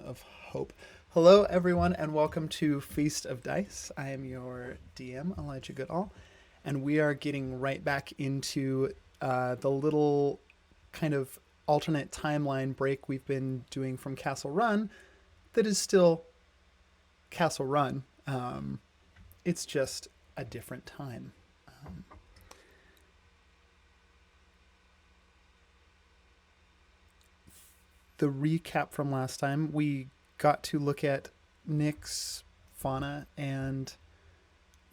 Of hope. Hello, everyone, and welcome to Feast of Dice. I am your DM, Elijah Goodall, and we are getting right back into the little kind of alternate timeline break we've been doing from Castle Run that is still Castle Run. It's just a different time. The recap from last time, we got to look at Nyx, Fauna, and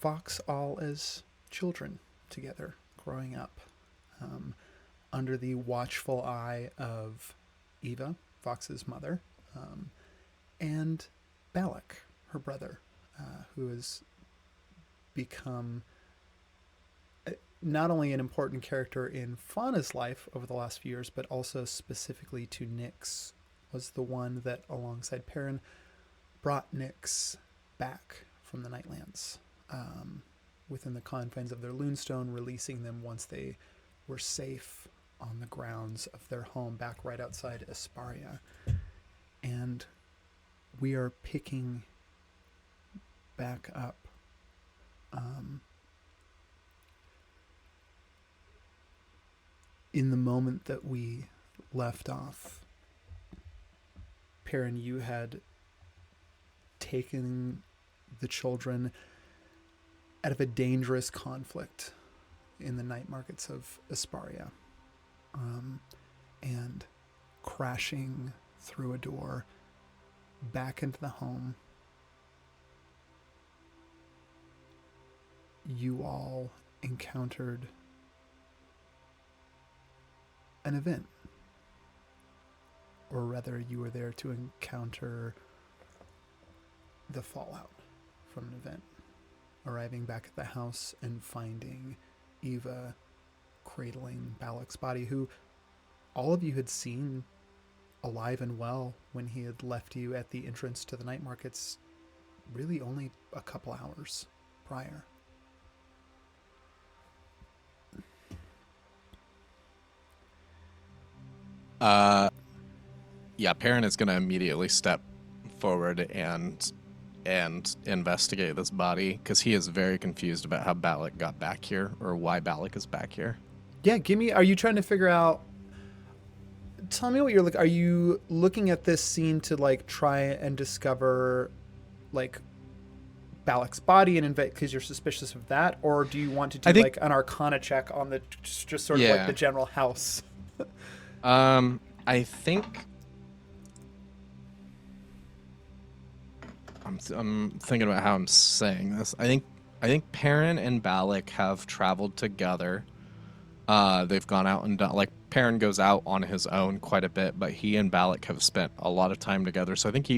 Vox all as children together, growing up under the watchful eye of Eva, Vox's mother, and Balak, her brother, who has become not only an important character in Fauna's life over the last few years, but also specifically to Nyx, was the one that, alongside Perrin, brought Nyx back from the Nightlands within the confines of their Lunestone, releasing them once they were safe on the grounds of their home back right outside Asparia. And we are picking back up in the moment that we left off. Perrin, you had taken the children out of a dangerous conflict in the night markets of Asparia, and crashing through a door back into the home, you all encountered an event. Or rather, you were there to encounter the fallout from an event. Arriving back at the house and finding Eva cradling Balak's body, who all of you had seen alive and well when he had left you at the entrance to the night markets really only a couple hours prior. Yeah, Perrin is going to immediately step forward and investigate this body, because he is very confused about how Balak got back here, or why Balak is back here. Yeah, are you trying to figure out, tell me what you're looking, are you looking at this scene to like try and discover like Balak's body and invade because you're suspicious of that, or do you want to do like an Arcana check on the just sort of like the general house? I think I'm thinking about how I'm saying this. I think Perrin and Balak have traveled together. They've gone out and done, like, Perrin goes out on his own quite a bit, but he and Balak have spent a lot of time together. So I think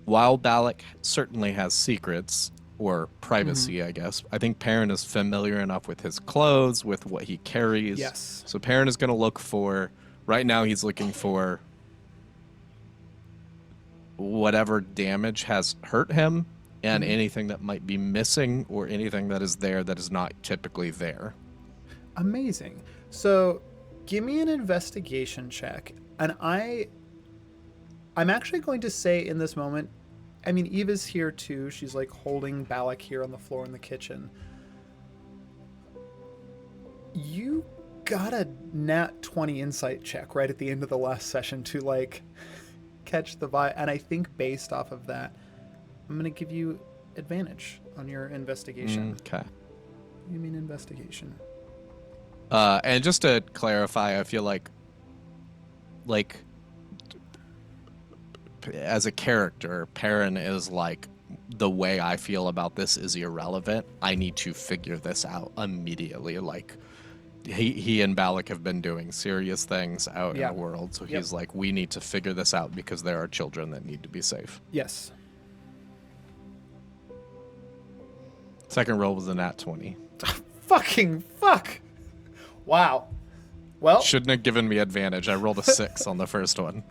while Balak certainly has secrets or privacy, I guess, I think Perrin is familiar enough with his clothes, with what he carries. Yes. So Perrin is going to look for, right now he's looking for whatever damage has hurt him and anything that might be missing or anything that is there that is not typically there. Amazing. So give me an investigation check. And I'm actually going to say in this moment, I mean, Eva's here too. She's like holding Balak here on the floor in the kitchen. You got a nat 20 insight check right at the end of the last session to like catch the vibe. And I think based off of that, I'm going to give you advantage on your investigation. Okay. You mean investigation? And just to clarify, I feel like as a character, Perrin is like, the way I feel about this is irrelevant. I need to figure this out immediately. Like, he and Balak have been doing serious things out in the world, so he's like, we need to figure this out because there are children that need to be safe. Yes. Second roll was a nat 20. Fucking fuck. Wow. Well, shouldn't have given me advantage. I rolled a 6 on the first one.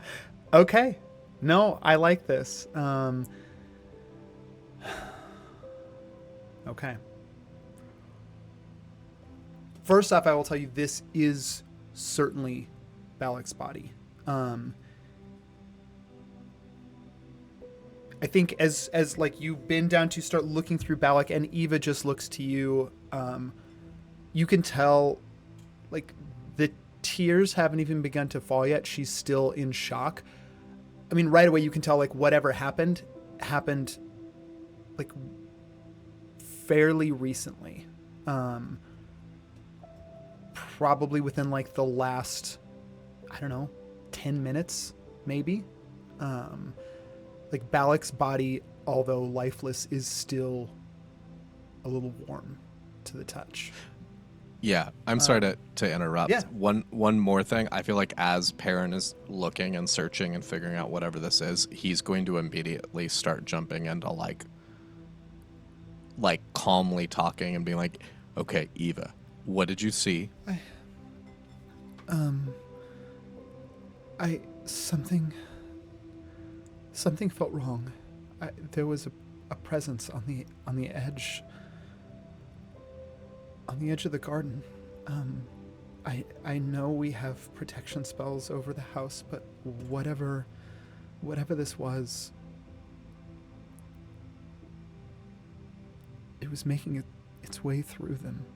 Okay. No, I like this. Okay. First off, I will tell you this is certainly Balak's body. I think as like you bend down to start looking through Balak, and Eva just looks to you, you can tell like the tears haven't even begun to fall yet. She's still in shock. I mean, right away you can tell like whatever happened like fairly recently. Probably within like the last, I don't know, 10 minutes, maybe. Like Balak's body, although lifeless, is still a little warm to the touch. Yeah, I'm sorry to interrupt. Yeah. One more thing. I feel like as Perrin is looking and searching and figuring out whatever this is, he's going to immediately start jumping into like calmly talking and being like, okay, Eva, what did you see? Something felt wrong. There was a presence on the edge of the garden. I know we have protection spells over the house, but whatever this was, it was making its way through them.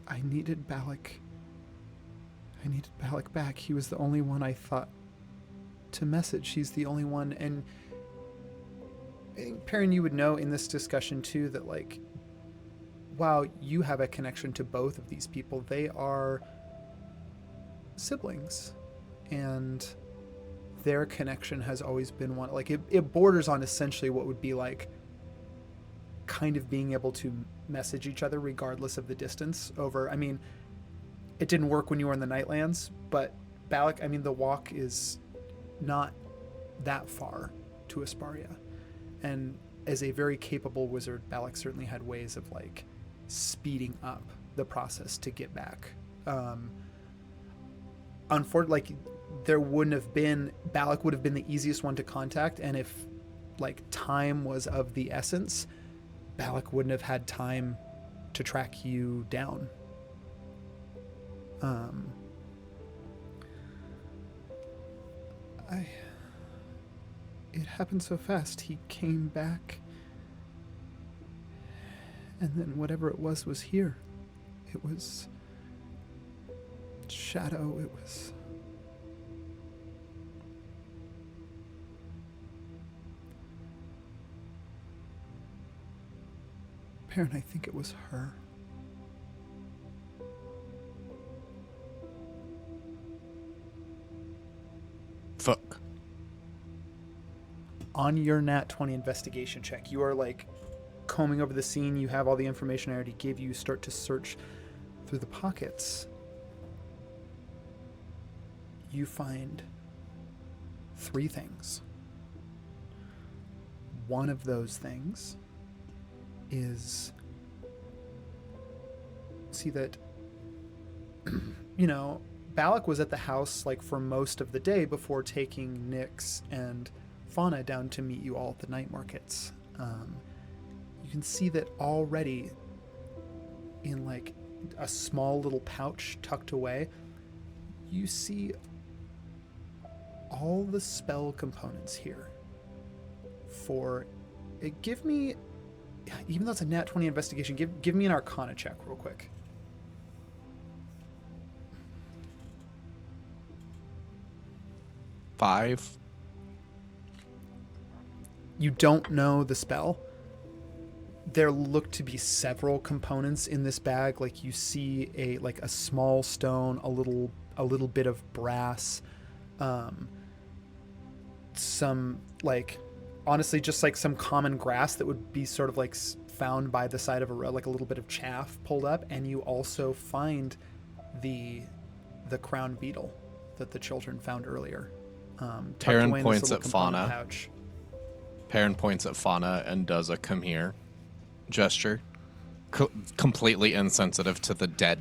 I needed Balak. I needed Balak back. He was the only one I thought to message. He's the only one. And I think, Perrin, you would know in this discussion too that like, wow, you have a connection to both of these people. They are siblings. And their connection has always been one, like it borders on essentially what would be like kind of being able to message each other regardless of the distance over. I mean, it didn't work when you were in the Nightlands, but Balak, I mean, the walk is not that far to Asparia. And as a very capable wizard, Balak certainly had ways of like speeding up the process to get back. Unfortunately, like there wouldn't have been, Balak would have been the easiest one to contact. And if like time was of the essence, Balak wouldn't have had time to track you down. It happened so fast. He came back, and then whatever it was here. It was shadow. It was Perrin, I think it was her. Fuck. On your nat 20 investigation check, you are like combing over the scene. You have all the information I already gave you. You start to search through the pockets. You find 3 things. One of those things is, see that, you know, Balak was at the house like for most of the day before taking Nyx and Fauna down to meet you all at the night markets. You can see that already in like a small little pouch tucked away, you see all the spell components here. Give me, even though it's a nat 20 investigation, give me an Arcana check real quick. 5. You don't know the spell. There look to be several components in this bag. Like you see a small stone, a little bit of brass, some like honestly just like some common grass that would be sort of like found by the side of a road, like a little bit of chaff pulled up, and you also find the crown beetle that the children found earlier. Perrin points at Fauna. Perrin points at Fauna and does a come here gesture, completely insensitive to the dead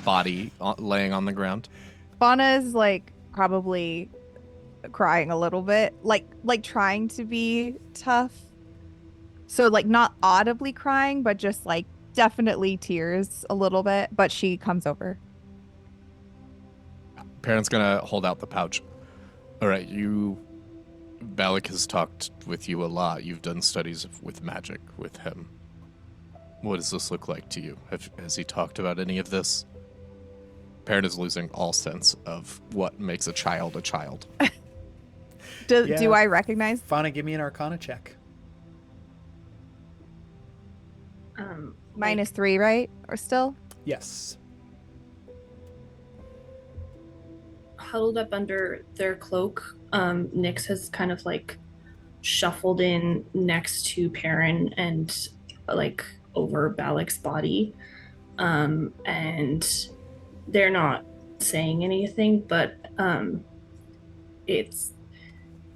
body laying on the ground. Fauna is like probably crying a little bit, like trying to be tough. So like not audibly crying, but just like definitely tears a little bit. But she comes over. Perrin's gonna hold out the pouch. All right, Balak has talked with you a lot. You've done studies with magic with him. What does this look like to you? Has he talked about any of this? Perrin is losing all sense of what makes a child a child. Do I recognize? Fauna, give me an Arcana check. -3, right? Or still? Yes. Huddled up under their cloak, Nyx has kind of like shuffled in next to Perrin and like over Balak's body. And they're not saying anything, but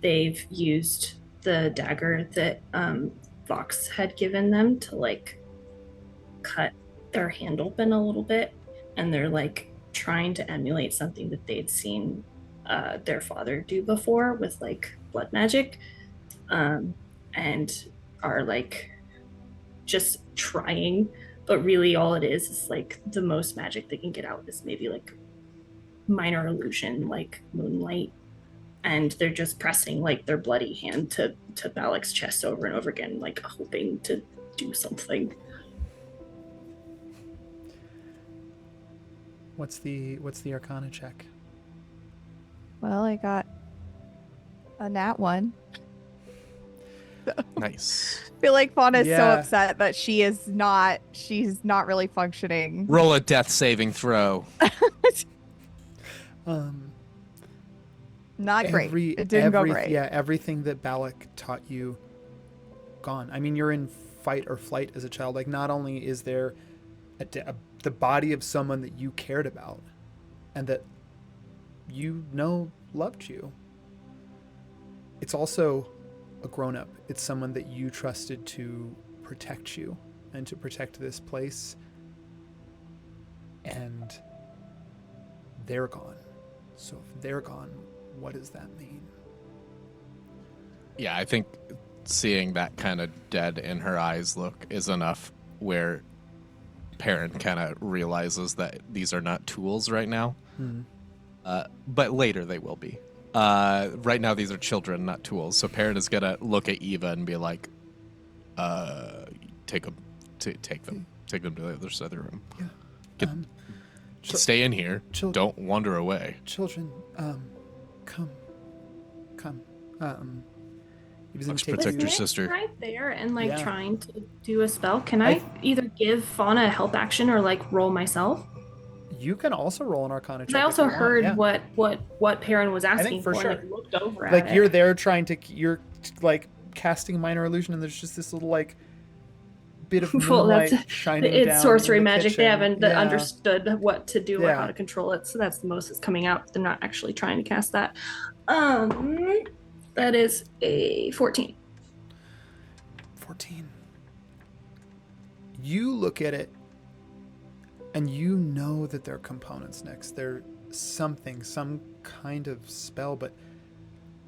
they've used the dagger that Vox had given them to like cut their hand open a little bit, and they're like trying to emulate something that they'd seen their father do before with like blood magic, and are like just trying, but really all it is like the most magic they can get out is maybe like minor illusion, like moonlight, and they're just pressing like their bloody hand to Balak's chest over and over again, like hoping to do something. What's the Arcana check? Well, I got a nat 1. Nice. I feel like Fauna is so Yeah. upset that she's not really functioning. Roll a death saving throw. Not great. It didn't go great. Yeah, everything that Balak taught you, gone. I mean, you're in fight or flight as a child. Like, not only is there the body of someone that you cared about and that you know loved you, it's also a grown-up. It's someone that you trusted to protect you and to protect this place, and they're gone. So if they're gone, what does that mean? Yeah, I think seeing that kind of dead in her eyes look is enough where Perrin kind of realizes that these are not tools right now. But later they will be. Right now these are children, not tools. So Perrin is going to look at Eva and be like, take them to the other side of the room. Yeah. Stay in here. Don't wander away. Children, come. He was Let's gonna take protect you- your Is Nyx sister. right there and like Yeah. trying to do a spell? Can I either give Fauna a help action or like roll myself? You can also roll an Arcana check. I if also you want, heard yeah. what Perrin was asking for for, sure. and like looked over at Like it. you're there you're like casting minor illusion, and there's just this little like bit of Well, moonlight that's shining it's down sorcery in the magic. They kitchen. haven't Yeah. understood what to do or Yeah. how to control it, so that's the most that's coming out. They're not actually trying to cast that. That is a 14. 14. You look at it and you know that they're components next. something, some kind of spell, but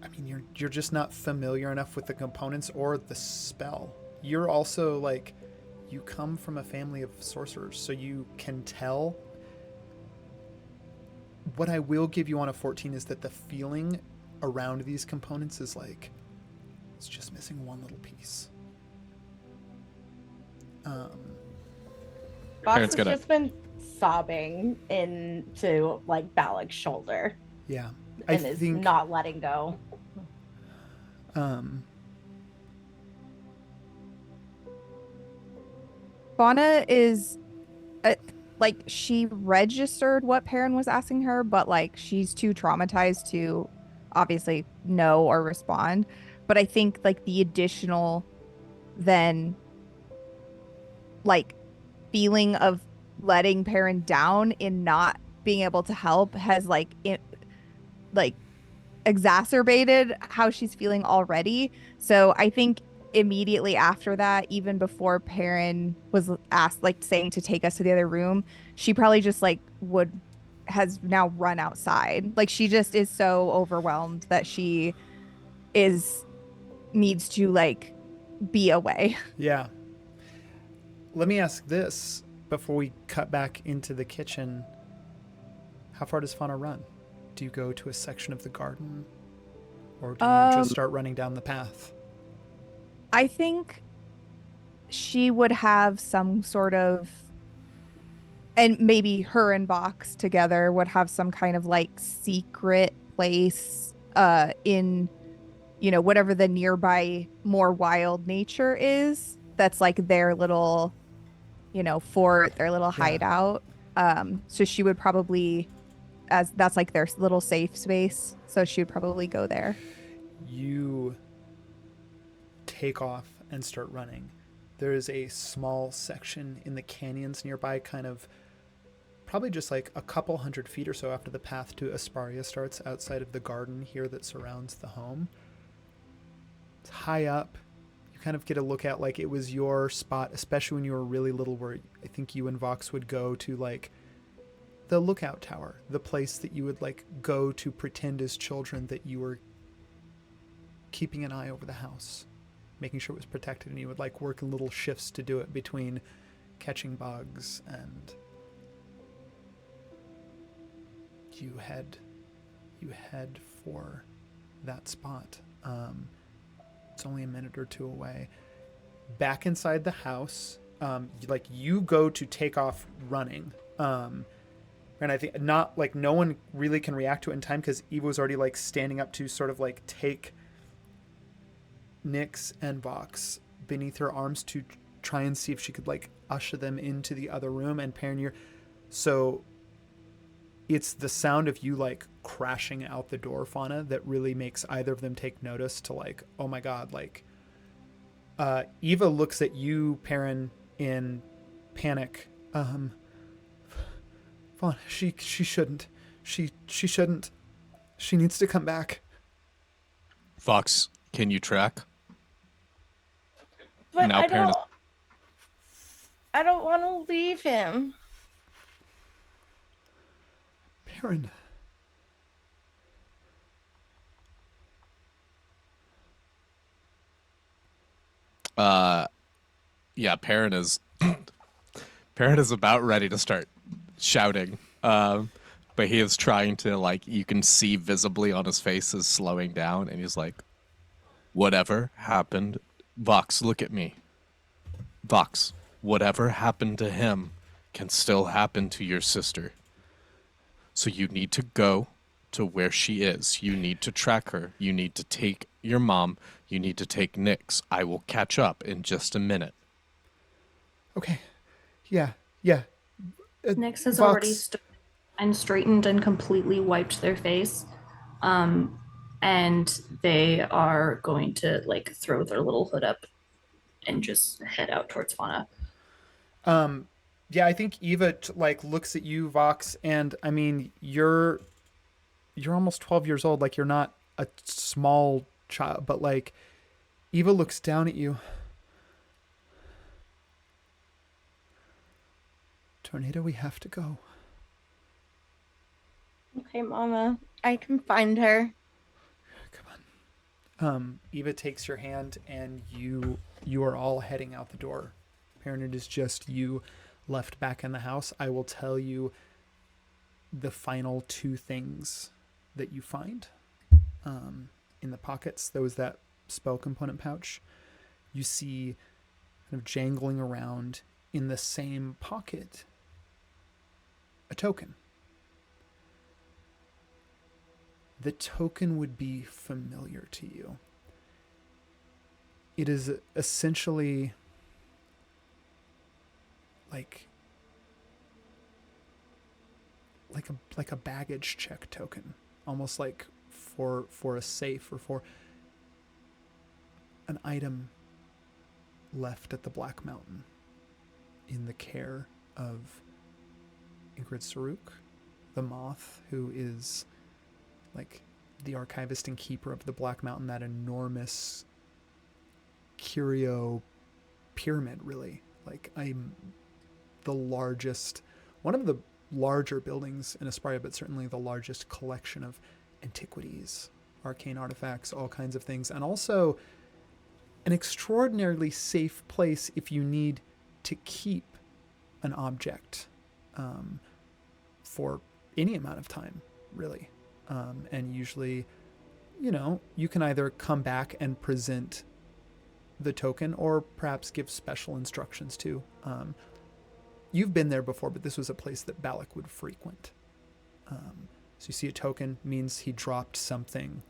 I mean, you're just not familiar enough with the components or the spell. You're also like, you come from a family of sorcerers, so you can tell. What I will give you on a 14 is that the feeling around these components is like, it's just missing one little piece. Fox Parents has gotta. just been sobbing into like Balik's shoulder Yeah, I and is think not letting go. Fauna is like she registered what Perrin was asking her, but like she's too traumatized to obviously know or respond. But I think like the additional then like feeling of letting Perrin down in not being able to help has like exacerbated how she's feeling already. So I think immediately after that, even before Perrin was asked, like saying to take us to the other room, she probably just like would has now run outside. Like she just is so overwhelmed that she is needs to like be away. yeah. Let me ask this before we cut back into the kitchen. How far does Fauna run? Do you go to a section of the garden, or do you just start running down the path? I think she would have some sort of, and maybe her and Vox together would have some kind of like secret place in, you know, whatever the nearby more wild nature is. That's like their little, you know, fort, their little Yeah. hideout. So she would probably, as that's like their little safe space. So she would probably go there. You take off and start running. There is a small section in the canyons nearby, kind of probably just like a couple 100 feet or so after the path to Asparia starts, outside of the garden here that surrounds the home. It's high up. You kind of get a look at like it was your spot, especially when you were really little, where I think you and Vox would go to like the lookout tower, the place that you would like go to pretend as children that you were keeping an eye over the house, making sure it was protected, and you would like work in little shifts to do it between catching bugs, and you head for that spot. It's only a minute or two away. Back inside the house, like you go to take off running, and I think not like no one really can react to it in time because Eva was already like standing up to sort of like take Nyx and Vox beneath her arms to try and see if she could like usher them into the other room. And Perrin, so it's the sound of you like crashing out the door, Fauna, that really makes either of them take notice to like, oh my god, like Eva looks at you, Perrin, in panic. Fauna, she shouldn't. She shouldn't. She needs to come back. Fox, can you track? But Now Perrin is. I don't want to leave him. Perrin. Yeah, Perrin is Perrin is about ready to start shouting. But he is trying to, like, you can see visibly on his face is slowing down, and he's like, whatever happened, Vox, look at me. Vox, whatever happened to him can still happen to your sister. So you need to go to where she is. You need to track her. You need to take your mom. You need to take Nyx. I will catch up in just a minute. Okay. Yeah. Nyx has Vox. already stood and straightened and completely wiped their face. And they are going to like throw their little hood up and just head out towards Fauna. Yeah, I think Eva like looks at you, Vox, and I mean you're almost 12 years old. Like you're not a small child, but like Eva looks down at you. Tornado, we have to go. Okay, Mama. I can find her. Come on. Eva takes your hand, and you are all heading out the door. Perrin, it is just you left back in the house. I will tell you the final two things that you find in the pockets. There was that spell component pouch. You see kind of jangling around in the same pocket a token. The token would be familiar to you. It is essentially like a baggage check token, almost like for a safe or for an item left at the Black Mountain in the care of Ingrid Saruk, the moth, who is like the archivist and keeper of the Black Mountain, that enormous curio pyramid, really. Like, I'm the largest, one of the larger buildings in Asparia, but certainly the largest collection of antiquities, arcane artifacts, all kinds of things, and also an extraordinarily safe place if you need to keep an object for any amount of time, really. And usually, you can either come back and present the token or perhaps give special instructions too. You've been there before, but this was a place that Balak would frequent. So you see a token means he dropped something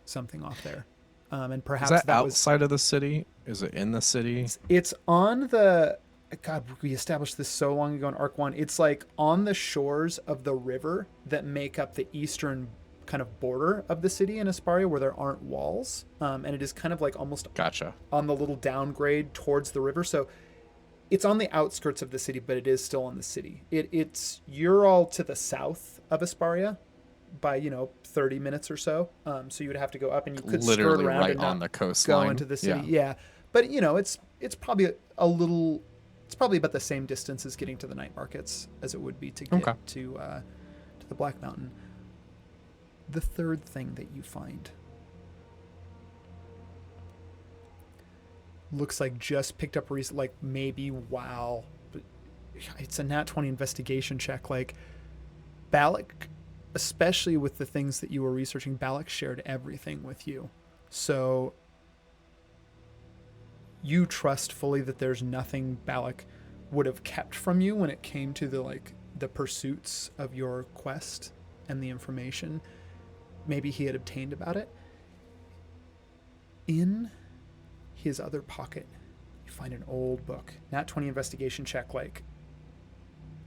off there. And perhaps Is that that outside of the city? Is it in the city? It's on the... God, we established this so long ago in Arc 1. It's like on the shores of the river that make up the eastern kind of border of the city in Asparia, where there aren't walls. And it is kind of like almost Gotcha. on the little downgrade towards the river. So it's on the outskirts of the city, but it is still in the city. You're all to the south of Asparia by 30 minutes or so. So you would have to go up, and you could Literally skirt around right and on not the coastline. go into the city. Yeah. But it's probably a little... It's probably about the same distance as getting to the night markets as it would be to get to the Black Mountain. The third thing that you find looks like just picked up recently, like maybe wow, but it's a nat 20 investigation check. Like, Balak, especially with the things that you were researching, Balak shared everything with you. So you trust fully that there's nothing Balak would have kept from you when it came to the pursuits of your quest and the information maybe he had obtained about it. In his other pocket, you find an old book. Nat 20 investigation check. Like,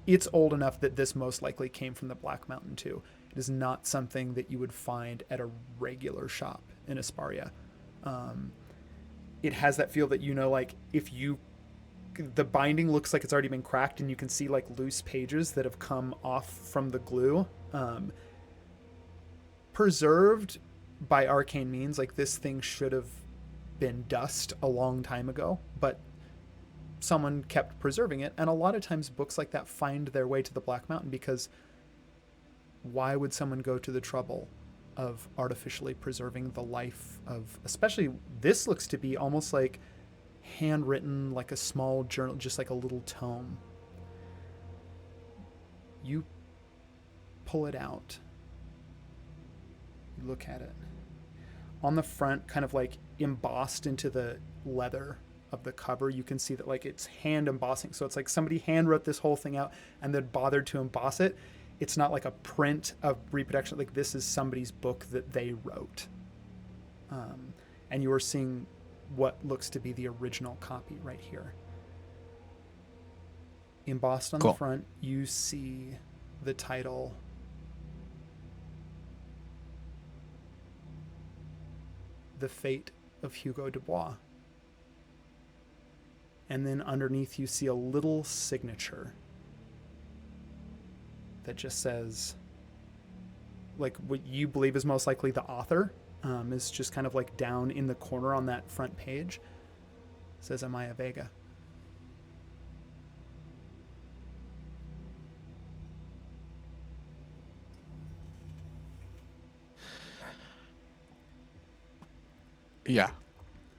it's old enough that this most likely came from the Black Mountain too. It is not something that you would find at a regular shop in Asparia. It has that feel that, like, the binding looks like it's already been cracked, and you can see like loose pages that have come off from the glue. Preserved by arcane means, like, this thing should have been dust a long time ago, but someone kept preserving it. And a lot of times books like that find their way to the Black Mountain, because why would someone go to the trouble of artificially preserving the life of, especially, this looks to be almost like handwritten, like a small journal, just like a little tome. You pull it out. You look at it. On the front, kind of like embossed into the leather of the cover, you can see that like it's hand embossing. So it's like somebody hand wrote this whole thing out and then bothered to emboss it. It's not like a print of reproduction. Like, this is somebody's book that they wrote. And you are seeing what looks to be the original copy right here. Embossed on the front, you see the title The Fate of Hugo Dubois. And then underneath you see a little signature that just says, like, what you believe is most likely the author, is just kind of like down in the corner on that front page. It says Amaya Vega. Yeah.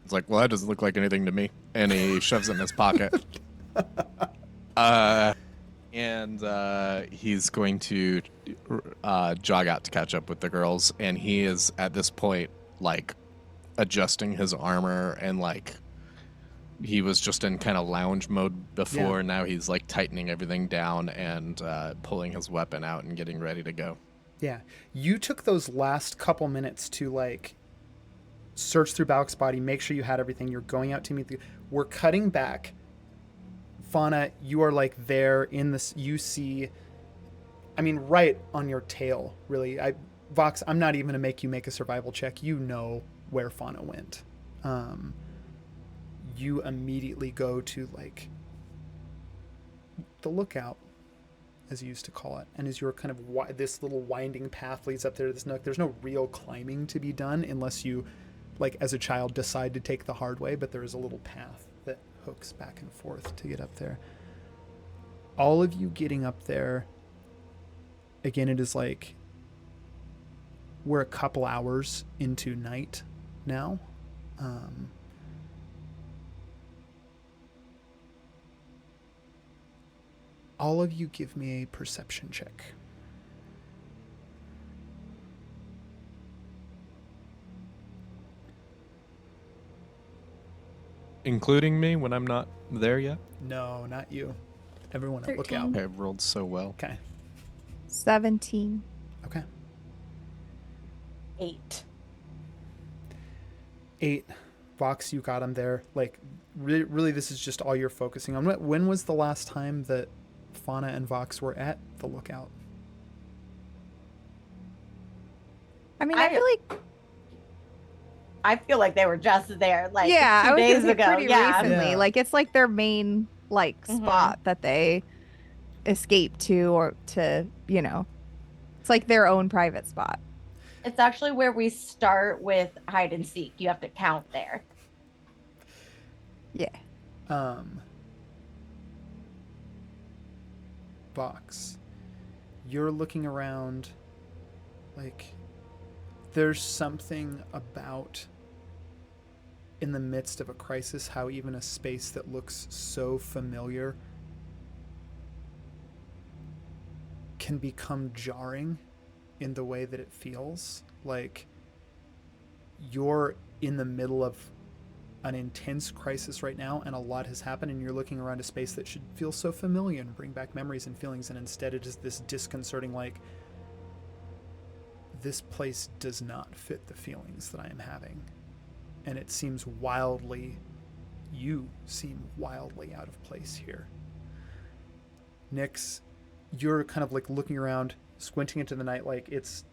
It's like, well, that doesn't look like anything to me. And he shoves it in his pocket. And he's going to jog out to catch up with the girls. And he is, at this point, like, adjusting his armor. And, like, he was just in kind of lounge mode before. Yeah. Now he's, like, tightening everything down and pulling his weapon out and getting ready to go. Yeah. You took those last couple minutes to, like, search through Balk's body, make sure you had everything. You're going out to meet the... We're cutting back. Fauna, you are, like, there in this... You see... I mean, right on your tail, really. Vox, I'm not even going to make you make a survival check. You know where Fauna went. You immediately go to, like, the lookout, as you used to call it. And as you're kind of... this little winding path leads up there to this nook. There's no real climbing to be done unless you, like, as a child, decide to take the hard way. But there is a little path that hooks back and forth to get up there. All of you getting up there, again, it is like we're a couple hours into night now. All of you give me a perception check. Including me when I'm not there yet? No, not you. Everyone at 13. lookout. Okay, I've rolled so well. Okay. 17. Okay. 8. 8. Vox, you got him there. Like, really, this is just all you're focusing on. When was the last time that Fauna and Vox were at the lookout? I mean, I feel like I feel like they were just there, like yeah, 2 I was days gonna say ago. pretty Yeah. recently. Yeah. Like it's like their main like spot that they escape to or to, you know. It's like their own private spot. It's actually where we start with hide and seek. You have to count there. Yeah. Vox, you're looking around, like, there's something about, in the midst of a crisis, how even a space that looks so familiar can become jarring in the way that it feels. Like, you're in the middle of an intense crisis right now and a lot has happened, and you're looking around a space that should feel so familiar and bring back memories and feelings, and instead it is this disconcerting, like, this place does not fit the feelings that I am having. And it seems you seem wildly out of place here. Nyx, you're kind of like looking around, squinting into the night, like it's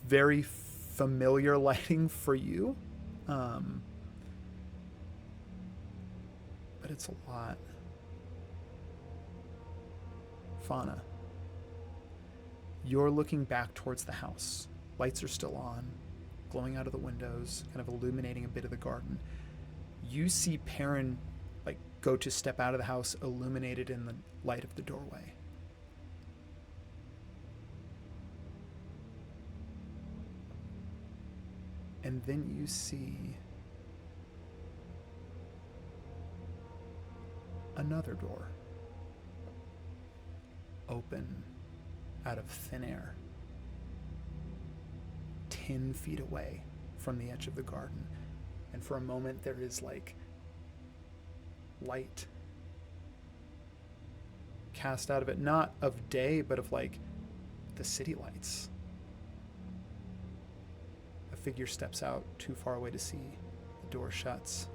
very familiar lighting for you. But it's a lot. Fauna, you're looking back towards the house. Lights are still on, glowing out of the windows, kind of illuminating a bit of the garden. You see Perrin, like, go to step out of the house, illuminated in the light of the doorway. And then you see another door open out of thin air, 10 feet away from the edge of the garden. And for a moment there is, like, light cast out of it, not of day, but of, like, the city lights. A figure steps out too far away to see. The door shuts.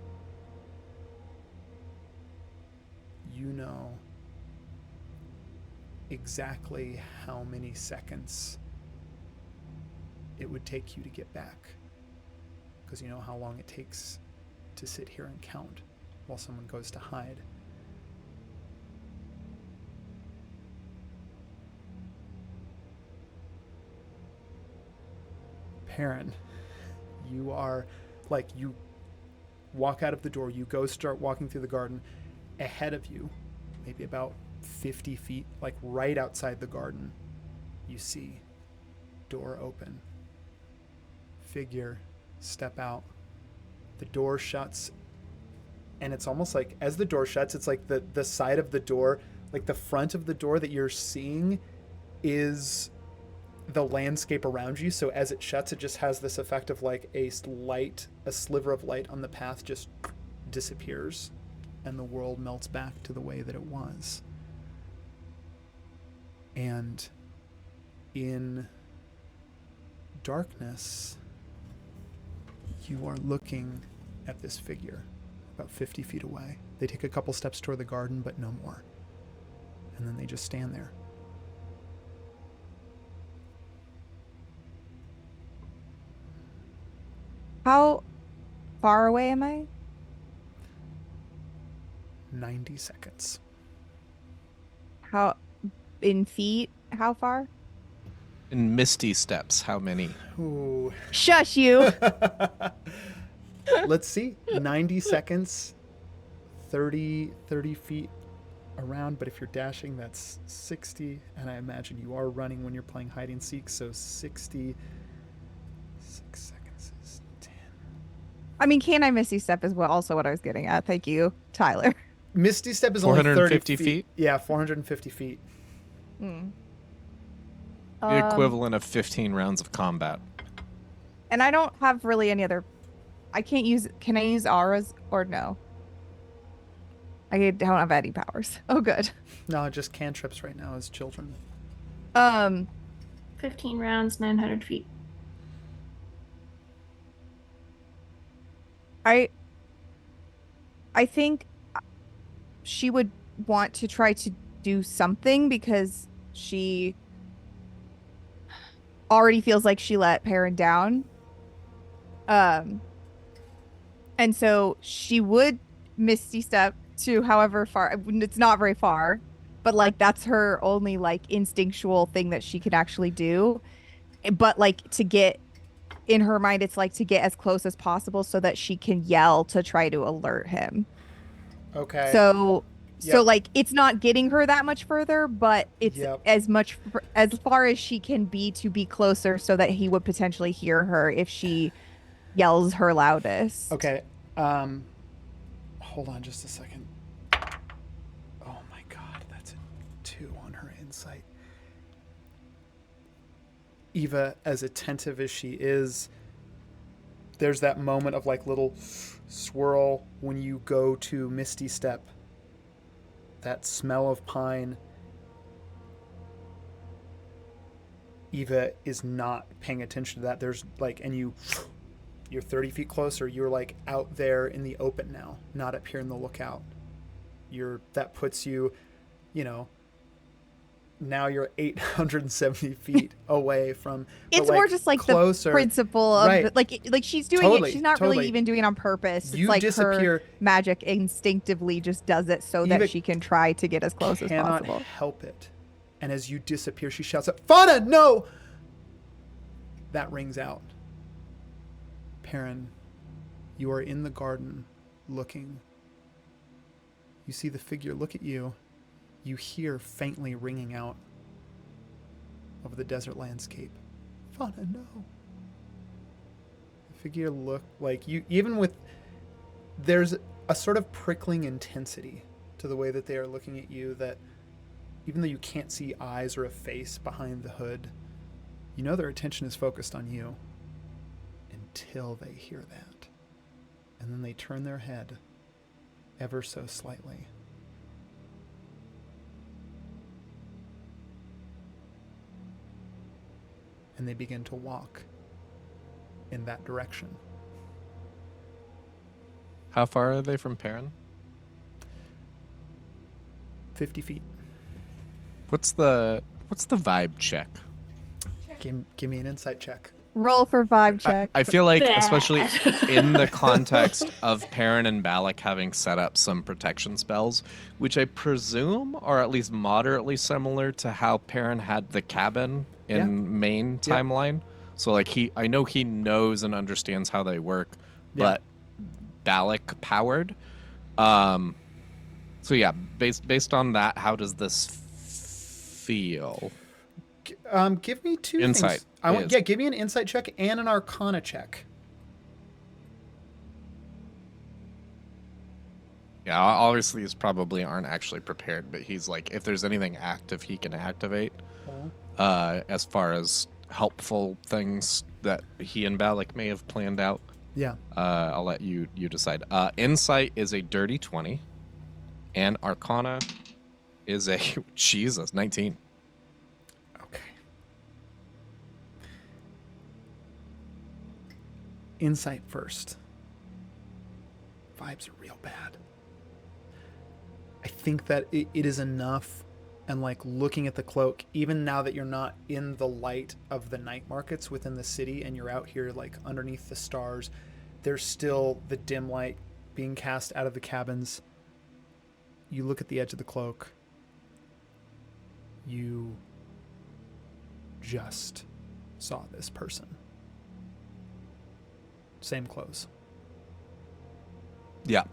You know exactly how many seconds it would take you to get back, because you know how long it takes to sit here and count while someone goes to hide. Perrin, you are, like, you walk out of the door, you go start walking through the garden. Ahead of you, maybe about 50 feet, like right outside the garden, you see door open, figure step out, The door shuts, and it's almost like as the door shuts, it's like the side of the door, like the front of the door that you're seeing is the landscape around you. So as it shuts, it just has this effect of like a sliver of light on the path just disappears, and the world melts back to the way that it was. And in darkness, you are looking at this figure about 50 feet away. They take a couple steps toward the garden, but no more. And then they just stand there. How far away am I? 90 seconds. How in feet? How far? In misty steps, how many? Ooh. Shush you. Let's see. 90 seconds, 30 feet around, but if you're dashing, that's 60, and I imagine you are running when you're playing hide and seek, so 66 seconds is 10. I mean, can I Misty Step is also what I was getting at. Thank you, Tyler. Misty Step is only 30 450 feet? Yeah, 450 feet. Hmm. The equivalent of 15 rounds of combat. And I don't have really any other. I can't use. Can I use auras or no? I don't have any powers. Oh, good. No, just cantrips right now as children. 15 rounds, 900 feet. I think she would want to try to do something because she already feels like she let Perrin down. And so she would Misty Step to however far. It's not very far, but like that's her only like instinctual thing that she can actually do. But like to get in her mind, it's like to get as close as possible so that she can yell to try to alert him. Okay. So Yep. like it's not getting her that much further, but it's Yep. as far as she can be to be closer so that he would potentially hear her if she yells her loudest. Okay. Hold on just a second. Oh my god, that's a 2 on her insight. Eva, as attentive as she is, there's that moment of like little swirl when you go to Misty Step. That smell of pine. Eva is not paying attention to that. There's like, and you're 30 feet closer. You're like out there in the open now, not up here in the lookout. That puts you, now you're 870 feet away from. It's more just like closer, the principle of right. like she's doing Totally, it. She's not totally. really even doing it on purpose. You It's like disappear. her magic instinctively just does it so Eva that she can try to get as close as cannot possible. help it. And as you disappear, she shouts out, "Fauna, no!" That rings out. Perrin, you are in the garden looking. You see the figure look at you. You hear faintly ringing out over the desert landscape, "Fauna, no." The figure look like you, even with, there's a sort of prickling intensity to the way that they are looking at you that even though you can't see eyes or a face behind the hood, you know their attention is focused on you until they hear that. And then they turn their head ever so slightly. And they begin to walk in that direction. How far are they from Perrin? 50 feet. What's the vibe check? Give me an insight check. Roll for vibe check. I feel like, Bad. especially in the context of Perrin and Balak having set up some protection spells, which I presume are at least moderately similar to how Perrin had the cabin in main timeline. So like I know he knows and understands how they work, but Balak powered. So yeah, based on that, how does this feel? Give me 2 Insight things. Give me an insight check and an arcana check. Yeah, obviously these probably aren't actually prepared, but he's like, if there's anything active he can activate, as far as helpful things that he and Balak may have planned out. Yeah. I'll let you decide. Insight is a dirty 20, and Arcana is a Jesus 19. Okay. Insight first. Vibes are real bad. I think that it is enough, and like looking at the cloak, even now that you're not in the light of the night markets within the city and you're out here like underneath the stars, there's still the dim light being cast out of the cabins. You look at the edge of the cloak. You just saw this person. Same clothes. Yeah.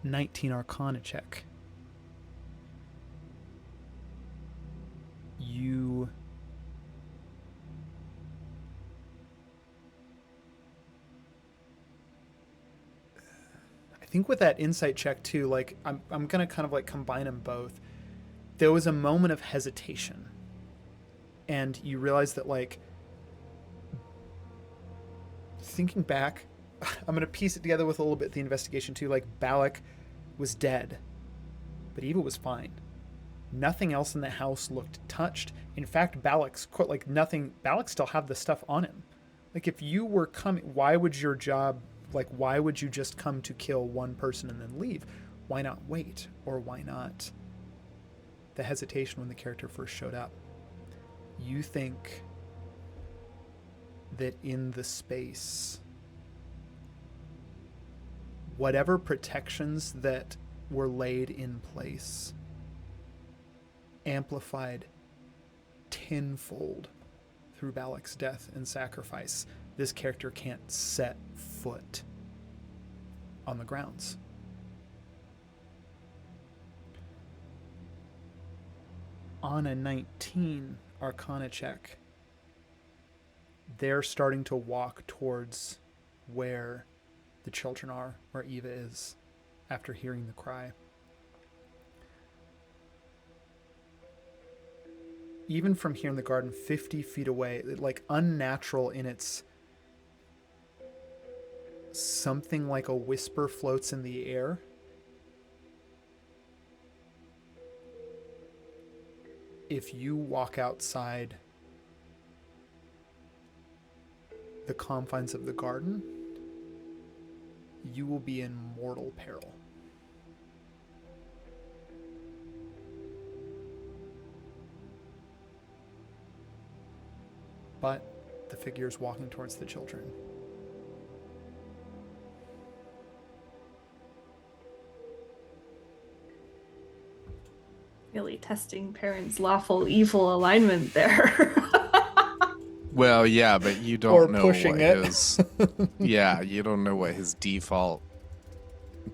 19 Arcana check. You I think with that insight check too, like I'm gonna kind of like combine them both. There was a moment of hesitation, and you realize that like thinking back, I'm gonna piece it together with a little bit of the investigation too. Like Balak was dead, but Eva was fine. Nothing else in the house looked touched. In fact, Balak's like nothing. Balak still had the stuff on him. Like if you were coming, why would your job? Like why would you just come to kill one person and then leave? Why not wait? Or why not? The hesitation when the character first showed up. You think that in the space, whatever protections that were laid in place amplified tenfold through Balak's death and sacrifice, this character can't set foot on the grounds. On a 19 Arcana check, they're starting to walk towards where the children are, where Eva is, after hearing the cry. Even from here in the garden, 50 feet away, like unnatural in its, something like a whisper floats in the air. If you walk outside the confines of the garden, you will be in mortal peril. But the figure is walking towards the children. Really testing parents' lawful evil alignment there. Well, yeah, but you don't Or know pushing what it. his yeah, you don't know what his default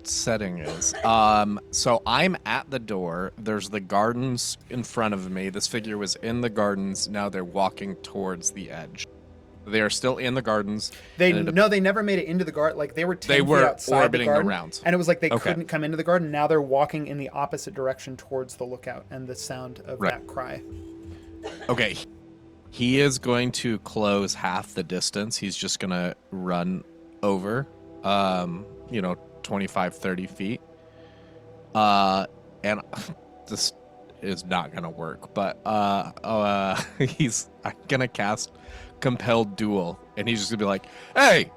setting is. So I'm at the door. There's the gardens in front of me. This figure was in the gardens. Now they're walking towards the edge. They are still in the gardens. They and it- no, they never made it into the garden. Like they were 10 They were feet outside orbiting the the garden, rounds. and it was like they Okay. couldn't come into the garden. Now they're walking in the opposite direction towards the lookout and the sound of Right. that cry. Okay. He is going to close half the distance. He's just going to run over, 25, 30 feet. And this is not going to work, but he's going to cast Compelled Duel, and he's just going to be like, hey,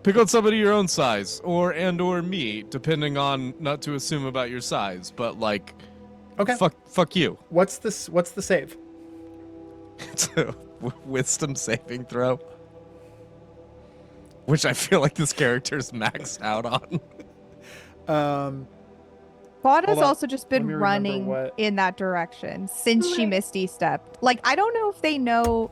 pick on somebody your own size, or me, depending on, not to assume about your size, but like, Okay. fuck you. What's this? What's the save? It's a wisdom saving throw, which I feel like this character's maxed out on. Vaude has Hold on. also just been Let me remember running what- in that direction since she misty stepped. Like, I don't know if they know.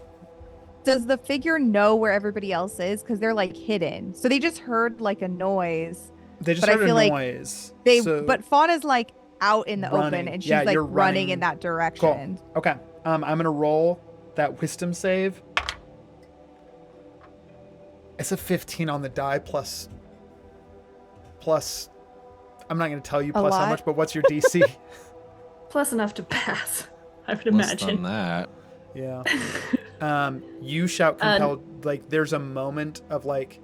Does the figure know where everybody else is? Because they're like hidden. So they just heard like a noise. They just But I heard feel a like noise. But Fauna's like out in the open running. and she's Yeah, like you're running running. in that direction. Okay. I'm gonna roll that wisdom save. It's a 15 on the die plus. I'm not going to tell you A plus how lot. much, but what's your DC? Plus enough to pass, I would Less imagine. than that. Yeah. You shout compelled. Like there's a moment of like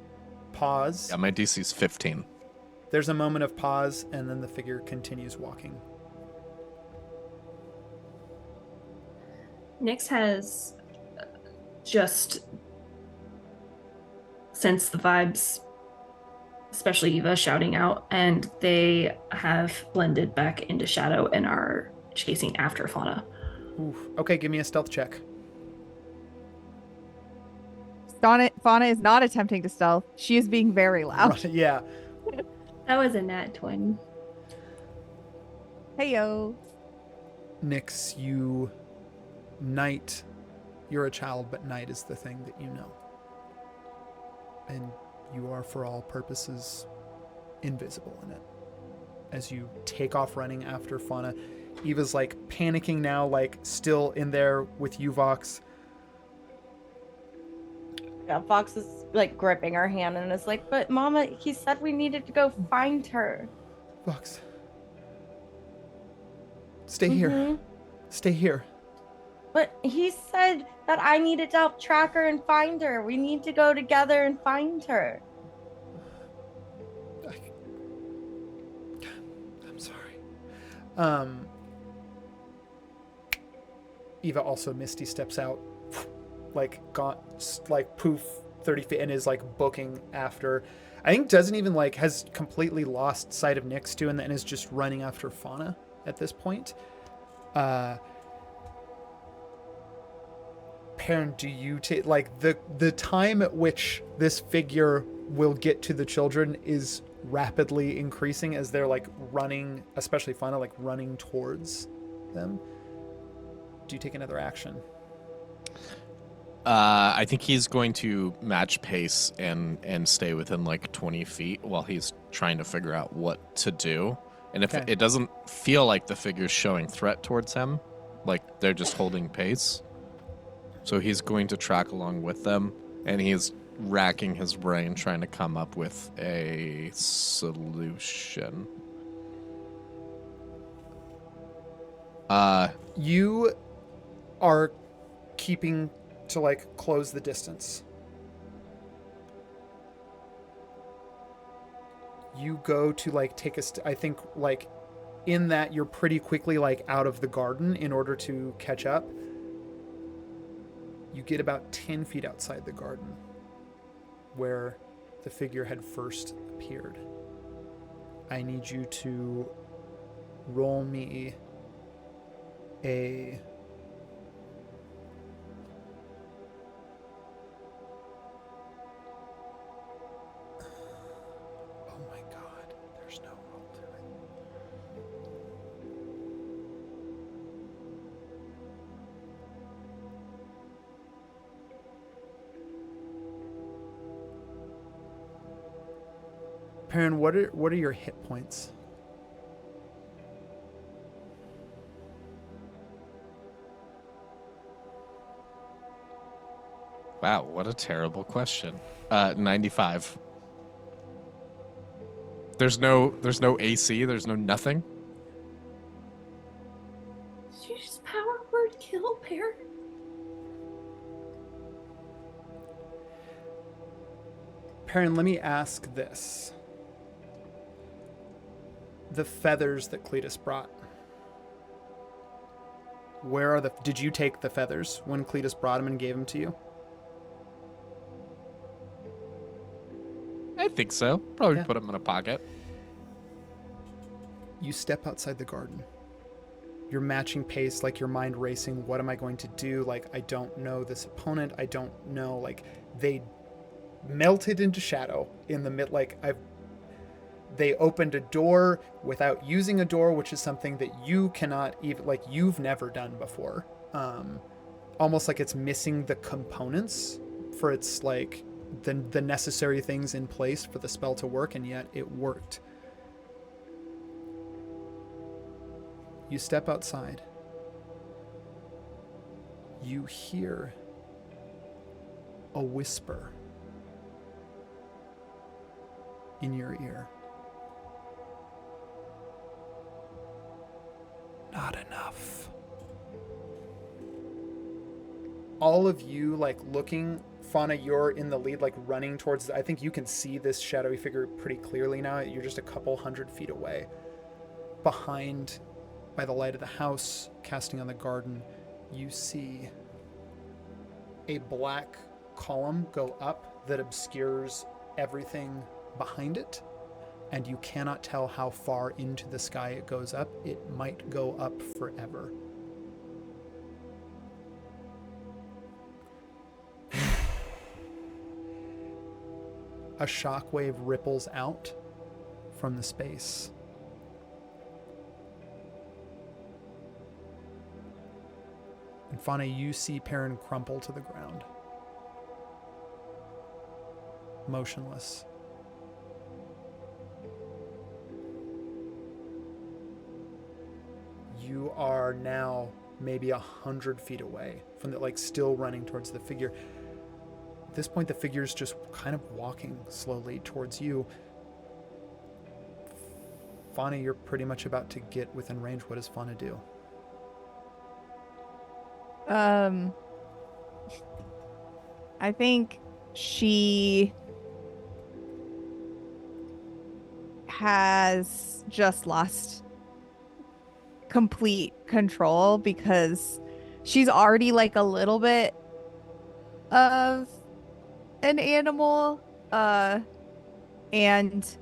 pause. Yeah, my DC's 15. There's a moment of pause, and then the figure continues walking. Nyx has just sensed the vibes, especially Eva shouting out, and they have blended back into shadow and are chasing after Fauna. Oof. Okay, give me a stealth check. Fauna is not attempting to stealth. She is being very loud. Right, yeah. That was a nat 20. Hey yo. Nyx, night, you're a child, but night is the thing that you know. And you are, for all purposes, invisible in it. As you take off running after Fauna, Eva's like panicking now, like still in there with you, Vox. Yeah, Fox is like gripping her hand and is like, but Mama, he said we needed to go find her. Vox. Stay here. Mhm. Stay here. But he said that I needed to help track her and find her. We need to go together and find her. I'm sorry. Eva also Misty steps out, like poof, 30 feet, and is like booking after. I think doesn't even like has completely lost sight of Nyx too, and then is just running after Fauna at this point. Perrin, do you take like the time at which this figure will get to the children is rapidly increasing as they're like running, especially Fauna, like running towards them? Do you take another action? I think he's going to match pace and stay within like 20 feet while he's trying to figure out what to do. And if Okay. it doesn't feel like the figure's showing threat towards him, like they're just holding pace. So he's going to track along with them, and he's racking his brain trying to come up with a solution. You are keeping to like close the distance. You go to like take I think like in that you're pretty quickly like out of the garden in order to catch up. You get about 10 feet outside the garden where the figure had first appeared. I need you to roll me a oh my god, there's no roll to it. Perrin, what are your hit points? Wow, what a terrible question. 95. There's no AC, there's no nothing. Did you just power word kill, Pear? Perrin, let me ask this. The feathers that Cletus brought. Where are did you take the feathers when Cletus brought them and gave them to you? I think so. Probably Yeah. put him in a pocket. You step outside the garden. You're matching pace, like your mind racing. What am I going to do? Like, I don't know this opponent. I don't know. Like, they melted into shadow in the mid. Like, they opened a door without using a door, which is something that you cannot even, like, you've never done before. Almost like it's missing the components for its, like, the necessary things in place for the spell to work, and yet it worked. You step outside. You hear a whisper in your ear. Not enough. All of you, like, looking, Fauna, you're in the lead, like, running towards, I think you can see this shadowy figure pretty clearly now. You're just a couple 100 feet away. Behind, by the light of the house, casting on the garden, you see a black column go up that obscures everything behind it, and you cannot tell how far into the sky it goes up. It might go up forever. A shockwave ripples out from the space. And Fauna, you see Perrin crumple to the ground. Motionless. You are now maybe 100 feet away from the, like, still running towards the figure. At this point, the figure's just kind of walking slowly towards you. Fauna, you're pretty much about to get within range. What does Fauna do? I think she has just lost complete control because she's already like a little bit of an animal, and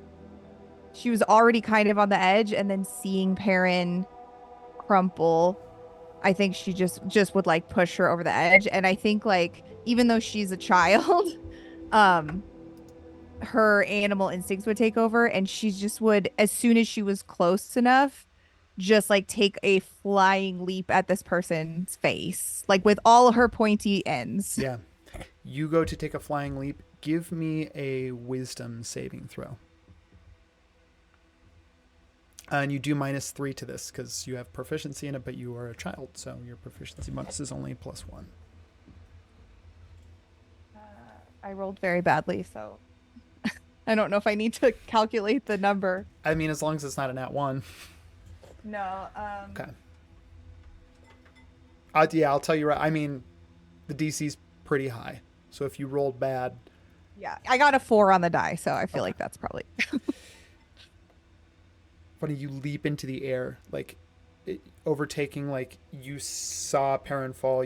she was already kind of on the edge, and then seeing Perrin crumple, I think she just would like push her over the edge. And I think, like, even though she's a child, her animal instincts would take over, and she just would, as soon as she was close enough, just like take a flying leap at this person's face, like with all her pointy ends. Yeah. You go to take a flying leap. Give me a wisdom saving throw. And you do -3 to this because you have proficiency in it, but you are a child, so your proficiency bonus is only +1. I rolled very badly, so I don't know if I need to calculate the number. I mean, as long as it's not a nat 1. No. Okay. Yeah, I'll tell you right. I mean, the DC's pretty high, so if you rolled bad, Yeah, I got a 4 on the die, so I feel like that's probably. funny, you leap into the air, like overtaking, like you saw Perrin fall.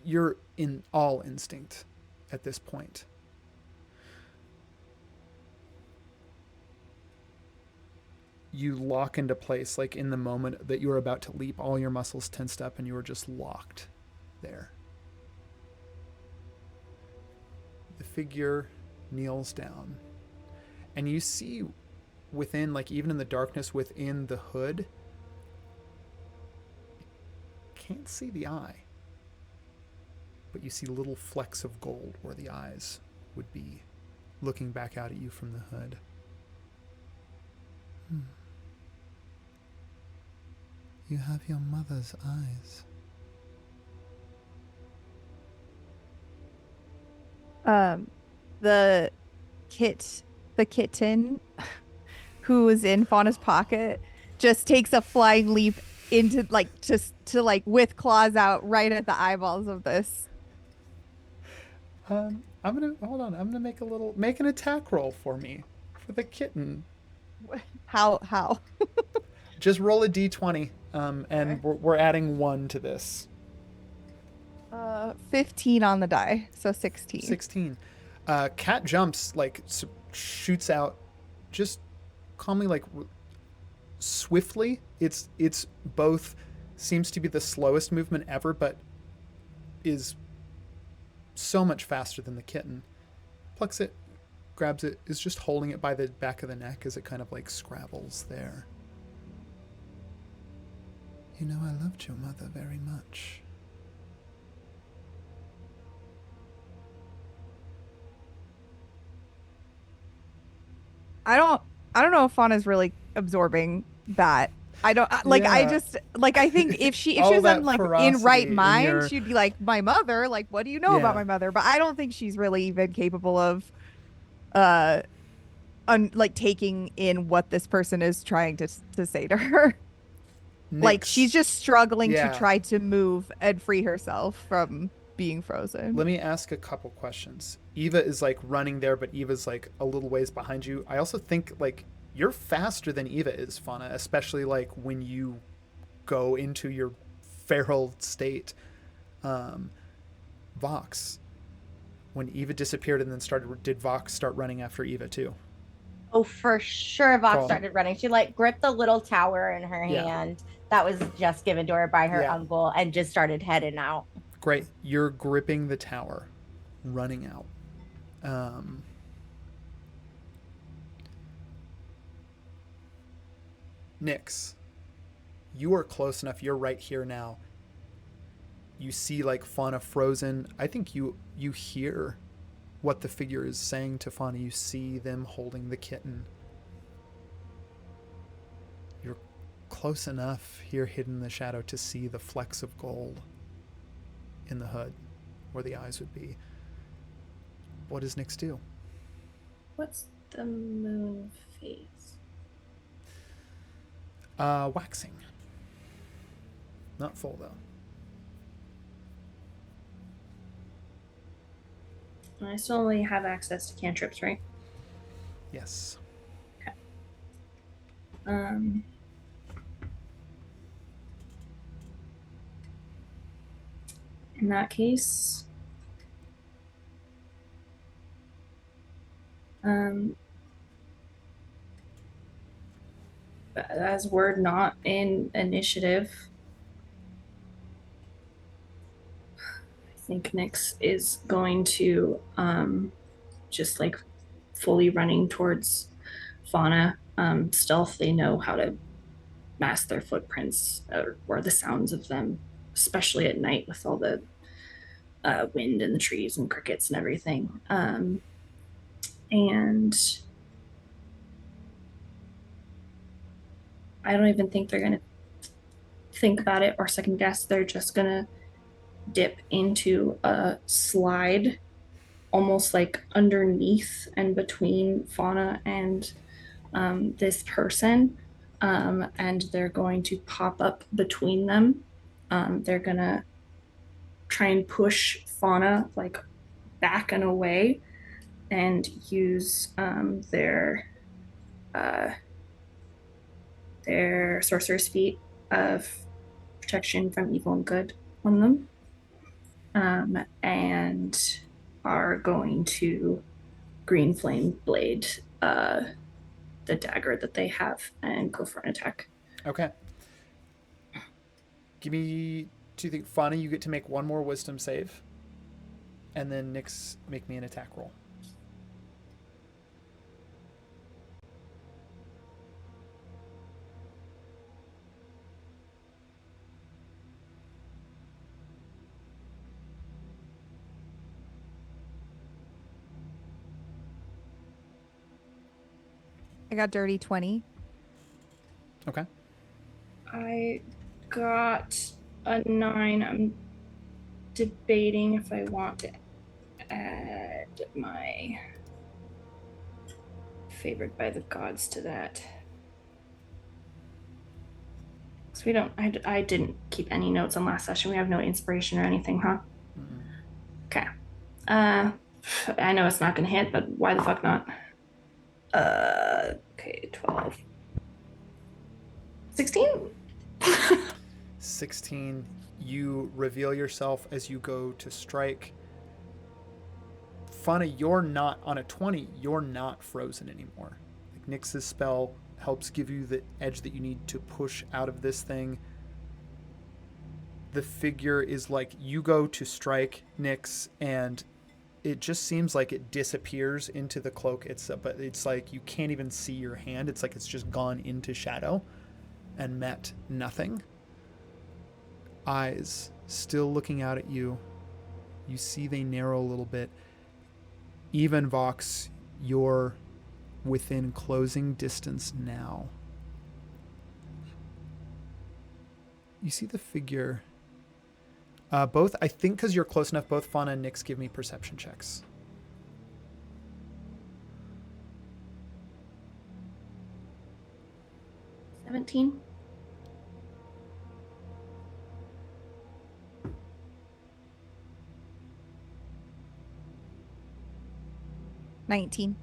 You're in all instinct at this point. You lock into place, like in the moment that you were about to leap, all your muscles tensed up and you were just locked there. The figure kneels down, and you see within, like even in the darkness within the hood, can't see the eye, but you see little flecks of gold where the eyes would be, looking back out at you from the hood. You have your mother's eyes. The kitten who is in Fauna's pocket just takes a flying leap into, like, just to like with claws out right at the eyeballs of this. I'm gonna make an attack roll for me for the kitten. How? Just roll a d20, and Okay. we're adding 1 to this. 15 on the die, so 16. 16. Cat jumps, like shoots out, just calmly, like swiftly. It's both seems to be the slowest movement ever, but is so much faster than the kitten. Plucks it, grabs it, is just holding it by the back of the neck as it kind of like scrabbles there. You know, I loved your mother very much. I don't know if Fauna's really absorbing that. I don't like. Yeah. I just like. I think if she All was that in like ferocity in right in mind, your- she'd be like, my mother. Like, what do you know about Yeah. my mother? But I don't think she's really even capable of uh like taking in what this person is trying to say to her. Like she's Nyx, just struggling to yeah. try to move and free herself from being frozen. Let me ask a couple questions. Eva is like running there, but Eva's like a little ways behind you. I also think like you're faster than Eva is, Fauna, especially like when you go into your feral state. Um, Vox, when Eva disappeared and then started, did Vox start running after Eva too? Oh, for sure, Vox Cool. started running. She like gripped the little tower in her Yeah. hand that was just given to her by her Yeah. uncle and just started heading out. Great. You're gripping the tower, running out. Nyx, you are close enough. You're right here now. You see like Fauna frozen. I think you hear what the figure is saying to Fauna. You see them holding the kitten. You're close enough here hidden in the shadow to see the flecks of gold in the hood where the eyes would be. What does Nyx do? What's the moon phase? Waxing. Not full though. I still only have access to cantrips, right? Yes. Um. In that case, as we're not in initiative, I think Nyx is going to just like fully running towards Fauna. Stealth, they know how to mask their footprints or the sounds of them, especially at night with all the wind in the trees and crickets and everything. And I don't even think they're going to think about it or second guess. They're just going to dip into a slide almost like underneath and between Fauna and this person. And they're going to pop up between them. They're going to try and push Fauna like back and away and use their sorcerer's feat of protection from evil and good on them, and are going to green flame blade the dagger that they have and go for an attack. Okay. Give me. Do you think Fauna, you get to make one more wisdom save, and then Nyx, make me an attack roll. I got dirty 20. Okay. I got a 9. I'm debating if I want to add my favored by the gods to that. So we don't, I didn't keep any notes on last session. We have no inspiration or anything, huh? Mm-mm. Okay. I know it's not going to hit, but why the fuck not? Okay, 12. 16? 16. You reveal yourself as you go to strike. Fauna, you're not on a 20. You're not frozen anymore. Like Nyx's spell helps give you the edge that you need to push out of this thing. The figure is like you go to strike Nyx, and it just seems like it disappears into the cloak itself, but it's like you can't even see your hand. It's like it's just gone into shadow and met nothing. Eyes still looking out at you. You see they narrow a little bit. Even Vox, you're within closing distance now. You see the figure. Both, I think because you're close enough, both Fauna and Nyx give me perception checks. 17. $19.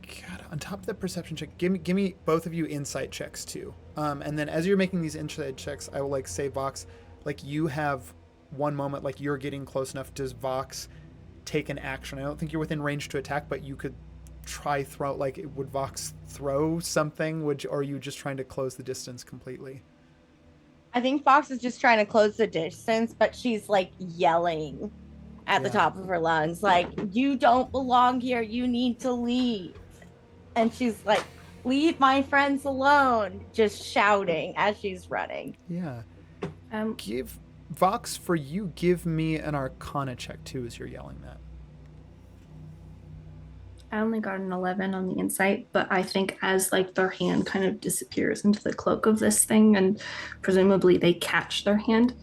God, on top of the perception check, give me both of you insight checks too. And then as you're making these insight checks, I will like say, Vox, like you have one moment, like you're getting close enough. Does Vox take an action? I don't think you're within range to attack, but you could try throw. Like, would Vox throw something? Or are you just trying to close the distance completely? I think Fox is just trying to close the distance, but she's like yelling at the Yeah. top of her lungs, like, you don't belong here. You need to leave. And she's like, leave my friends alone, just shouting as she's running. Yeah. Um, Give Vox, for you, give me an Arcana check too as you're yelling that. I only got an 11 on the insight, but I think as like their hand kind of disappears into the cloak of this thing, and presumably they catch their hand,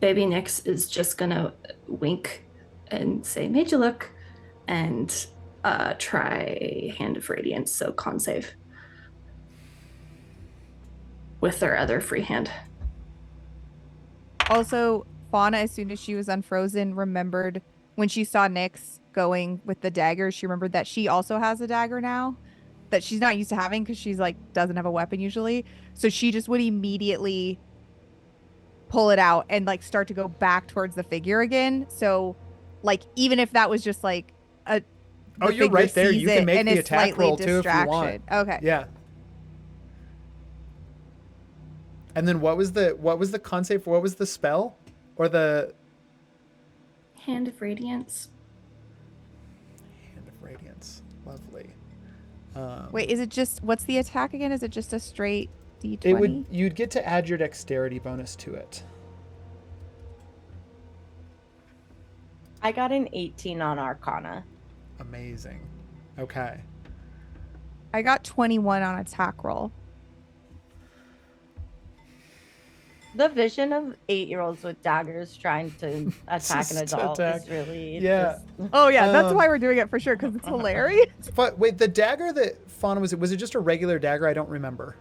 Baby Nyx is just gonna wink and say, "Made you look," and try Hand of Radiance, so con save with their other free hand. Also, Fauna, as soon as she was unfrozen, remembered when she saw Nyx going with the dagger, she remembered that she also has a dagger now that she's not used to having because she's like doesn't have a weapon usually. So she just would immediately pull it out and like start to go back towards the figure again. So like even if that was just like a Oh, you're right there. You can make the attack roll too if you want. Okay. Yeah. And then what was the con save? What was the spell? Or the Hand of Radiance. Hand of Radiance. Lovely. Wait, is it just what's the attack again? Is it just a straight D20? You'd get to add your dexterity bonus to it. I got an 18 on Arcana. Amazing. Okay. I got 21 on attack roll. The vision of 8-year-olds with daggers trying to attack an Just adult attack. is really Yeah. Oh yeah, that's Um, why we're doing it for sure because it's hilarious. But wait, the dagger that Fauna was it just a regular dagger? I don't remember.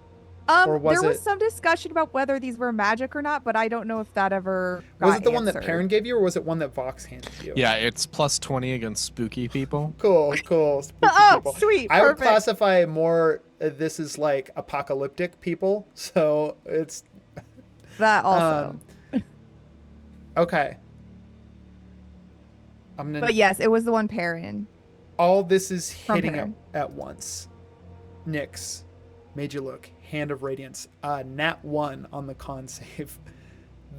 Or was There was it- some discussion about whether these were magic or not, but I don't know if that ever Was got it the one that answered. Perrin gave you, or was it one that Vox handed you? Yeah, it's plus 20 against spooky people. Cool. Spooky Oh, people. sweet. I would Perfect. classify more. This is like apocalyptic people, so it's That also. Okay. I'm gonna. But yes, it was the one Perrin. All this is From hitting Perrin. at once. Nyx, made you look. Hand of Radiance. Nat 1 on the con save.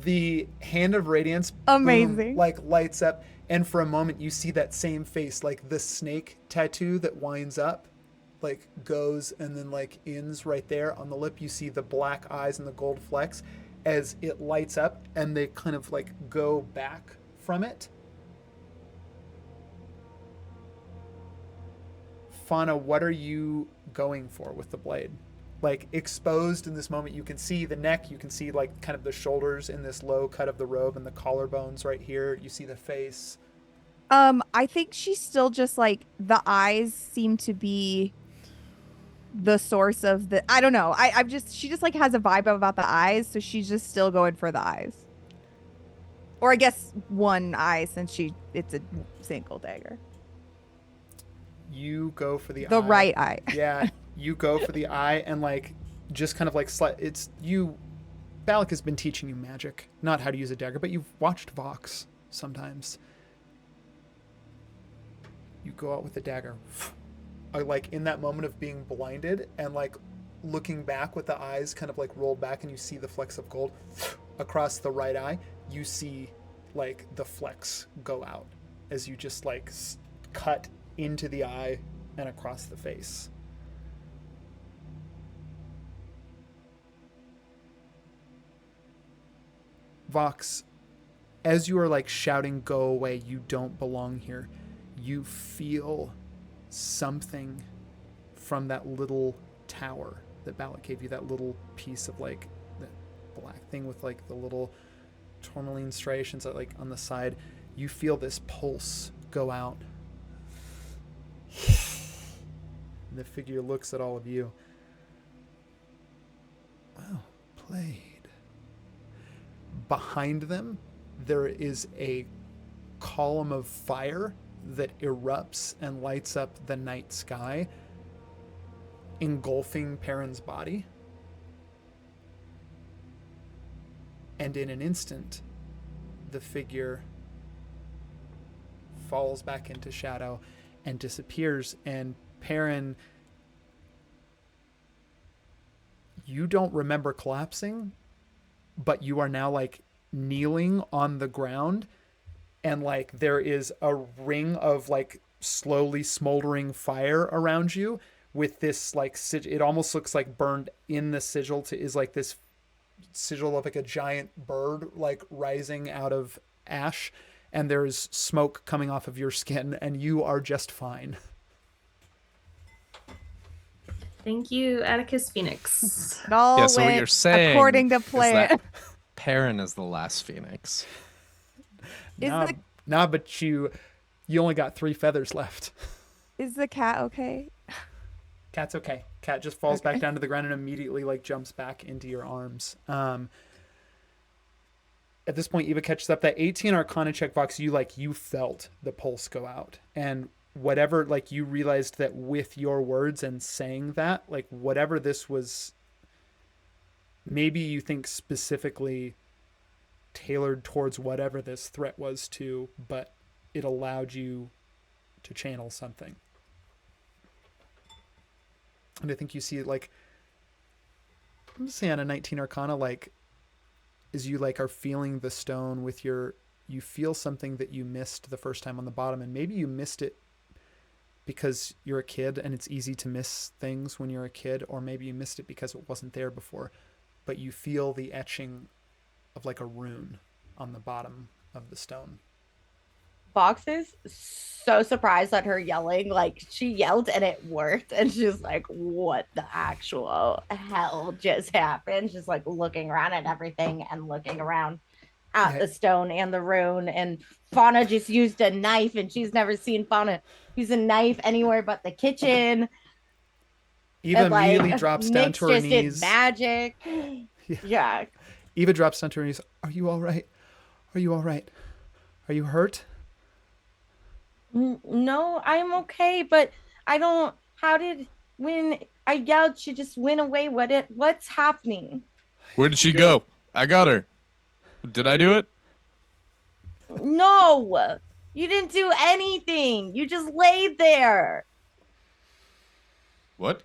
The Hand of Radiance. Amazing. Boom, like lights up, and for a moment you see that same face, like the snake tattoo that winds up, like goes and then like ends right there on the lip. You see the black eyes and the gold flecks as it lights up, and they kind of like go back from it. Fauna, what are you going for with the blade? Like exposed in this moment, you can see the neck, you can see like kind of the shoulders in this low cut of the robe and the collarbones right here. You see the face. I think she's still just like the eyes seem to be the source of the I don't know. She just like has a vibe about the eyes, so she's just still going for the eyes. Or I guess one eye since it's a single dagger. You go for the The eye. right eye. Yeah, you go for the eye and like just kind of like it's you. Balak has been teaching you magic, not how to use a dagger, but you've watched Vox sometimes. You go out with the dagger, like in that moment of being blinded and like looking back with the eyes kind of like rolled back, and you see the flecks of gold across the right eye. You see like the flecks go out as you just like cut into the eye and across the face. Vox, as you are like shouting, "Go away, you don't belong here," you feel something from that little tower that Balak gave you, that little piece of like that black thing with like the little tourmaline striations like on the side, you feel this pulse go out. And the figure looks at all of you. Well played. Behind them, there is a column of fire that erupts and lights up the night sky, engulfing Perrin's body. And in an instant, the figure falls back into shadow and disappears. And Perrin, you don't remember collapsing, but you are now like kneeling on the ground, and like there is a ring of like slowly smoldering fire around you with this like it almost looks like burned in the sigil to is like this sigil of like a giant bird like rising out of ash, and there's smoke coming off of your skin, and you are just fine. Thank you, Atticus Phoenix. It all Yeah, so what went you're saying according to is plan. that Perrin is the last phoenix. Is Nah, the nah, but you only got 3 feathers left. is the cat okay? Cat's okay. Cat just falls Okay. back down to the ground and immediately like jumps back into your arms. At this point, Eva catches up. That 18 Arcana check, Vox, you felt the pulse go out, and whatever, like you realized that with your words and saying that, like whatever this was, maybe you think specifically tailored towards whatever this threat was to, but it allowed you to channel something. And I think you see like, I'm just saying on a 19 Arcana, like as you like are feeling the stone with you feel something that you missed the first time on the bottom, and maybe you missed it because you're a kid and it's easy to miss things when you're a kid, or maybe you missed it because it wasn't there before, but you feel the etching of like a rune on the bottom of the stone. Fox is so surprised at her yelling. Like, she yelled and it worked. And she's like, what the actual hell just happened? She's like looking around at everything and looking around at the stone and the rune. And Fauna just used a knife, and she's never seen Fauna use a knife anywhere but the kitchen. Eva And, like, immediately drops down Nick's to her just did knees. magic. Yeah. Eva drops down to her knees. Are you all right? Are you all right? Are you hurt? No, I'm okay, but I don't. When I yelled, she just went away. What's happening? Where did she go? I got her. Did I do it? No, you didn't do anything. You just laid there. What?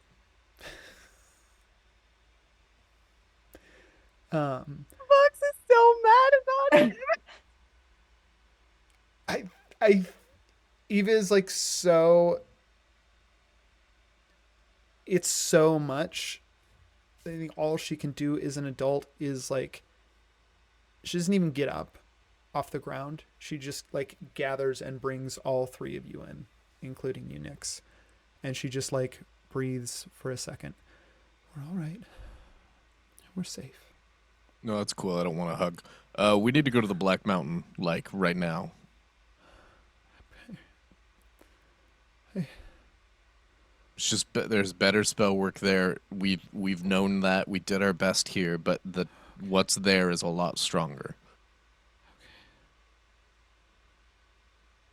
Fox is so mad about it. Eva is like so. It's so much. I think all she can do as an adult is like. She doesn't even get up off the ground. She just like gathers and brings all 3 of you in, including you, Nyx. And she just like breathes for a second. We're all right. We're safe. No, that's cool. I don't want a hug. We need to go to the Black Mountain, like right now. It's just there's better spell work there. We've known that. We did our best here, but what's there is a lot stronger.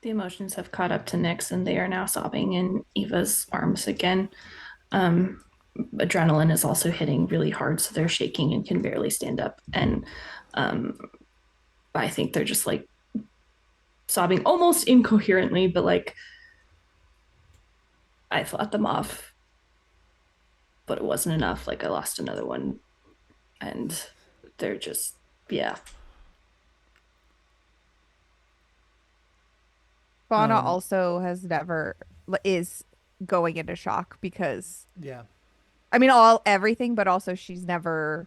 The emotions have caught up to Nyx, and they are now sobbing in Eva's arms again. Adrenaline is also hitting really hard, so they're shaking and can barely stand up. And I think they're just like sobbing almost incoherently, but like I fought them off, but it wasn't enough. Like I lost another one, and they're just, yeah. Fauna also is going into shock because Yeah. I mean everything, but also she's never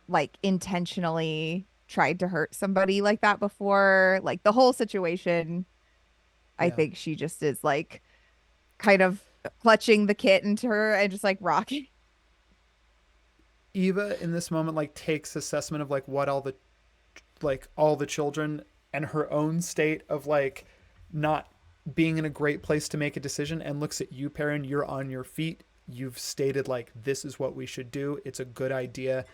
like intentionally tried to hurt somebody like that before. Like the whole situation, I think she just is like kind of clutching the kitten to her and just like rocking. Eva in this moment like takes assessment of like what all the children and her own state of like not being in a great place to make a decision, and looks at you, Perrin. You're on your feet. You've stated like this is what we should do. It's a good idea.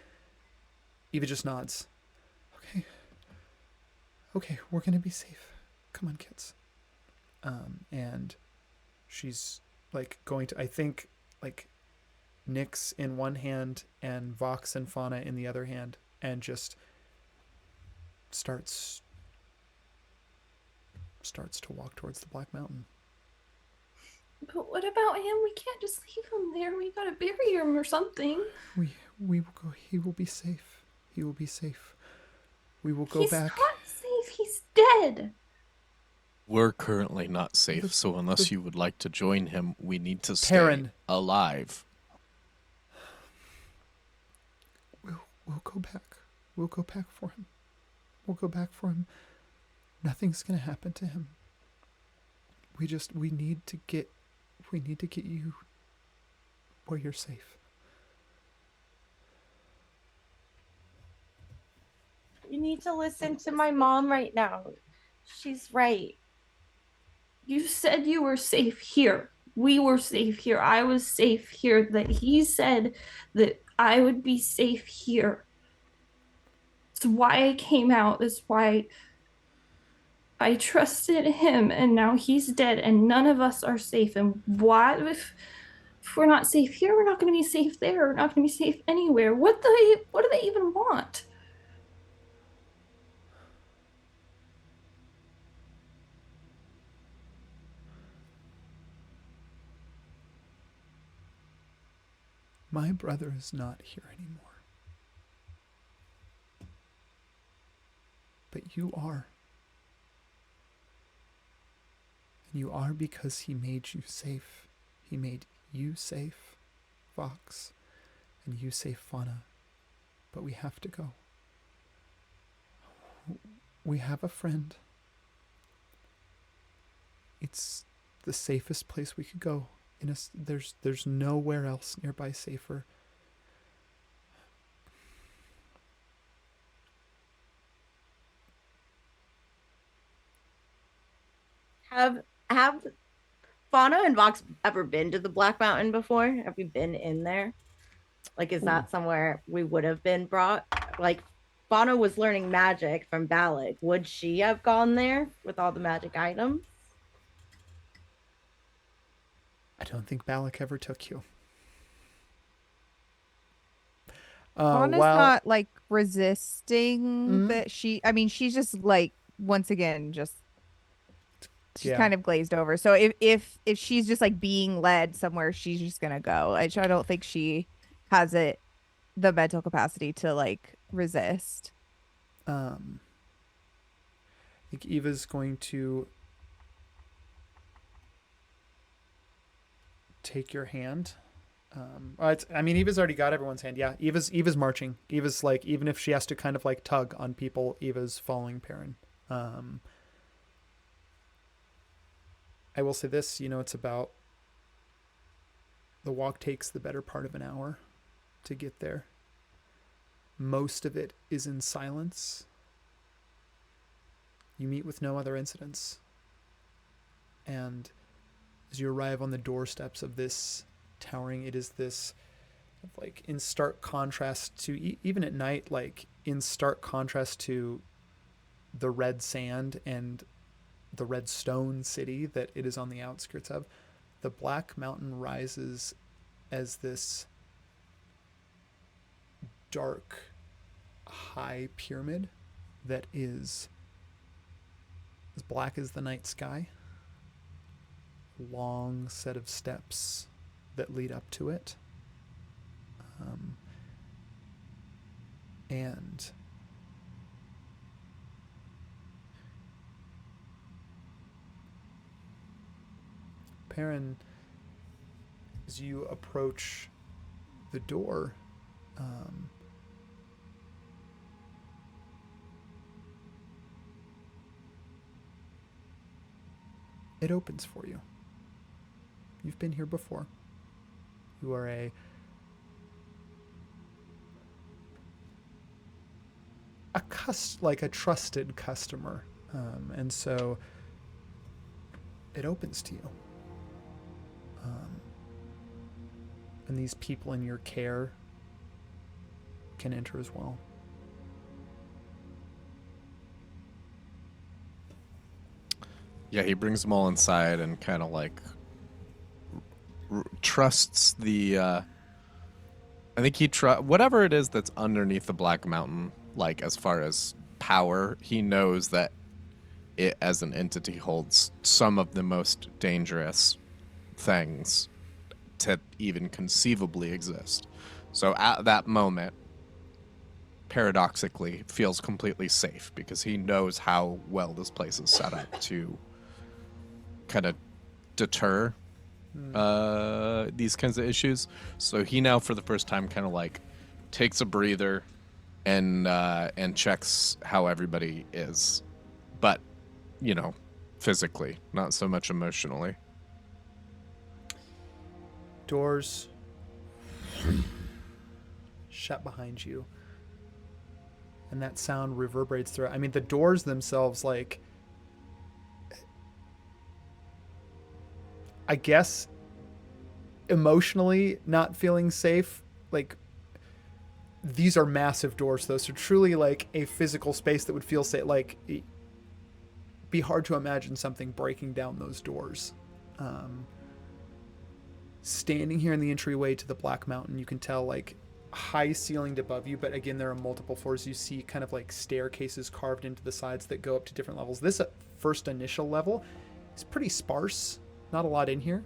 Eva just nods. Okay. Okay, we're gonna be safe. Come on, kids. And she's like going to, I think, like Nyx in one hand and Vox and Fauna in the other hand, and just starts to walk towards the Black Mountain. But what about him? We can't just leave him there. We gotta bury him or something. We will go. He will be safe. He will be safe. We will go He's back. not safe. He's dead. We're currently not safe, so unless you would like to join him, we need to stay Perrin. alive. We'll go back. We'll go back for him. We'll go back for him. Nothing's gonna happen to him. We need to get you where you're safe. You need to listen to my mom right now. She's right. You said you were safe here. We were safe here. I was safe here. That he said that I would be safe here. It's why I came out. It's why I trusted him, and now he's dead, and none of us are safe. And why, if we're not safe here, we're not going to be safe there. We're not going to be safe anywhere. What do they even want? My brother is not here anymore. But you are. And you are because he made you safe. He made you safe, Vox, and you safe, Fauna. But we have to go. We have a friend. It's the safest place we could go. There's nowhere else nearby safer. Have Fauna and Vox ever been to the Black Mountain before? Have we been in there? Like, is that somewhere we would have been brought? Like, Fauna was learning magic from Balak. Would she have gone there with all the magic items? I don't think Balak ever took you. Fauna's not like resisting that she's just like, once again, she's kind of glazed over. So if she's just like being led somewhere, she's just gonna go. I don't think she has the mental capacity to like resist. I think Eva's going to take your hand. Eva's already got everyone's hand. Yeah, Eva's marching. Eva's like, even if she has to kind of like tug on people, Eva's following Perrin. I will say this, it's about, the walk takes the better part of an hour to get there. Most of it is in silence. You meet with no other incidents. And as you arrive on the doorsteps of this towering, it is this, like, in stark contrast to, even at night, like, in stark contrast to the red sand and the red stone city that it is on the outskirts of, the Black Mountain rises as this dark, high pyramid that is as black as the night sky. Long set of steps that lead up to it. And Perrin, as you approach the door, it opens for you. You've been here before. You are a like a trusted customer, and so it opens to you. And these people in your care can enter as well. Yeah, he brings them all inside and kind of like trusts the. I think he whatever it is that's underneath the Black Mountain. Like as far as power, he knows that it as an entity holds some of the most dangerous things to even conceivably exist. So at that moment, paradoxically, feels completely safe because he knows how well this place is set up to kind of deter these kinds of issues. So he now, for the first time, kind of like takes a breather and checks how everybody is, but you know, physically, not so much emotionally. Doors shut behind you, and that sound reverberates through. I mean, the doors themselves, like, I guess, emotionally not feeling safe. Like, these are massive doors, though, so truly, like, a physical space that would feel safe. Like, it'd be hard to imagine something breaking down those doors. Standing here in the entryway to the Black Mountain, you can tell, like, high ceilinged above you, but again, there are multiple floors. You see kind of like staircases carved into the sides that go up to different levels. This first initial level is pretty sparse, not a lot in here.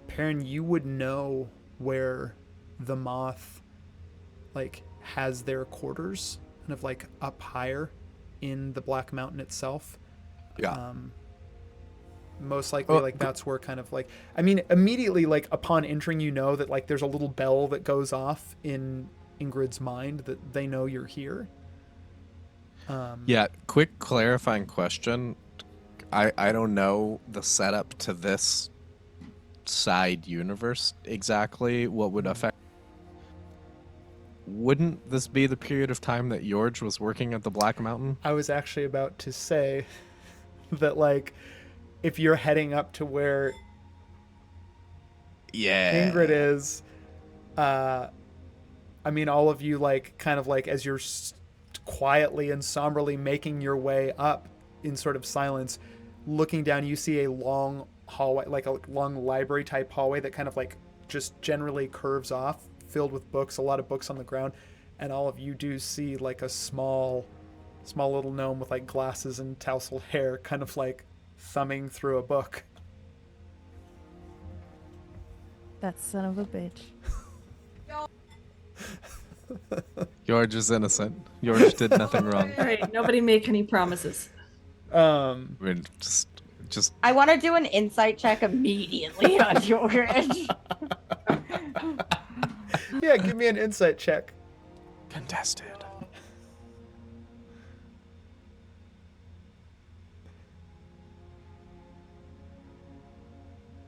Perrin, you would know where the moth like has their quarters, kind of like up higher in the Black Mountain itself. Yeah. Most likely, like, that's where kind of like, I mean, immediately, like, upon entering, you know that, like, there's a little bell that goes off in Ingrid's mind that they know you're here. Yeah, quick clarifying question. I don't know the setup to this side universe exactly. What would affect? Wouldn't this be the period of time that George was working at the Black Mountain? I was actually about to say that, like, if you're heading up to where Ingrid is, I mean, all of you, like, kind of like, as you're quietly and somberly making your way up in sort of silence, looking down, you see a long hallway, like a long library type hallway that kind of like just generally curves off, filled with books, a lot of books on the ground, and all of you do see like a small little gnome with like glasses and tousled hair kind of like thumbing through a book. That son of a bitch. George is innocent. George did nothing wrong. All right, nobody make any promises. I mean, just I want to do an insight check immediately on George. Yeah, give me an insight check. contested.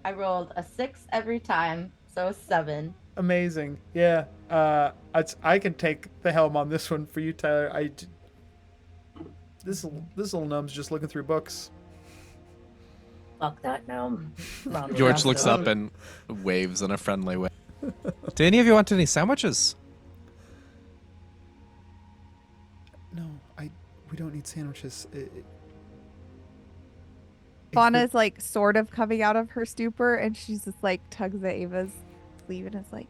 I rolled a 6 every time, so 7. Amazing. Yeah. I can take the helm on this one for you, Tyler. This little gnome's just looking through books. Fuck that gnome. George looks up and waves in a friendly way. Do any of you want any sandwiches? No, we don't need sandwiches. Fauna's like sort of coming out of her stupor, and she's just like tugs at Ava's sleeve and is like,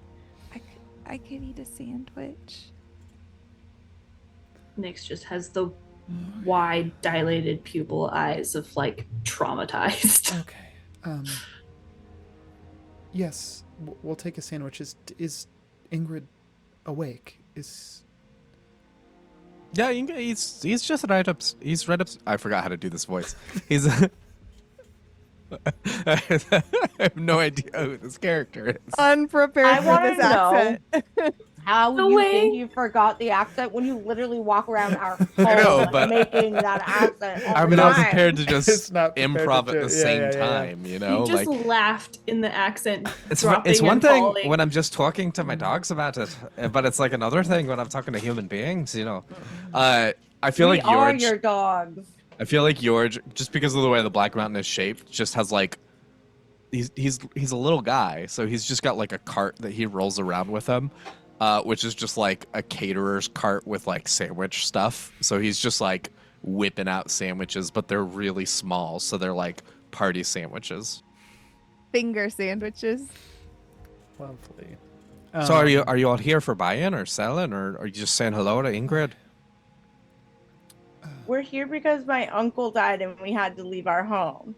I could eat a sandwich. Nyx just has the wide, dilated pupil eyes of like traumatized. Okay. Yes, we'll take a sandwich. Is Ingrid awake? Yeah, he's just right up. He's right up. I forgot how to do this voice. He's. I have no idea who this character is. Unprepared I for wanna this know. accent. How No you way. think you forgot the accent when you literally walk around our home I know, but making that accent all I the mean, I was time? prepared to It's just not prepared improv to at do the it. same Yeah. time, you know? You just Like, laughed in the accent, it's dropping one and thing falling. when I'm just talking to my dogs about it, but it's like another thing when I'm talking to human beings, you know? I feel We like are George, your dogs. I feel like George, just because of the way the Black Mountain is shaped, just has like, he's a little guy, so he's just got like a cart that he rolls around with him, which is just like a caterer's cart with like sandwich stuff. So he's just like whipping out sandwiches, but they're really small, so they're like party sandwiches. Finger sandwiches. Lovely. So are you all here for buying or selling, or are you just saying hello to Ingrid? We're here because my uncle died and we had to leave our home.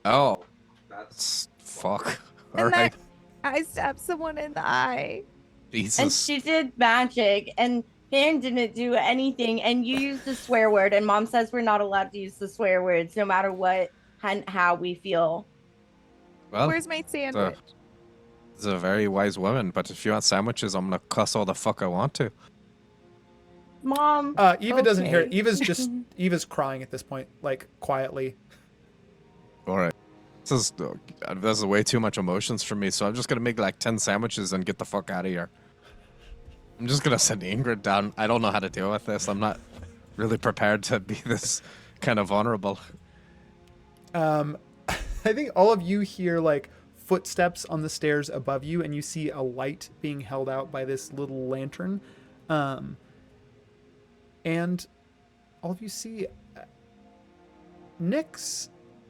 Oh, that's fuck. All And right, that I stabbed someone in the eye. And Jesus. she did magic, and Pan didn't do anything. And you used the swear word, and Mom says we're not allowed to use the swear words, no matter what and how we feel. Well, Where's my sandwich? it's a very wise woman, but if you want sandwiches, I'm gonna cuss all the fuck I want to. Mom. Eva doesn't hear it. okay. Eva's crying at this point, like quietly. All right. This is way too much emotions for me, so I'm just gonna make like 10 sandwiches and get the fuck out of here. I'm just gonna send Ingrid down. I don't know how to deal with this. I'm not really prepared to be this kind of vulnerable. I think all of you hear like footsteps on the stairs above you, and you see a light being held out by this little lantern. And all of you see Nyx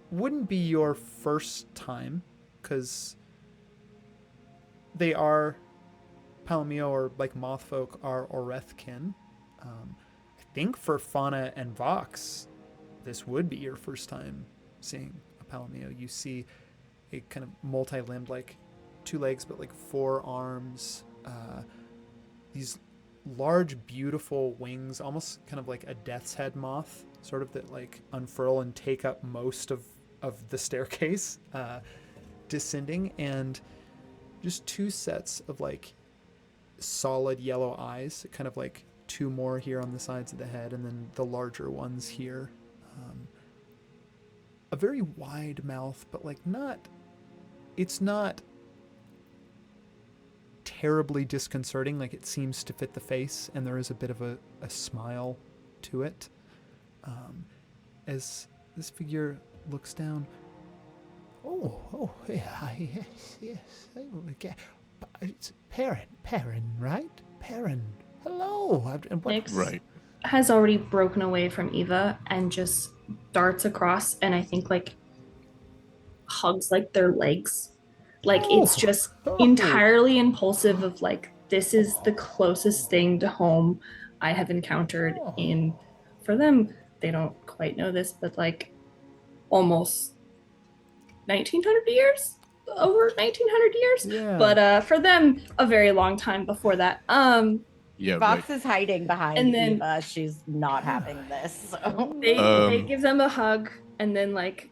wouldn't be your first time, because they are Palomio, or like moth folk are Orethkin. I think for Fauna and Vox, this would be your first time seeing a Palomio. You see a kind of multi-limbed, like 2 legs but like 4 arms, these large beautiful wings, almost kind of like a death's head moth, sort of, that like unfurl and take up most of the staircase, descending, and just 2 sets of like solid yellow eyes, kind of like 2 more here on the sides of the head, and then the larger ones here. A very wide mouth, but like it's not terribly disconcerting. Like, it seems to fit the face, and there is a bit of a smile to it. As this figure looks down. Oh, yeah, yes. Okay. It's Perrin, right? Perrin. Hello. Nyx Right. has already broken away from Eva and just darts across, and I think like hugs like their legs. Like it's just entirely impulsive of like, this is the closest thing to home I have encountered in, for them, they don't quite know this, but like almost 1900 years, over 1900 years. Yeah. But for them, a very long time before that. Yeah, Fox right. is hiding behind And then- Eva. She's not having this. So. They give them a hug and then like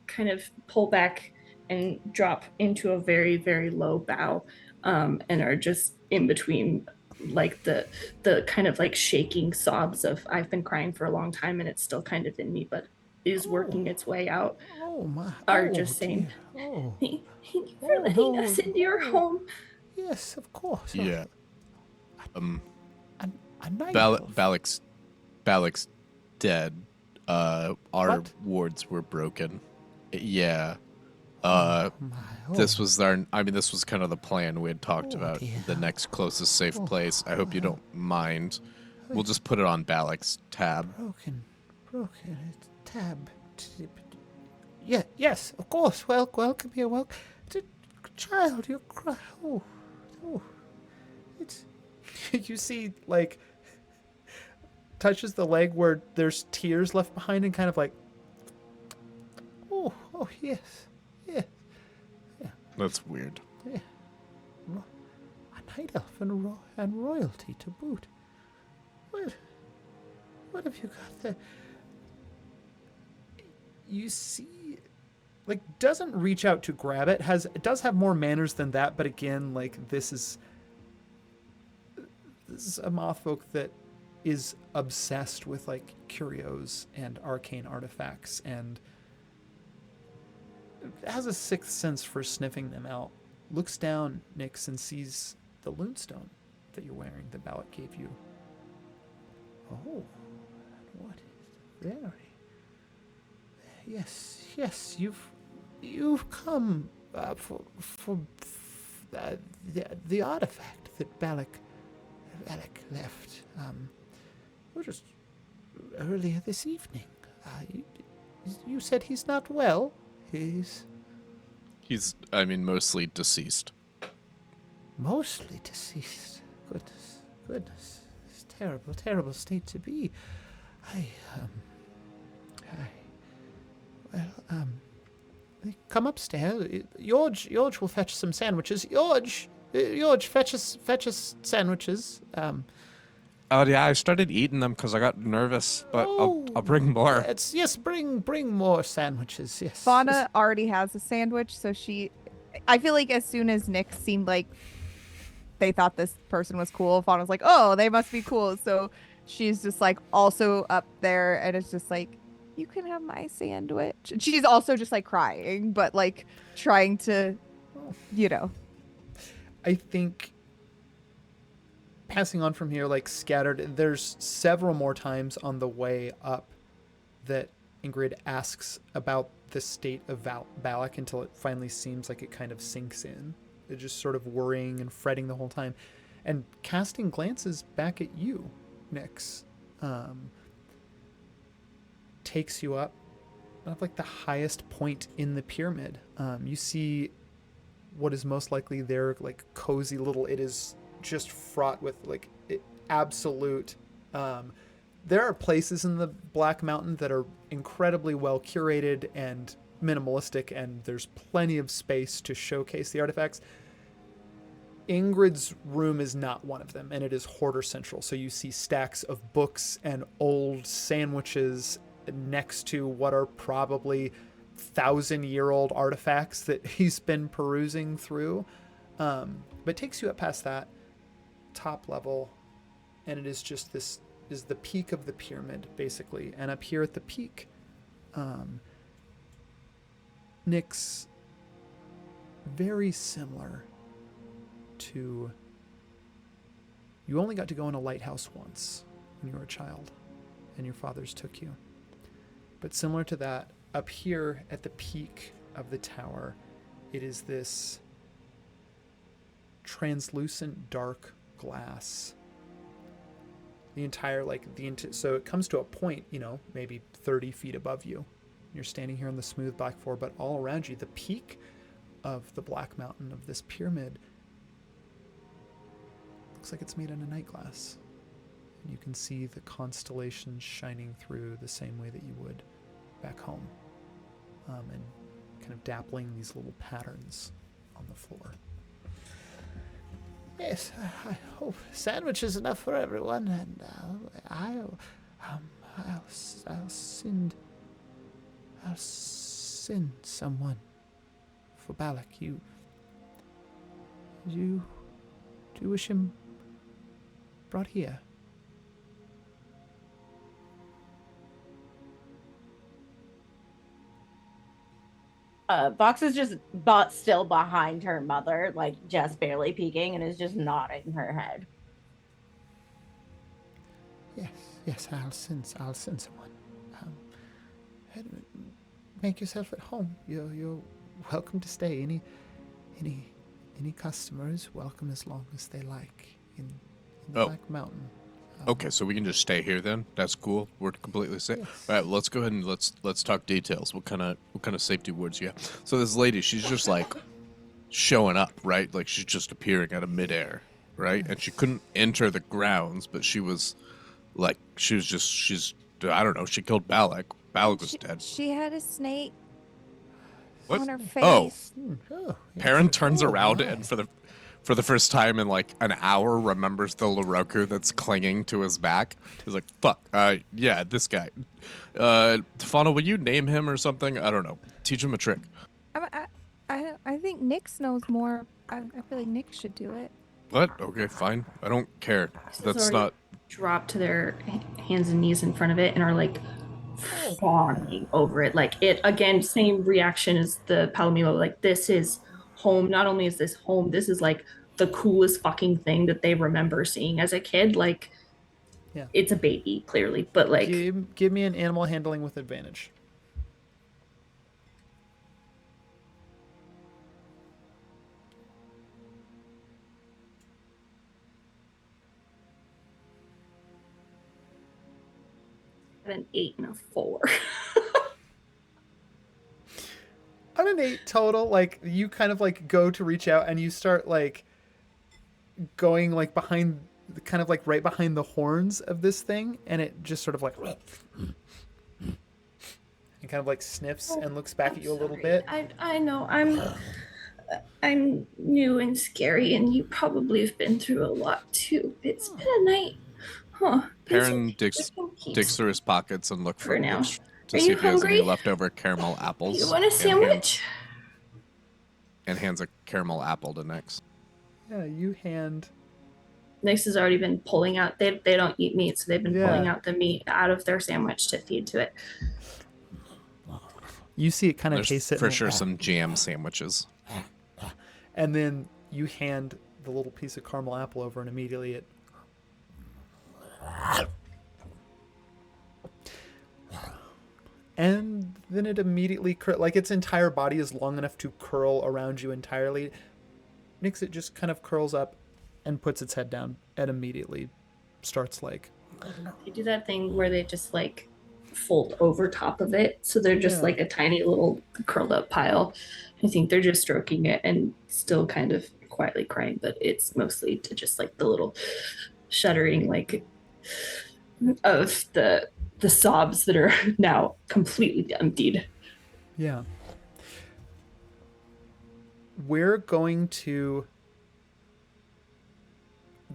kind of pull back and drop into a very, very low bow, and are just in between like the kind of like shaking sobs of, I've been crying for a long time and it's still kind of in me, but is working its way out. Oh my. Are just saying, dear. Oh. Thank you for letting us into your home. Yes, of course. Yeah. A night elf. Balak's dead. Our What? wards were broken. Yeah. My, This was this was kind of the plan we had talked Oh, about. dear. The next closest safe Oh, place. I hope you don't mind. We'll just put it on Balak's tab. broken. Tab. Yeah, yes, of course. Welcome here. Welcome. Child, you're crying. Oh. It's. You see, like, touches the leg where there's tears left behind, and kind of like. Oh, yes. Yeah. That's weird. A night elf and royalty to boot. What have you got there? You see, like, doesn't reach out to grab it. It does have more manners than that, but again, like, this is is a mothfolk that is obsessed with like curios and arcane artifacts and has a sixth sense for sniffing them out. Looks down, Nyx, and sees the lunestone that you're wearing that Balak gave you. Oh, what is very? Yes, you've come for the artifact that Balak left. Just earlier this evening. You said he's not well. He's I mean, mostly deceased. mostly deceased. Goodness. It's a terrible state to be. Come upstairs. George will fetch some sandwiches. George, fetch us sandwiches. Oh yeah, I started eating them because I got nervous, but I'll bring more. Yes, bring more sandwiches. Yes. Fauna already has a sandwich, so I feel like as soon as Nick seemed like they thought this person was cool, Fauna's like, oh, they must be cool. So she's just like also up there, and it's just like, you can have my sandwich. And she's also just like crying, but like trying to, I think passing on from here, like scattered, there's several more times on the way up that Ingrid asks about the state of Balak until it finally seems like it kind of sinks in. They're just sort of worrying and fretting the whole time and casting glances back at you, Nyx. Takes you up like the highest point in the pyramid. You see what is most likely their like cozy little, it is just fraught with like absolute there are places in the Black Mountain that are incredibly well curated and minimalistic, and there's plenty of space to showcase the artifacts. Ingrid's room is not one of them, and it is hoarder central. So you see stacks of books and old sandwiches next to what are probably 1,000-year-old artifacts that he's been perusing through. But takes you up past that top level, and it is just this is the peak of the pyramid, basically. And up here at the peak, Nyx, very similar to, you only got to go in a lighthouse once when you were a child, and your fathers took you. But similar to that, up here at the peak of the tower, it is this translucent dark glass. The entire, so it comes to a point, maybe 30 feet above you. You're standing here on the smooth black floor, but all around you, the peak of the Black Mountain of this pyramid looks like it's made in a night glass. You can see the constellations shining through the same way that you would back home, and kind of dappling these little patterns on the floor. Yes, I hope sandwich is enough for everyone, and I'll send someone for Balak. Do you wish him brought here? Vox is just still behind her mother, like just barely peeking, and is just nodding her head. Yes, I'll send someone. Make yourself at home. You're welcome to stay. Any customers welcome as long as they like in the Black Mountain. Okay, so we can just stay here then. That's cool. We're completely safe. Yes. All right, let's go ahead and let's talk details. What kind of safety words you have? So this lady, she's just like showing up, right? Like she's just appearing out of midair, right? And she couldn't enter the grounds, but she's I don't know. She killed Balak. Balak was dead. She had a snake What? on her face. Oh, Oh, Perrin turns around my. and for the first time in like an hour remembers the Loroku that's clinging to his back. He's like, fuck, yeah, this guy. Fauna, will you name him or something? I don't know. Teach him a trick. I think Nyx knows more. I feel like Nyx should do it. What? Okay, fine. I don't care. That's not. Drop to their hands and knees in front of it and are like fawning over it. Like it again, same reaction as the Palomino. Like this is home. Not only is this home, this is like the coolest fucking thing that they remember seeing as a kid. Like Yeah. it's a baby, clearly, but like Give me an animal handling with advantage. an 8 and a 4. On an 8 total, like you kind of like go to reach out and you start like going like behind, kind of like right behind the horns of this thing, and it just sort of like and kind of like sniffs and looks back at you a little bit. I know I'm new and scary, and you probably have been through a lot too. It's been a night, huh? Perrin digs through his pockets and look For now. to Are see you if he has any hungry? leftover caramel apples. You want a sandwich? And hands a caramel apple to Nyx. Yeah, you hand. Nyx has already been pulling out. They don't eat meat, so they've been Yeah. pulling out the meat out of their sandwich to feed to it. You see it kind of There's taste it for and- sure some jam sandwiches. and then you hand the little piece of caramel apple over, and immediately it and then it immediately like its entire body is long enough to curl around you entirely. Nyx, it just kind of curls up and puts its head down and immediately starts like They do that thing where they just like fold over top of it, so they're just Yeah. like a tiny little curled up pile. I think they're just stroking it and still kind of quietly crying, but it's mostly to just like the little shuddering like of the sobs that are now completely emptied. Yeah. We're going to.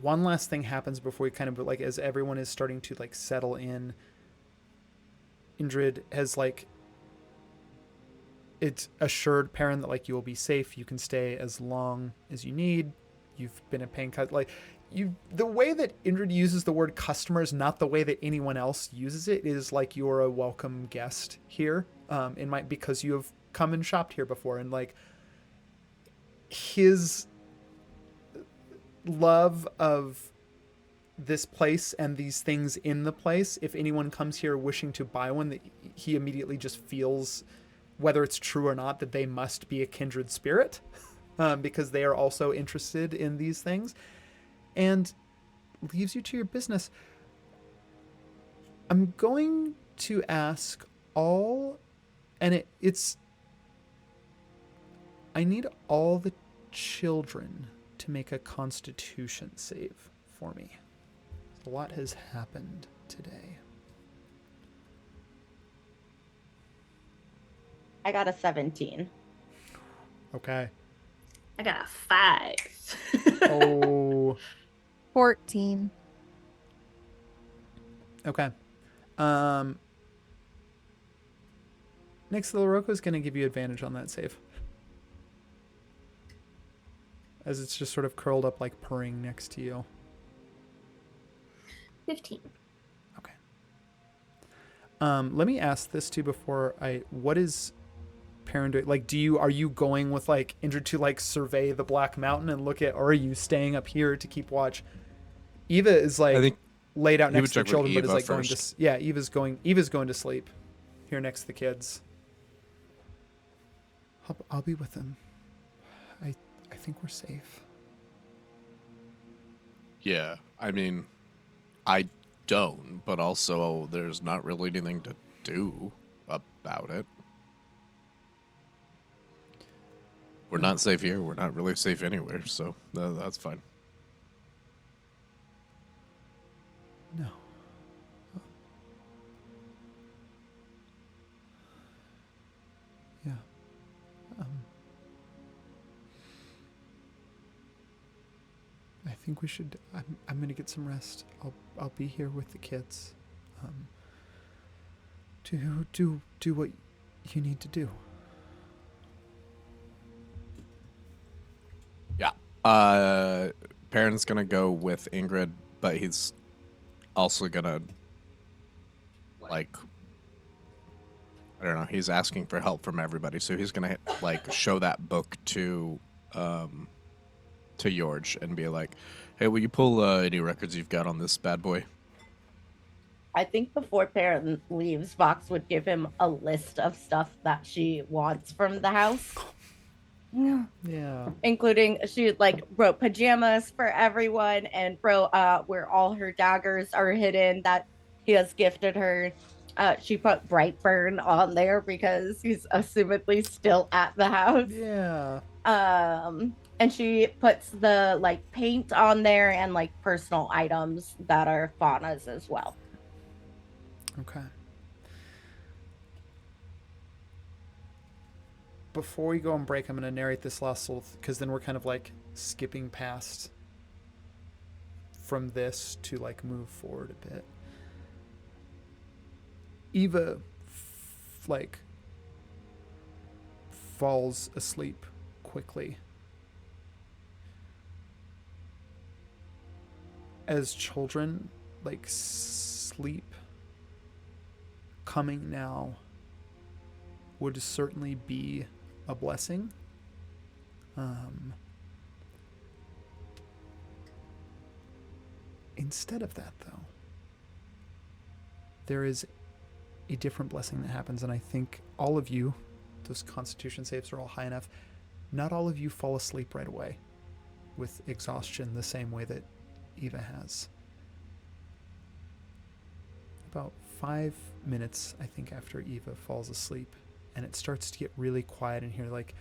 One last thing happens before we kind of like, as everyone is starting to like settle in. Indrid has like. It's assured Perrin that like you will be safe. You can stay as long as you need. You've been a paying cut. Like you, the way that Indrid uses the word customer is not the way that anyone else uses it. It is like you're a welcome guest here. It might because you have come and shopped here before, and like his love of this place and these things in the place, if anyone comes here wishing to buy one, that he immediately just feels, whether it's true or not, that they must be a kindred spirit, because they are also interested in these things, and leaves you to your business. I'm going to ask all, and it's I need all the children to make a constitution save for me. A lot has happened today. I got a 17. Okay. I got a 5. Oh. 14. Okay. Next, the Loroko is going to give you advantage on that save, as it's just sort of curled up, like purring next to you. 15. Okay. Let me ask this too before what is Perrin doing? Like, are you going with like Indrid to like survey the Black Mountain and look at, or are you staying up here to keep watch? Eva is like I think laid out he next would to the check with children, but is Eva like going first. to, yeah, Eva's going to sleep here next to the kids. I'll be with them. I think we're safe. Yeah, I mean, I don't, but also there's not really anything to do about it. We're not safe here. We're not really safe anywhere, so that's fine. No. Yeah. I think we should. I'm gonna get some rest. I'll be here with the kids. Do what you need to do. Yeah. Perrin's gonna go with Ingrid, but he's also gonna, like, I don't know, he's asking for help from everybody, so he's gonna, like, show that book to George and be like, hey, will you pull any records you've got on this bad boy? I think before Perrin leaves, Vox would give him a list of stuff that she wants from the house. Yeah. Including she like wrote pajamas for everyone and wrote where all her daggers are hidden that he has gifted her. She put Brightburn on there because he's assumedly still at the house. Yeah. And she puts the like paint on there and like personal items that are Fauna's as well. Okay. Before we go and break, I'm going to narrate this last little, because then we're kind of like skipping past from this to like move forward a bit. Eva, like, falls asleep quickly. As children, like, sleep coming now would certainly be a blessing. Instead of that, though, there is a different blessing that happens, and I think all of you, those constitution saves are all high enough, not all of you fall asleep right away with exhaustion the same way that Eva has. About 5 minutes, I think, after Eva falls asleep, and it starts to get really quiet in here, like,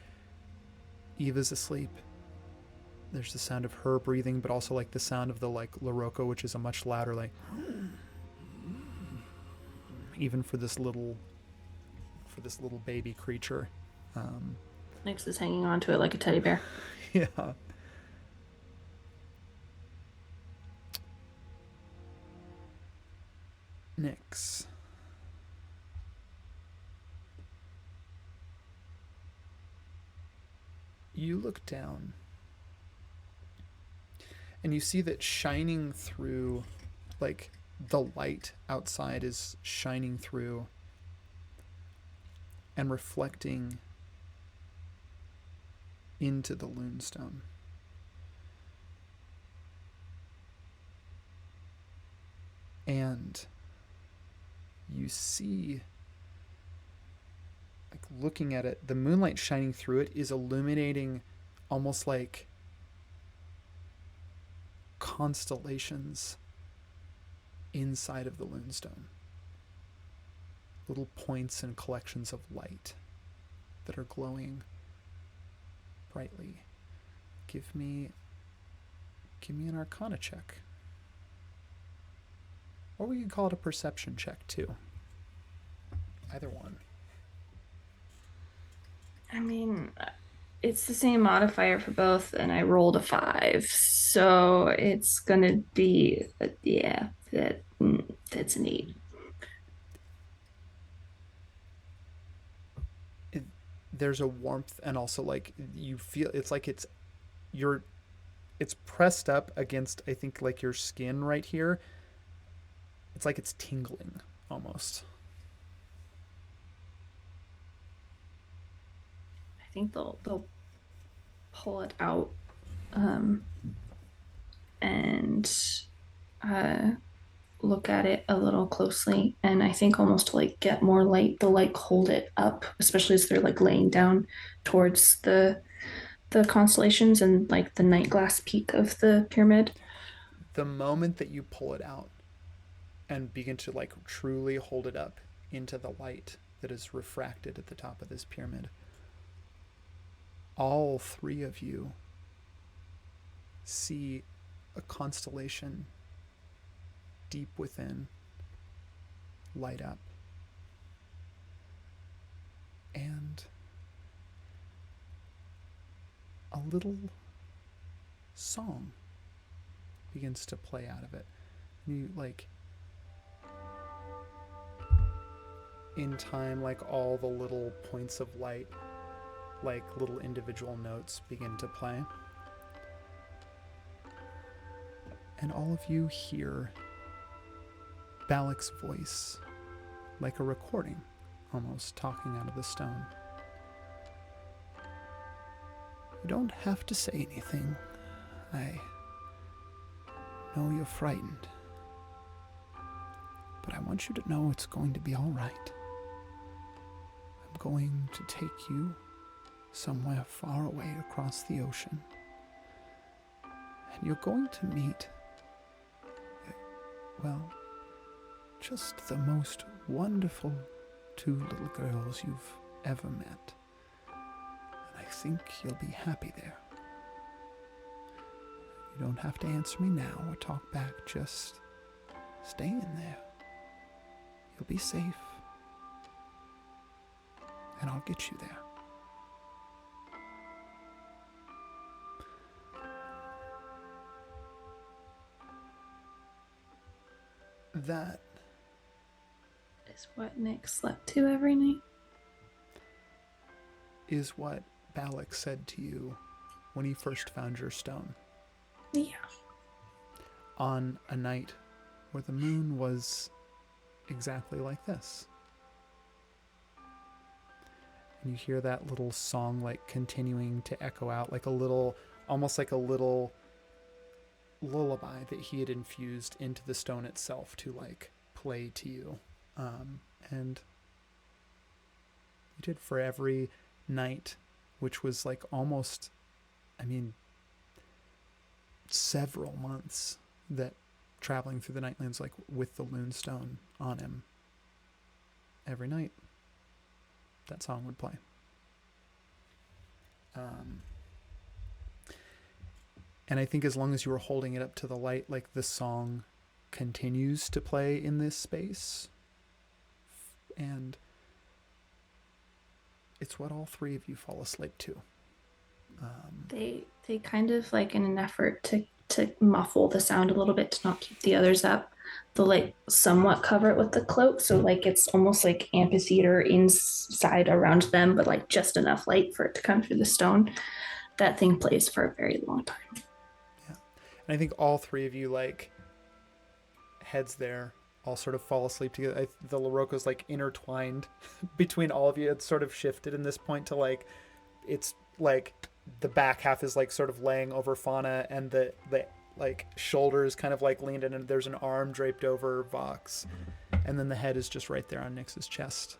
Eva's asleep. There's the sound of her breathing, but also, like, the sound of the, like, Loroco, which is a much louder, like, even for this little baby creature. Nyx is hanging on to it like a teddy bear. Yeah. Nyx. You look down and you see that shining through, like, the light outside is shining through and reflecting into the Lunestone. And you see, like, looking at it, the moonlight shining through it is illuminating almost like constellations inside of the Lunestone. Little points and collections of light that are glowing brightly. Give me an Arcana check. Or we can call it a perception check too. Either one. I mean, it's the same modifier for both, and I rolled a 5, so it's gonna be that's an 8. There's a warmth, and also, like, you feel it's like it's pressed up against, I think, like, your skin right here. It's like it's tingling almost. I think they'll pull it out and look at it a little closely, and I think almost to like get more light, they'll like hold it up, especially as they're like laying down towards the constellations and like the night glass peak of the pyramid. The moment that you pull it out and begin to, like, truly hold it up into the light that is refracted at the top of this pyramid, all three of you see a constellation deep within light up, and a little song begins to play out of it. You, like, in time, like, all the little points of light, like little individual notes, begin to play. and all of you hear Balak's voice, like a recording, almost talking out of the stone. You don't have to say anything. I know you're frightened, but I want you to know it's going to be all right. I'm going to take you somewhere far away across the ocean, and you're going to meet, well, just the most wonderful 2 little girls you've ever met. And I think you'll be happy there. You don't have to answer me now or talk back, just stay in there. You'll be safe. And I'll get you there. That Is what Nick slept to every night. is what Balak said to you when he first found your stone. Yeah. On a night where the moon was exactly like this. And you hear that little song like continuing to echo out, like a little, almost like a little lullaby that he had infused into the stone itself to like play to you. And you did for every night, which was like almost, I mean, several months that traveling through the Nightlands, like with the Loonstone on him, every night that song would play. And I think as long as you were holding it up to the light, like the song continues to play in this space. And it's what all 3 of you fall asleep to. They kind of like in an effort to muffle the sound a little bit to not keep the others up, they'll like somewhat cover it with the cloak, so like it's almost like amphitheater inside around them, but like just enough light for it to come through the stone. That thing plays for a very long time. Yeah. And I think all 3 of you, like, heads there, all sort of fall asleep together. The LaRocco's like intertwined between all of you. It's sort of shifted in this point to like, it's like the back half is like sort of laying over Fauna, and the like shoulders kind of like leaned in, and there's an arm draped over Vox, and then the head is just right there on Nyx's chest.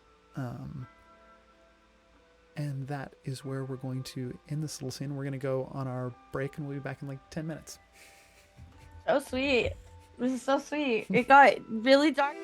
And that is where we're going to end this little scene. We're going to go on our break, and we'll be back in like 10 minutes. So sweet. This is so sweet. It got really dark.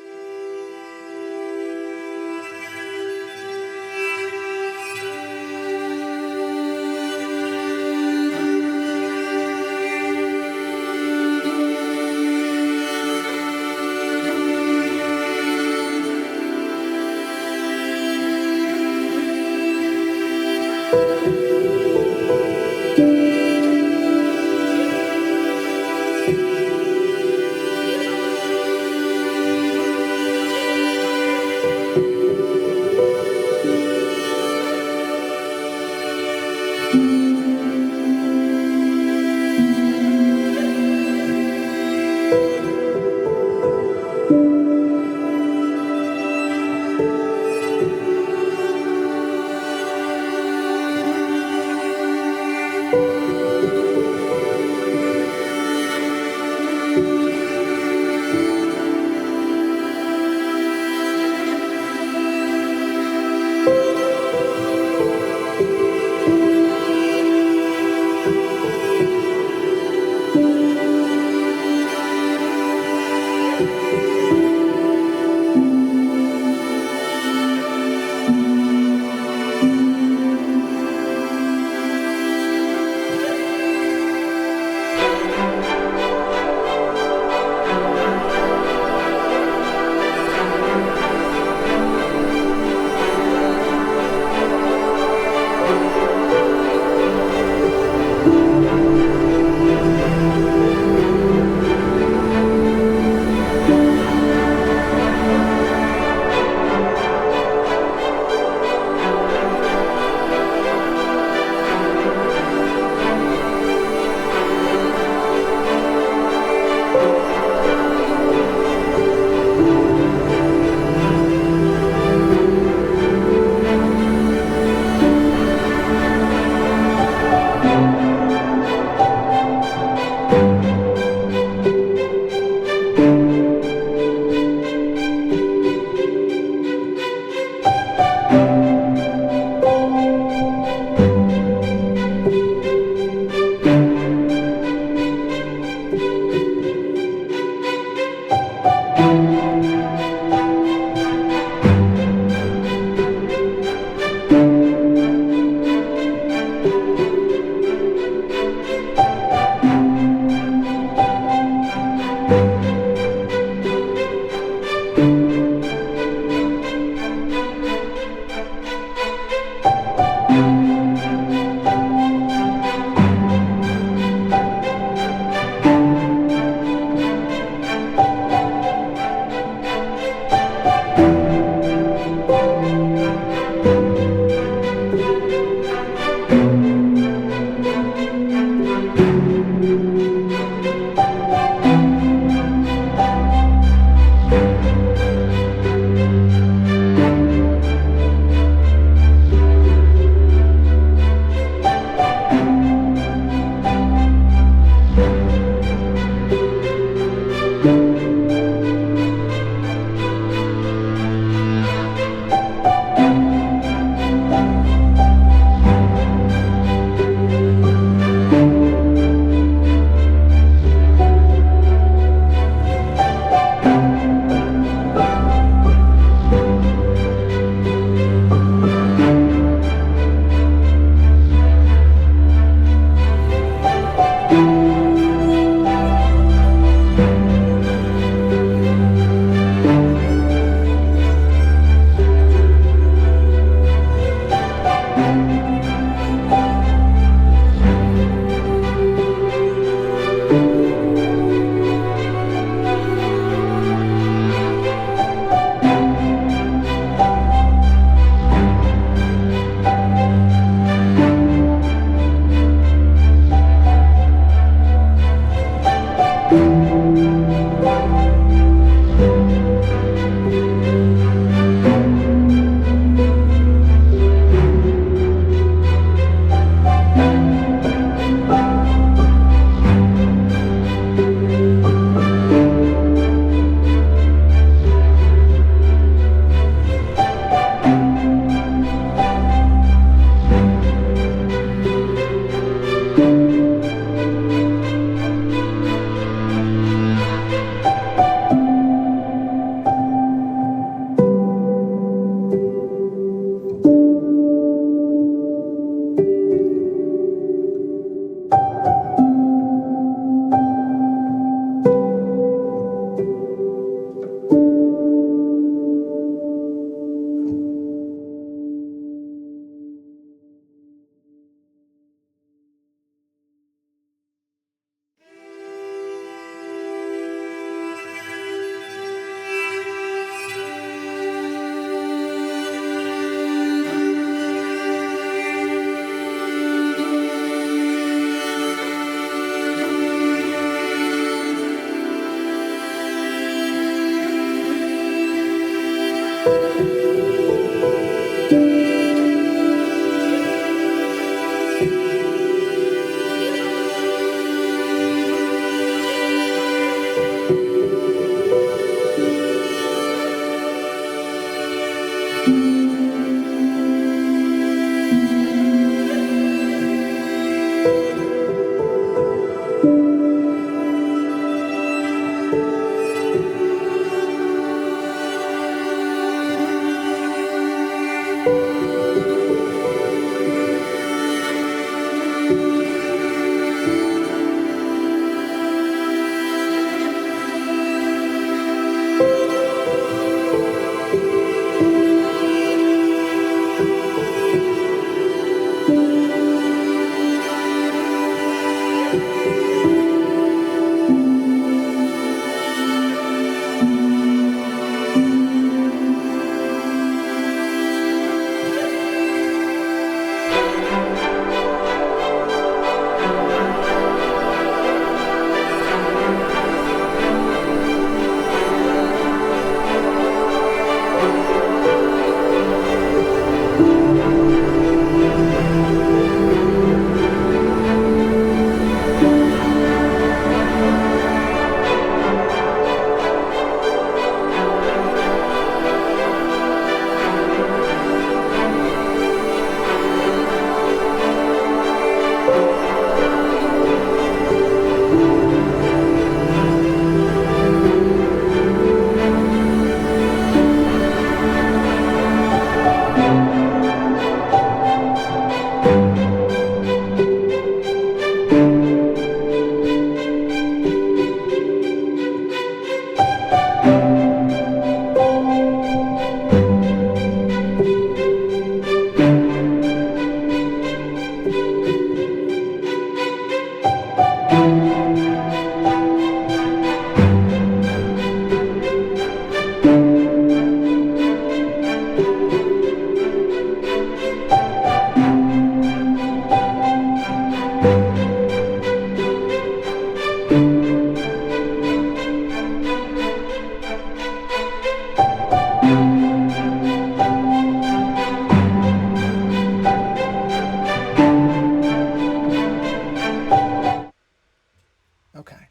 Okay.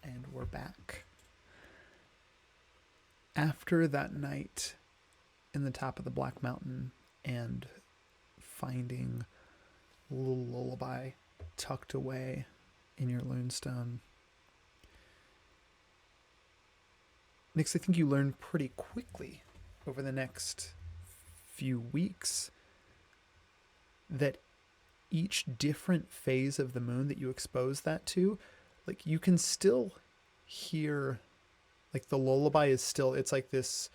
And we're back. After that night in the top of the Black Mountain and finding a little lullaby tucked away in your Loonstone, Nix, I think you learned pretty quickly over the next few weeks that each different phase of the moon that you expose that to, like, you can still hear, like, the lullaby is still, it's like this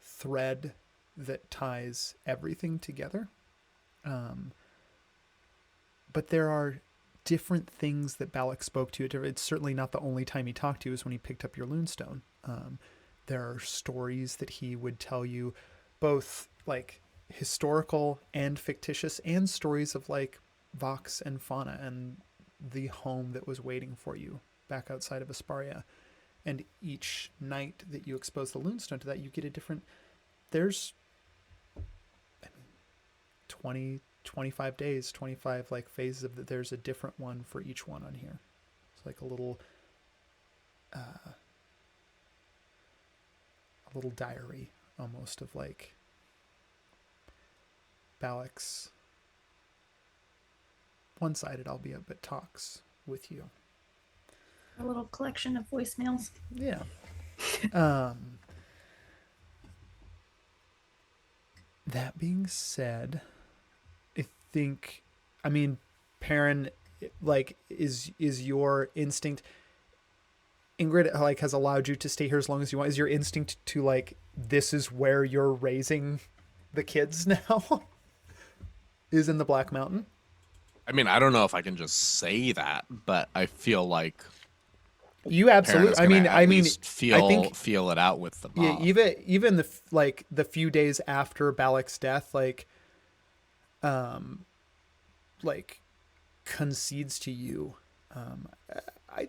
thread that ties everything together. But there are different things that Balak spoke to you. It's certainly not the only time he talked to you is when he picked up your Loonstone. There are stories that he would tell you, both like historical and fictitious, and stories of like Vox and Fauna and the home that was waiting for you back outside of Asparia. And each night that you expose the Loonstone to that, you get a different, there's 20, 25 days, 25 like phases of that. There's a different one for each one on here. It's like a little diary almost of like Balak's one-sided, albeit, but talks with you. A little collection of voicemails. Yeah. That being said, I mean, Perrin, like, is your instinct, Ingrid, like, has allowed you to stay here as long as you want. Is your instinct to, like, this is where you're raising the kids now? Is in the Black Mountain? I mean, I don't know if I can just say that, but I feel like you absolutely. I mean, feel it out with the mob. Yeah, even the few days after Balak's death, like concedes to you. I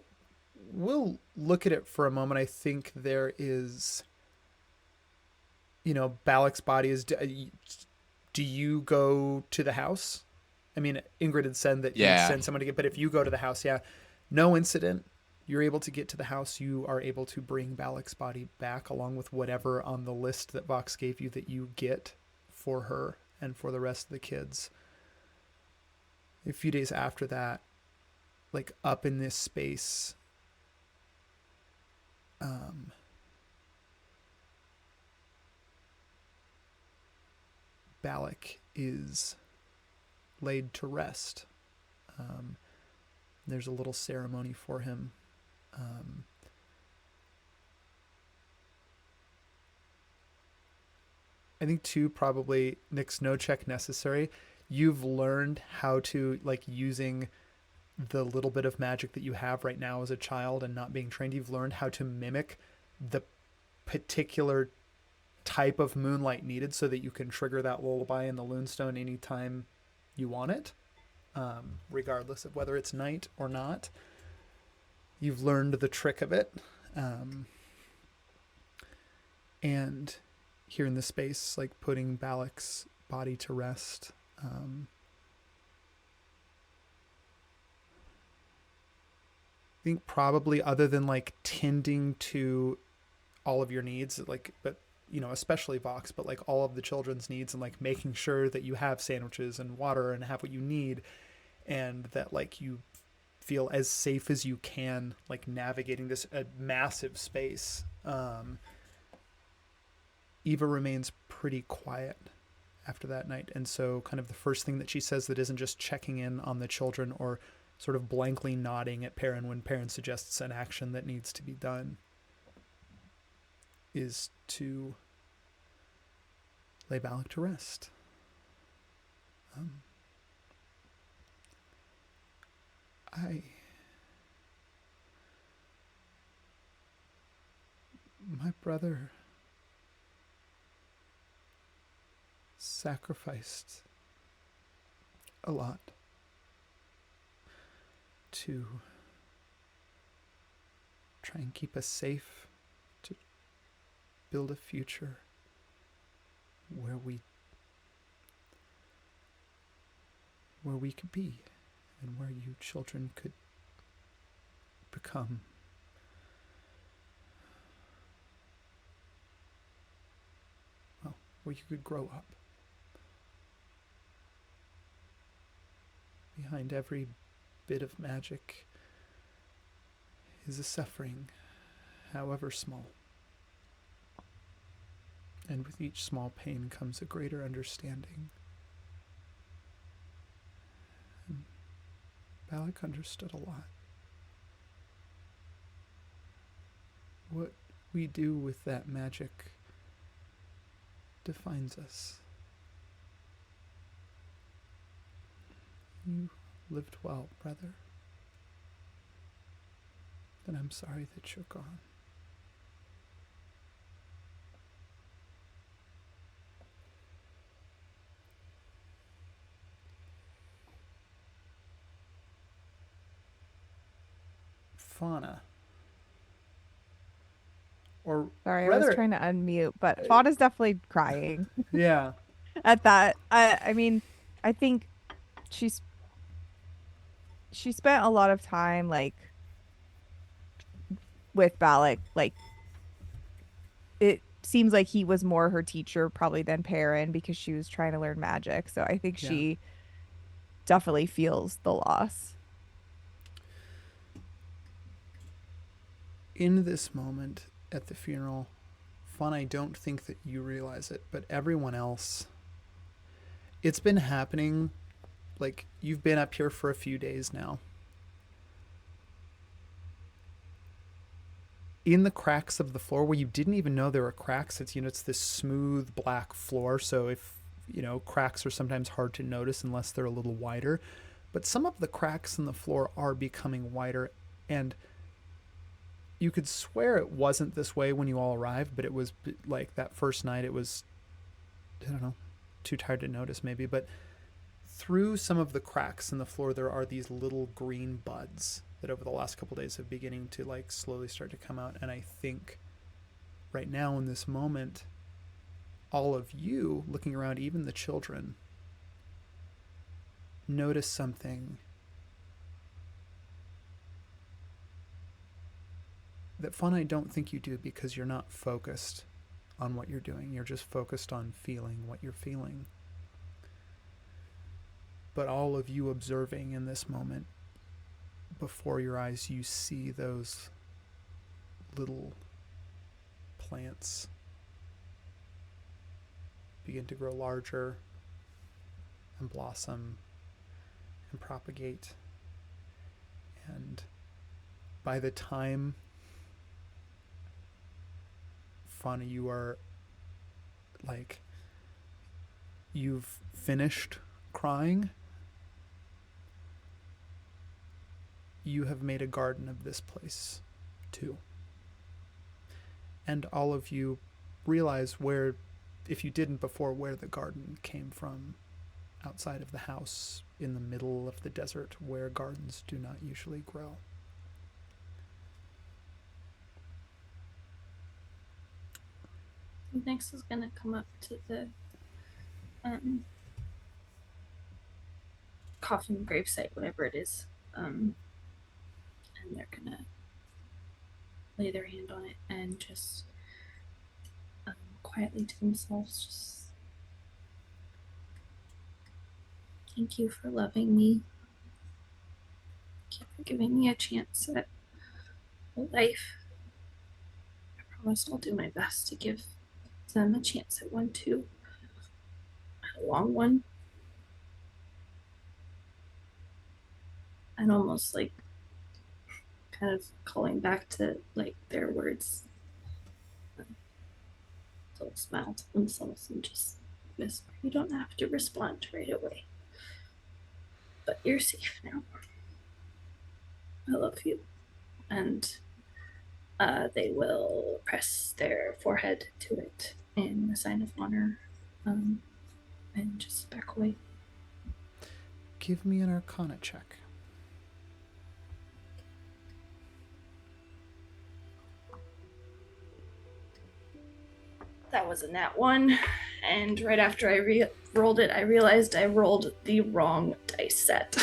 will look at it for a moment. I think there is Balak's body is. Do you go to the house? I mean, Ingrid had said that you would Yeah. send someone to get, but if you go to the house, yeah, no incident. You're able to get to the house. You are able to bring Balak's body back along with whatever on the list that Vox gave you that you get for her and for the rest of the kids. A few days after that, like up in this space, Balak is laid to rest. There's a little ceremony for him. I think too, probably Nick's no check necessary. You've learned how to, like, using the little bit of magic that you have right now as a child and not being trained, you've learned how to mimic the particular type of moonlight needed so that you can trigger that lullaby in the Loonstone anytime you want it, regardless of whether it's night or not. You've learned the trick of it. And here in the space, like putting Balak's body to rest, I think probably other than like tending to all of your needs, like, but especially Vox, but like all of the children's needs and like making sure that you have sandwiches and water and have what you need, and that like you feel as safe as you can, like navigating this massive space. Eva remains pretty quiet after that night. And so kind of the first thing that she says that isn't just checking in on the children or sort of blankly nodding at Perrin when Perrin suggests an action that needs to be done is to lay Balak to rest. My brother sacrificed a lot to try and keep us safe, to build a future where we could be and where you children could become. Well, where you could grow up. Behind every bit of magic is a suffering, however small. And with each small pain comes a greater understanding. And Balak understood a lot. What we do with that magic defines us. You lived well, brother. And I'm sorry that you're gone. Fauna. Or Sorry, I rather, was trying to unmute, but Fauna's definitely crying yeah. at that. I mean, I think she spent a lot of time like with Balak. Like it seems like he was more her teacher probably than Perrin because she was trying to learn magic. So I think Yeah. she definitely feels the loss. In this moment at the funeral, Fauna, I don't think that you realize it, but everyone else, it's been happening. Like, you've been up here for a few days now. In the cracks of the floor where you didn't even know there were cracks, it's this smooth black floor. So if, cracks are sometimes hard to notice unless they're a little wider, but some of the cracks in the floor are becoming wider, and you could swear it wasn't this way when you all arrived, but it was like that first night it was, I don't know, too tired to notice maybe, but through some of the cracks in the floor there are these little green buds that over the last couple of days have beginning to like slowly start to come out. And I think right now in this moment all of you looking around, even the children, notice something that Fauna, I don't think you do, because you're not focused on what you're doing. You're just focused on feeling what you're feeling. But all of you observing in this moment, before your eyes, you see those little plants begin to grow larger and blossom and propagate. And by the time, Fauna, you are like, you've finished crying, you have made a garden of this place too. And all of you realize where, if you didn't before, where the garden came from, outside of the house, in the middle of the desert, where gardens do not usually grow. Next is gonna come up to the coffin gravesite, whatever it is, and they're gonna lay their hand on it and just quietly to themselves, just thank you for loving me. Thank you for giving me a chance at a life. I promise I'll do my best to give them a chance at one too. A long one. And almost like kind of calling back to like their words. They'll smile to themselves and just whisper, you don't have to respond right away. But you're safe now. I love you. And they will press their forehead to it in a sign of honor, and just back away. Give me an Arcana check. That was a nat 1, and right after I rolled it, I realized I rolled the wrong dice set.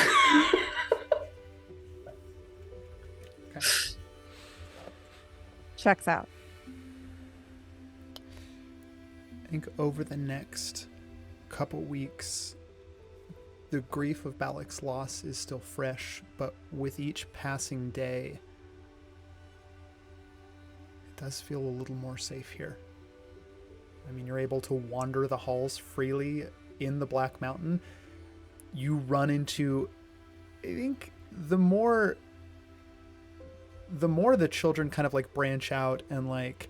Okay. Checks out. I think over the next couple weeks, the grief of Balak's loss is still fresh, but with each passing day, it does feel a little more safe here. I mean, you're able to wander the halls freely in the Black Mountain. You run into, I think, the more the children kind of like branch out, and like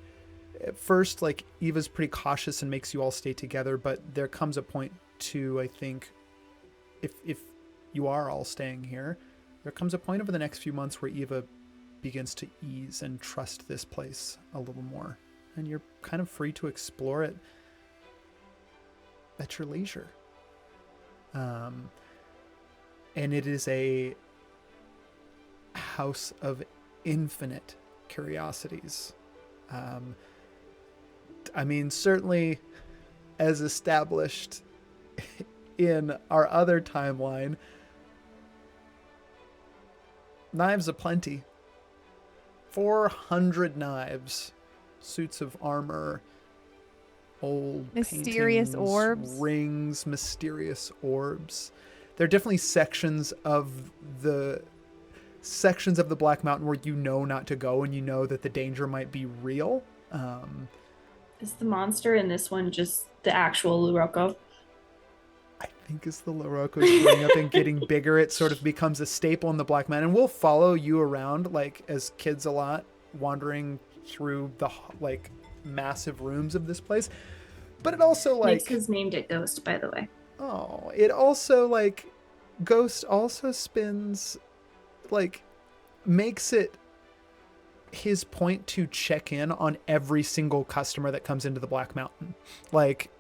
at first, like Eva's pretty cautious and makes you all stay together, but there comes a point to, I think, if you are all staying here, there comes a point over the next few months where Eva begins to ease and trust this place a little more, and you're kind of free to explore it at your leisure. And it is a house of infinite curiosities. I mean, certainly as established in our other timeline, knives aplenty. 400 knives, suits of armor, old Mysterious paintings, orbs. rings, mysterious orbs. There are definitely sections of the Black Mountain where you know not to go, and you know that the danger might be real. Is the monster in this one just the actual Luroko? I think as the Loroko's growing up and getting bigger, it sort of becomes a staple in the Black Mountain. And we'll follow you around, like, as kids a lot, wandering through the, like, massive rooms of this place. But it also, like... Nix has named it Ghost, by the way. Oh, it also, like... Ghost also spins... Like, makes it his point to check in on every single customer that comes into the Black Mountain. Like,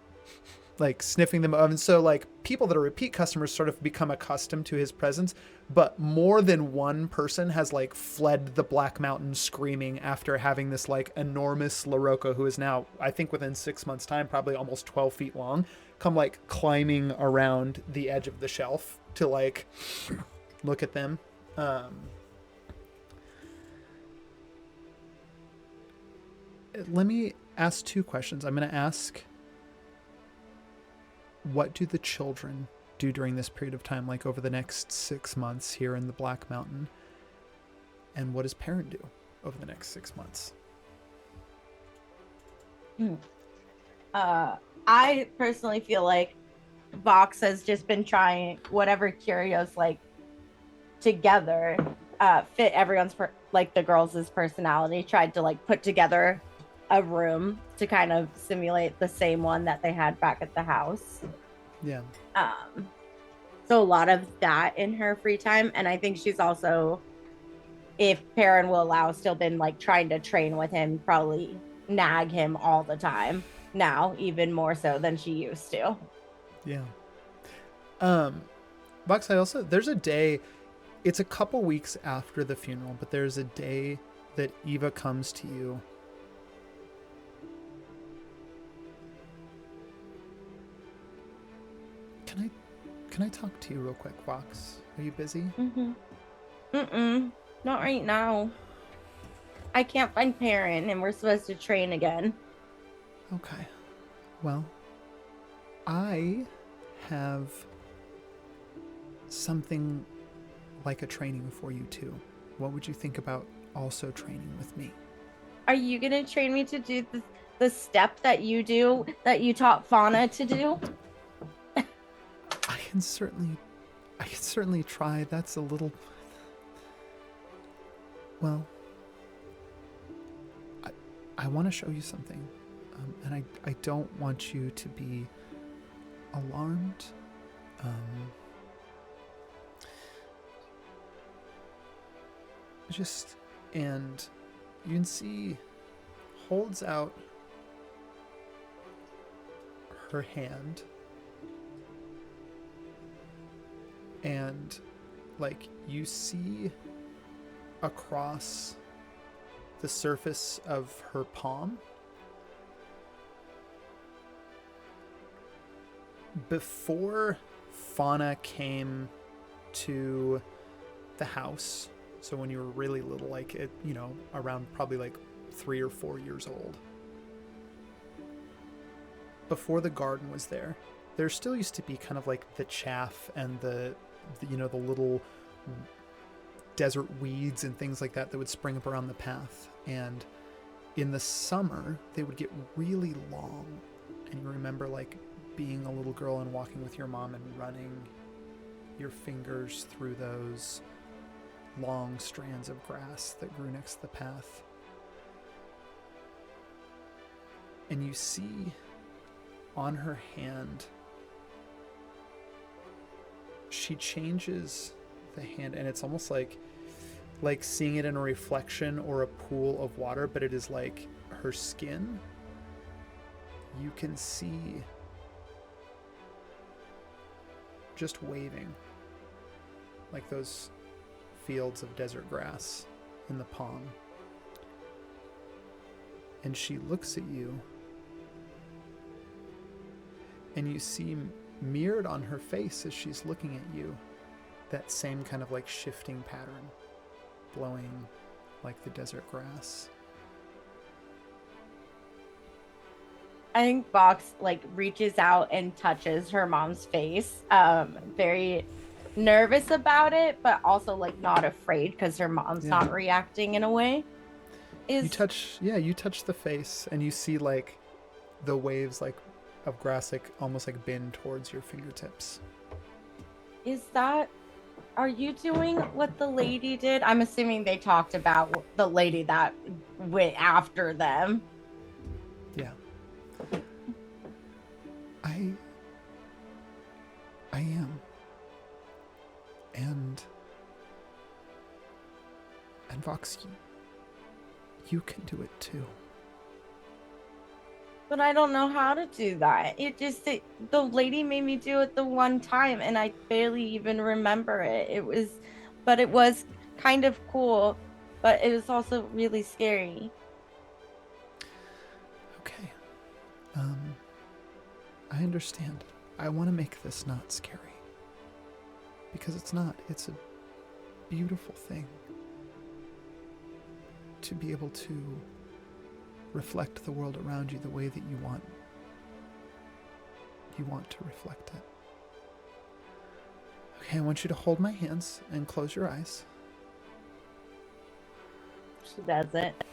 like sniffing them up. And so like people that are repeat customers sort of become accustomed to his presence, but more than one person has like fled the Black Mountain screaming after having this like enormous Loroco, who is now, I think within 6 months time, probably almost 12 feet long, come like climbing around the edge of the shelf to like look at them. Let me ask 2 questions. I'm going to ask, what do the children do during this period of time, like over the next 6 months here in the Black Mountain? And what does Perrin do over the next 6 months? I personally feel like Vox has just been trying whatever Curio's like together, fit everyone's like the girls' personality, tried to like put together a room to kind of simulate the same one that they had back at the house. Yeah. So a lot of that in her free time. And I think she's also, if Perrin will allow, still been like trying to train with him, probably nag him all the time now, even more so than she used to. Yeah. Vox, there's a day, it's a couple weeks after the funeral, but there's a day that Eva comes to you. Can I talk to you real quick, Vox? Are you busy? Not right now. I can't find Perrin and we're supposed to train again. Okay. Well, I have something like a training for you too. What would you think about also training with me? Are you gonna train me to do the step that you do, that you taught Fauna to do? I can certainly try. That's a little... Well, I want to show you something. And I don't want you to be alarmed. And you can see, holds out her hand, and like you see across the surface of her palm, before Fauna came to the house, so when you were really little, like it, you know, around probably like 3 or 4 years old, before the garden was there still used to be kind of like the chaff and the you know, the little desert weeds and things like that would spring up around the path. And in the summer, they would get really long. And you remember like being a little girl and walking with your mom and running your fingers through those long strands of grass that grew next to the path. And you see on her hand, she changes the hand, and it's almost like seeing it in a reflection or a pool of water, but it is like her skin. You can see just waving like those fields of desert grass in the palm. And she looks at you, and you see mirrored on her face as she's looking at you that same kind of like shifting pattern, blowing like the desert grass. I think Vox like reaches out and touches her mom's face, very nervous about it, but also like not afraid because her mom's not reacting in a way. You touch the face, and you see like the waves like of grass like almost like bend towards your fingertips. Are you doing what the lady did? I'm assuming they talked about the lady that went after them. Yeah. I am. And Vox, you can do it too. But I don't know how to do that. The lady made me do it the one time and I barely even remember it. But it was kind of cool, but it was also really scary. Okay. I understand. I want to make this not scary. Because it's not. It's a beautiful thing. To be able to reflect the world around you the way that you want to reflect it. Okay, I want you to hold my hands and close your eyes. She doesn't.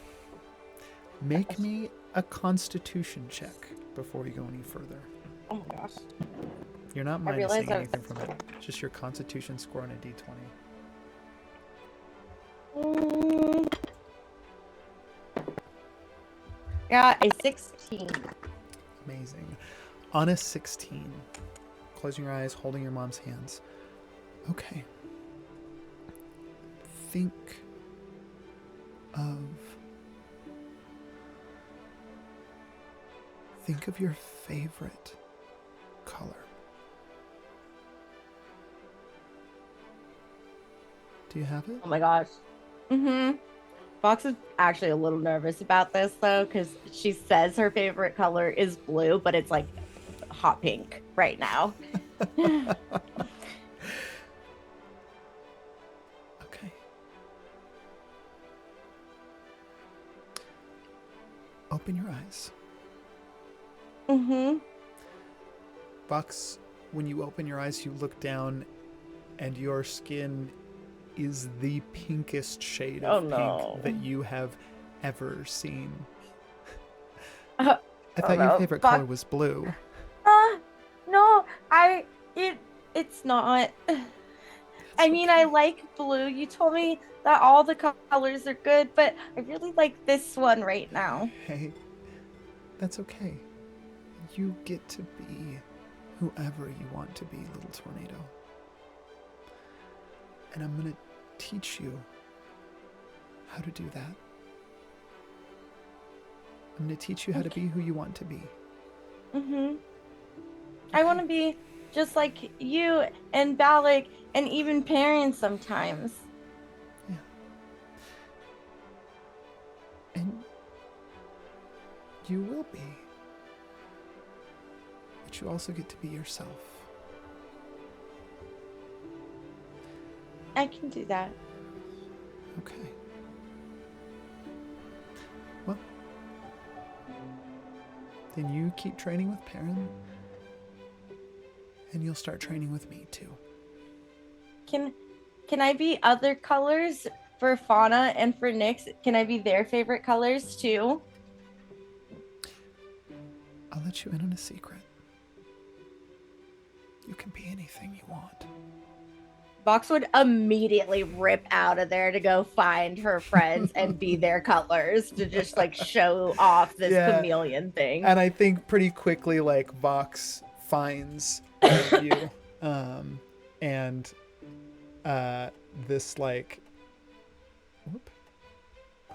Make me a constitution check before we go any further. Oh my gosh. You're not I realize minusing I- anything from it. Just your constitution score on a d20. Got a 16. Amazing. On a 16. Closing your eyes, holding your mom's hands. Okay. Think of your favorite color. Do you have it? Oh my gosh. Fox is actually a little nervous about this though, because she says her favorite color is blue, but it's like hot pink right now. Okay. Open your eyes. Fox, when you open your eyes, you look down and your skin is the pinkest shade of pink that you have ever seen. I thought your favorite color was blue. No, it's not. I mean, I like blue. You told me that all the colors are good, but I really like this one right now. Hey, that's okay. You get to be whoever you want to be, little tornado. And I'm going to teach you how to do that. I'm going to teach you how to be who you want to be. I want to be just like you and Balak and even parents sometimes. Yeah. And you will be. But you also get to be yourself. I can do that. Okay. Well, then you keep training with Perrin, and you'll start training with me too. Can I be other colors for Fauna and for Nyx? Can I be their favorite colors too? I'll let you in on a secret. You can be anything you want. Vox would immediately rip out of there to go find her friends and be their colors to just like show off this chameleon thing. And I think pretty quickly, like, Vox finds all of you. And this, like, whoop.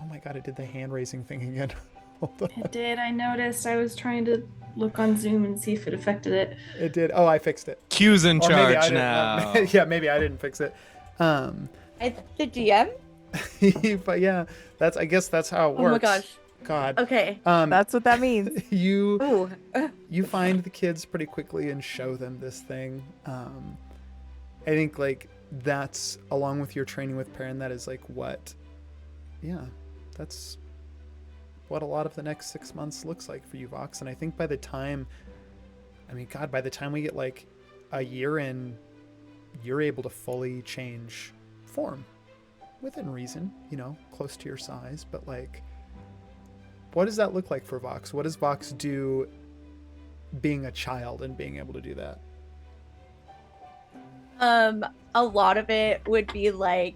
Oh my god, it did the hand raising thing again. Hold on. It did. I noticed. I was trying to look on Zoom and see if it affected it. It did. Oh, I fixed it. Q's in Or maybe I charge didn't. now. Yeah, maybe I didn't fix it. The DM? But yeah, I guess that's how it works. Oh my gosh. God. Okay. That's what that means. You find the kids pretty quickly and show them this thing. I think like that's, along with your training with Perrin, that is like that's what a lot of the next 6 months looks like for you, Vox. And I think by the time we get like a year in, you're able to fully change form within reason, close to your size. But like, what does that look like for Vox? What does Vox do being a child and being able to do that? A lot of it would be like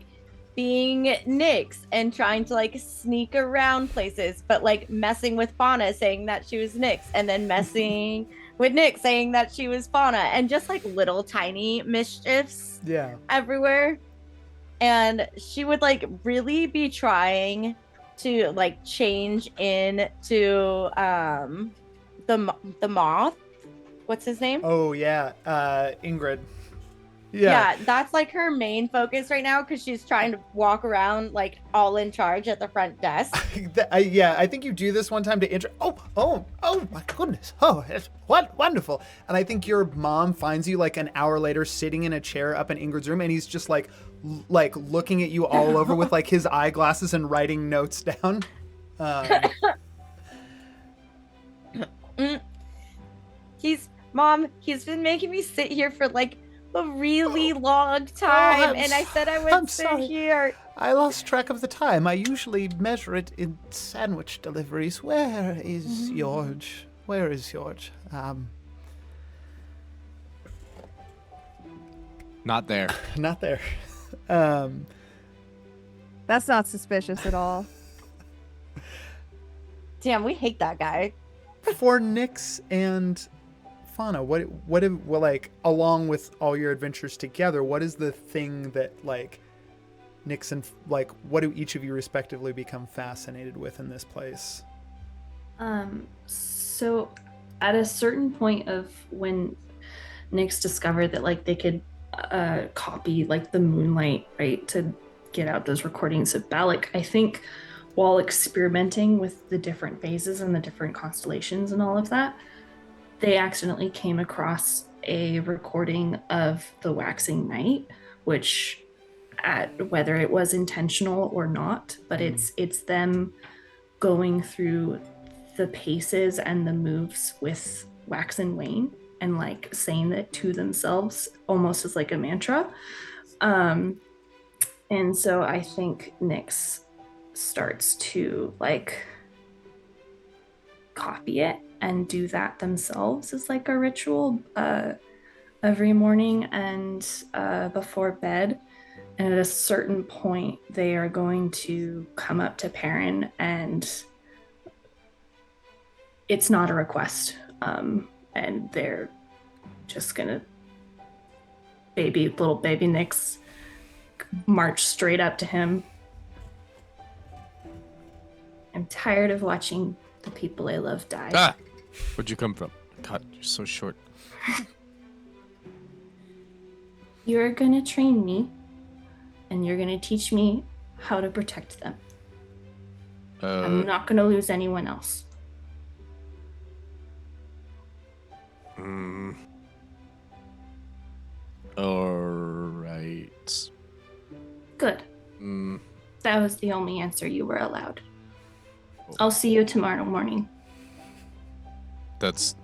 being Nyx and trying to like sneak around places, but like messing with Fauna saying that she was Nyx, and then messing with Nyx saying that she was Fauna, and just like little tiny mischiefs everywhere. And she would like really be trying to like change into the moth. What's his name? Oh yeah, Ingrid. Yeah, that's like her main focus right now because she's trying to walk around like all in charge at the front desk. I think you do this one time to intro. Oh my goodness. Oh, it's what wonderful. And I think your mom finds you like an hour later sitting in a chair up in Ingrid's room, and he's just like looking at you all over with like his eyeglasses and writing notes down. He's been making me sit here for like a really long time, and I said I would sit here. I lost track of the time. I usually measure it in sandwich deliveries. Where is George? Where is George? Not there. Not there. That's not suspicious at all. Damn, we hate that guy. For Nyx and Fauna, what like along with all your adventures together, what is the thing that like Nyx and like what do each of you respectively become fascinated with in this place? So at a certain point of when Nyx discovered that like they could copy like the moonlight, right, to get out those recordings of Balak, I think while experimenting with the different phases and the different constellations and all of that, they accidentally came across a recording of the waxing night, which whether it was intentional or not, but it's them going through the paces and the moves with wax and wane and like saying that to themselves almost as like a mantra. And so I think Nyx starts to like copy it and do that themselves as like a ritual every morning and before bed. And at a certain point, they are going to come up to Perrin, and it's not a request. And they're just gonna little baby Nyx march straight up to him. I'm tired of watching the people I love die. Ah! Where'd you come from? God, you're so short. You're gonna train me, and you're gonna teach me how to protect them. I'm not gonna lose anyone else. Alright. Good. That was the only answer you were allowed. I'll see you tomorrow morning. That's...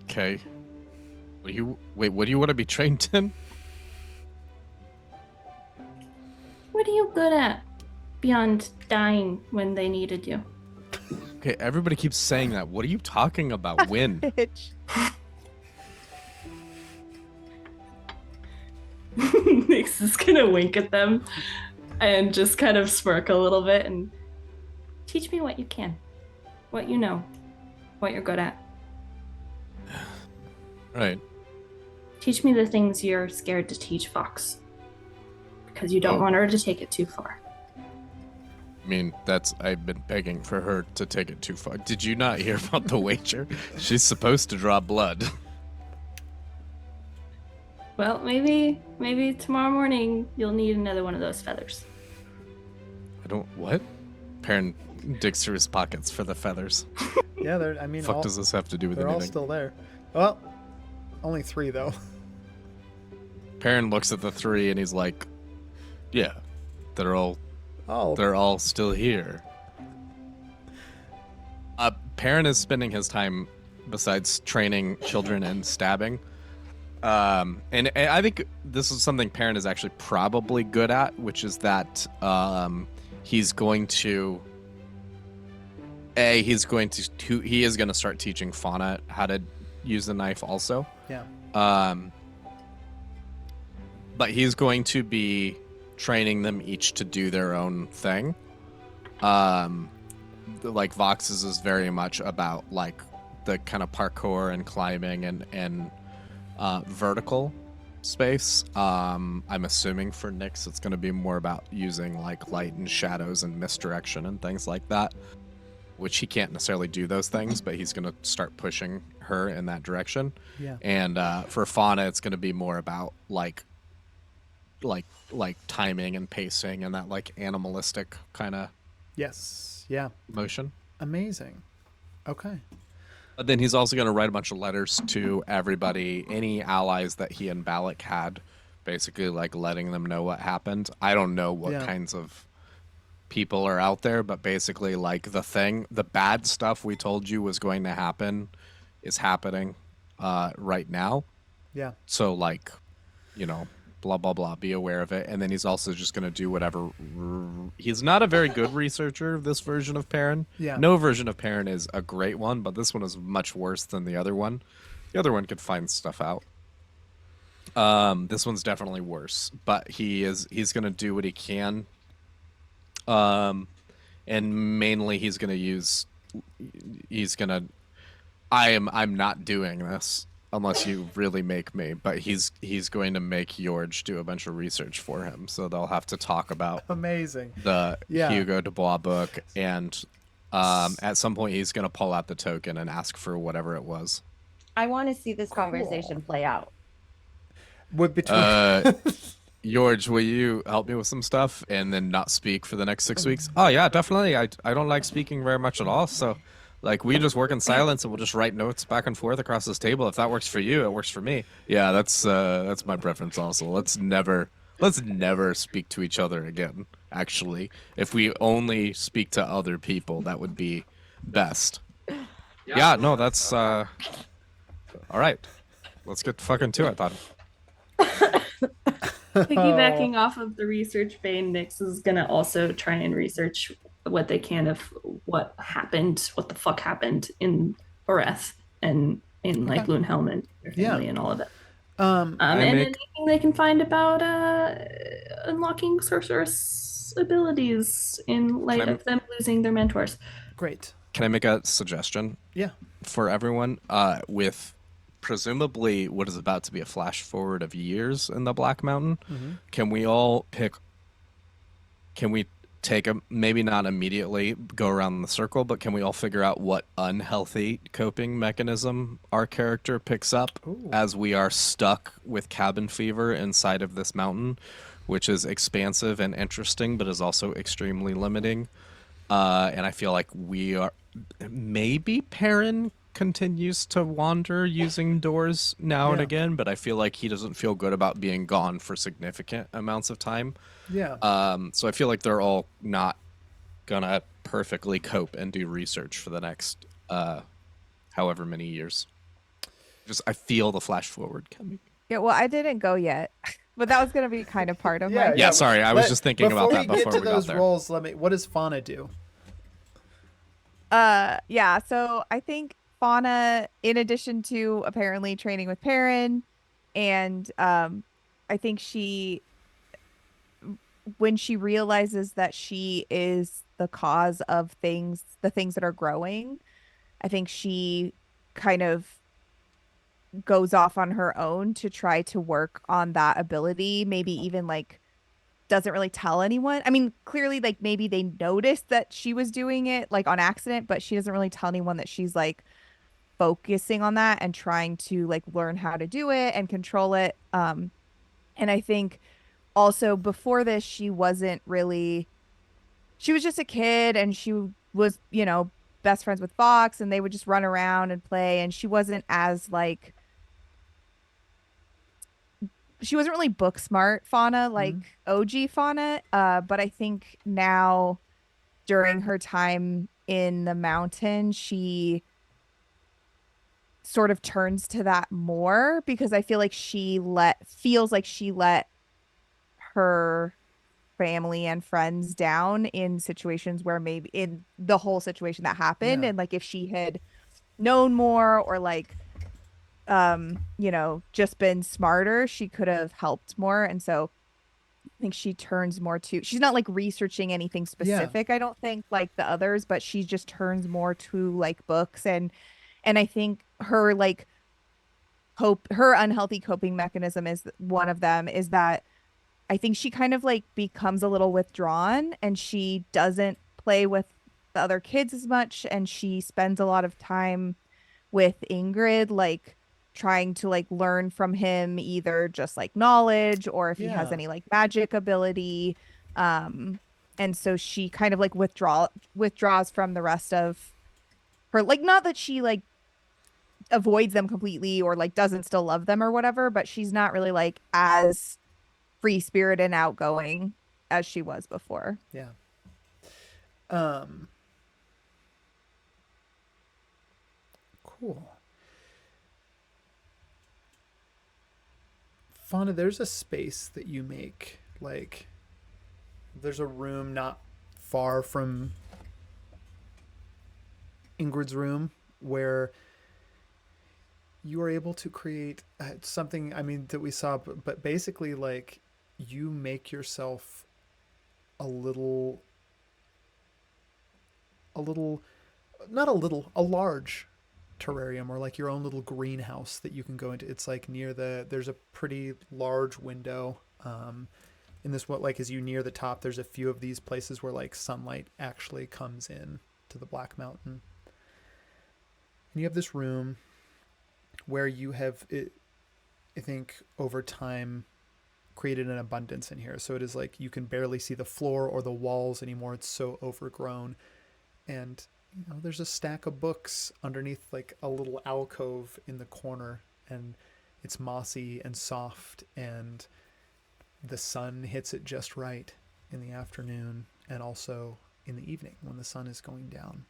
Okay. What do you want to be trained in? What are you good at beyond dying when they needed you? Okay, everybody keeps saying that. What are you talking about? When? Bitch. Nyx is gonna wink at them and just kind of smirk a little bit and teach me what you can, what you know, what you're good at. Right. Teach me the things you're scared to teach Fox, because you don't want her to take it too far. I mean, I've been begging for her to take it too far. Did you not hear about the wager? She's supposed to draw blood. Well, maybe tomorrow morning you'll need another one of those feathers. What? Perrin digs through his pockets for the feathers. Yeah, I mean, Fuck does this have to do with they're anything? all still there. Well, only 3 though. Perrin looks at the 3 and he's like, "Yeah, they're all still here." Perrin is spending his time, besides training children and stabbing, and I think this is something Perrin is actually probably good at, which is that he is going to start teaching Fauna how to use the knife also. Yeah. But he's going to be training them each to do their own thing. Like Vox's is very much about like the kind of parkour and climbing and vertical space. I'm assuming for Nyx it's going to be more about using like light and shadows and misdirection and things like that. which he can't necessarily do those things, but he's going to start pushing her in that direction. Yeah. And for Fauna, it's going to be more about like timing and pacing and that like animalistic kind of Yes. Yeah. motion. Amazing. Okay. But then he's also going to write a bunch of letters to everybody, any allies that he and Balak had, basically like letting them know what happened. I don't know what Yeah. kinds of people are out there, but basically like the bad stuff we told you was going to happen is happening right now. Yeah. So like, you know, blah blah blah, be aware of it. And then he's also just going to do whatever. He's not a very good researcher, this version of Perrin. Yeah. No version of Perrin is a great one, but this one is much worse than the other one. The other one could find stuff out. This one's definitely worse, but he's going to do what he can. And mainly he's going to I'm not doing this unless you really make me, but he's going to make George do a bunch of research for him. So they'll have to talk about Amazing. the Yeah. Hugo Dubois book, and at some point he's going to pull out the token and ask for whatever it was. I want to see this conversation play out. What between George, will you help me with some stuff and then not speak for the next 6 weeks? Oh yeah, definitely. I don't like speaking very much at all. So, like, we just work in silence and we'll just write notes back and forth across this table. If that works for you, it works for me. Yeah, that's my preference also. Let's never speak to each other again. Actually, if we only speak to other people, that would be best. Yeah, no, that's all right. Let's get fucking to it, then. Piggybacking off of the research vein, Nyx is gonna also try and research what they can of what happened, what the fuck happened in Oreth and in like Loonhelm and their family and all of it. And anything they can find about unlocking sorceress abilities in light of them losing their mentors. Great. Can I make a suggestion? Yeah. For everyone, with presumably what is about to be a flash forward of years in the Black Mountain, can we all pick? Can we take a, maybe not immediately go around the circle, but can we all figure out what unhealthy coping mechanism our character picks up as we are stuck with cabin fever inside of this mountain, which is expansive and interesting, but is also extremely limiting. And I feel like we are, maybe Perrin continues to wander using doors now and again, but I feel like he doesn't feel good about being gone for significant amounts of time. Yeah. So I feel like they're all not gonna perfectly cope and do research for the next however many years. Just I feel the flash forward coming. Yeah, well, I didn't go yet, but that was gonna be kind of part of my. Yeah, sorry, I was just thinking about that before we got there. Before we get to those roles, what does Fauna do? Yeah, so I think Fauna, in addition to apparently training with Perrin, and I think she, when she realizes that she is the cause of things, the things that are growing, I think she kind of goes off on her own to try to work on that ability, maybe even like doesn't really tell anyone. I mean, clearly like maybe they noticed that she was doing it like on accident, but she doesn't really tell anyone that she's like focusing on that and trying to like learn how to do it and control it. And I think also before this, she was just a kid and she was, you know, best friends with Fox and they would just run around and play. And she wasn't really book smart Fauna, like OG Fauna. But I think now during her time in the mountain, she sort of turns to that more because I feel like feels like she let her family and friends down in situations where maybe in the whole situation that happened. And like if she had known more or like you know, just been smarter, she could have helped more. And so I think she turns more to, she's not like researching anything specific, I don't think, like the others, but she just turns more to like books and I think her like her unhealthy coping mechanism is one of them is that I think she kind of like becomes a little withdrawn and she doesn't play with the other kids as much, and she spends a lot of time with Ingrid, like trying to like learn from him either just like knowledge or if he has Yeah. any like magic ability. Um, and so she kind of like withdraws from the rest of her, like not that she like avoids them completely or like doesn't still love them or whatever, but she's not really like as free spirited and outgoing as she was before. Yeah. Um, cool. Fauna, there's a space that you make. Like, there's a room not far from Ingrid's room where you are able to create something, I mean, that we saw, but basically, like, you make yourself a little, a little, not a little, a large terrarium or like your own little greenhouse that you can go into. It's like near there's a pretty large window. In this, what like as you near the top, there's a few of these places where like sunlight actually comes in to the Black Mountain. And you have this room where you have, I think, over time created an abundance in here. So it is like you can barely see the floor or the walls anymore. It's so overgrown. And there's a stack of books underneath like a little alcove in the corner, and it's mossy and soft, and the sun hits it just right in the afternoon and also in the evening when the sun is going down.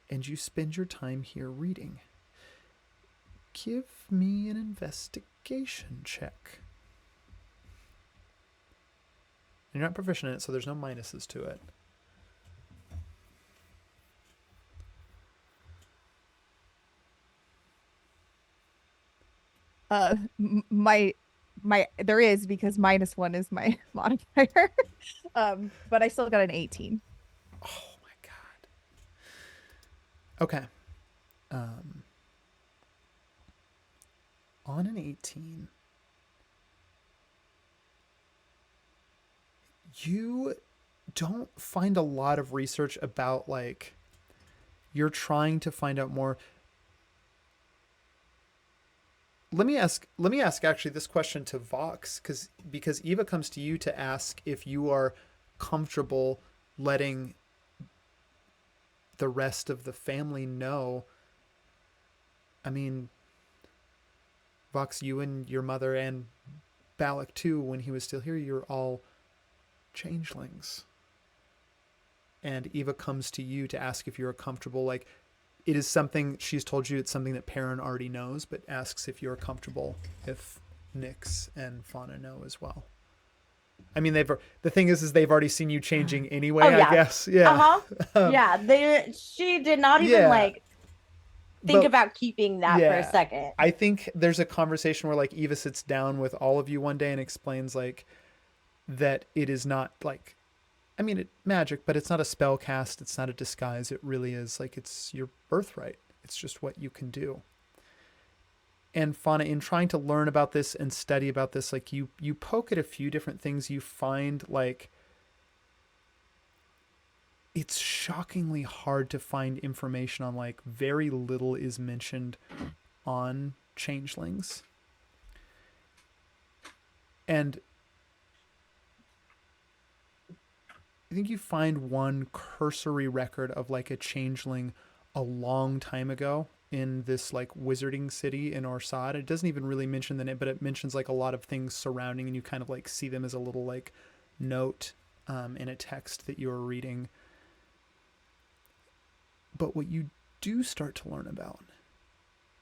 And you spend your time here reading. Give me an investigation check. You're not proficient in it, so there's no minuses to it. My there is, because -1 is my modifier. But I still got an 18. Oh my god. Okay. On an 18, you don't find a lot of research about like you're trying to find out more. Let me ask actually this question to Vox, because Eva comes to you to ask if you are comfortable letting the rest of the family know. I mean, Vox, you and your mother and Balak too, when he was still here, you're all changelings. And Eva comes to you to ask if you're comfortable, like, it is something she's told you, it's something that Perrin already knows, but asks if you're comfortable if Nyx and Fauna know as well. I mean, the thing is they've already seen you changing anyway. Oh, yeah. I guess. Yeah. Yeah. She did not even like think about keeping that for a second. I think there's a conversation where like Eva sits down with all of you one day and explains like that it is not like, I mean, magic, but it's not a spell cast. It's not a disguise. It really is like, it's your birthright. It's just what you can do. And Fauna, in trying to learn about this and study about this, like you poke at a few different things, you find like it's shockingly hard to find information on, like, very little is mentioned on changelings. And I think you find one cursory record of like a changeling a long time ago in this like wizarding city in Orsad. It doesn't even really mention the name, but it mentions like a lot of things surrounding, and you kind of like see them as a little like note in a text that you're reading. But what you do start to learn about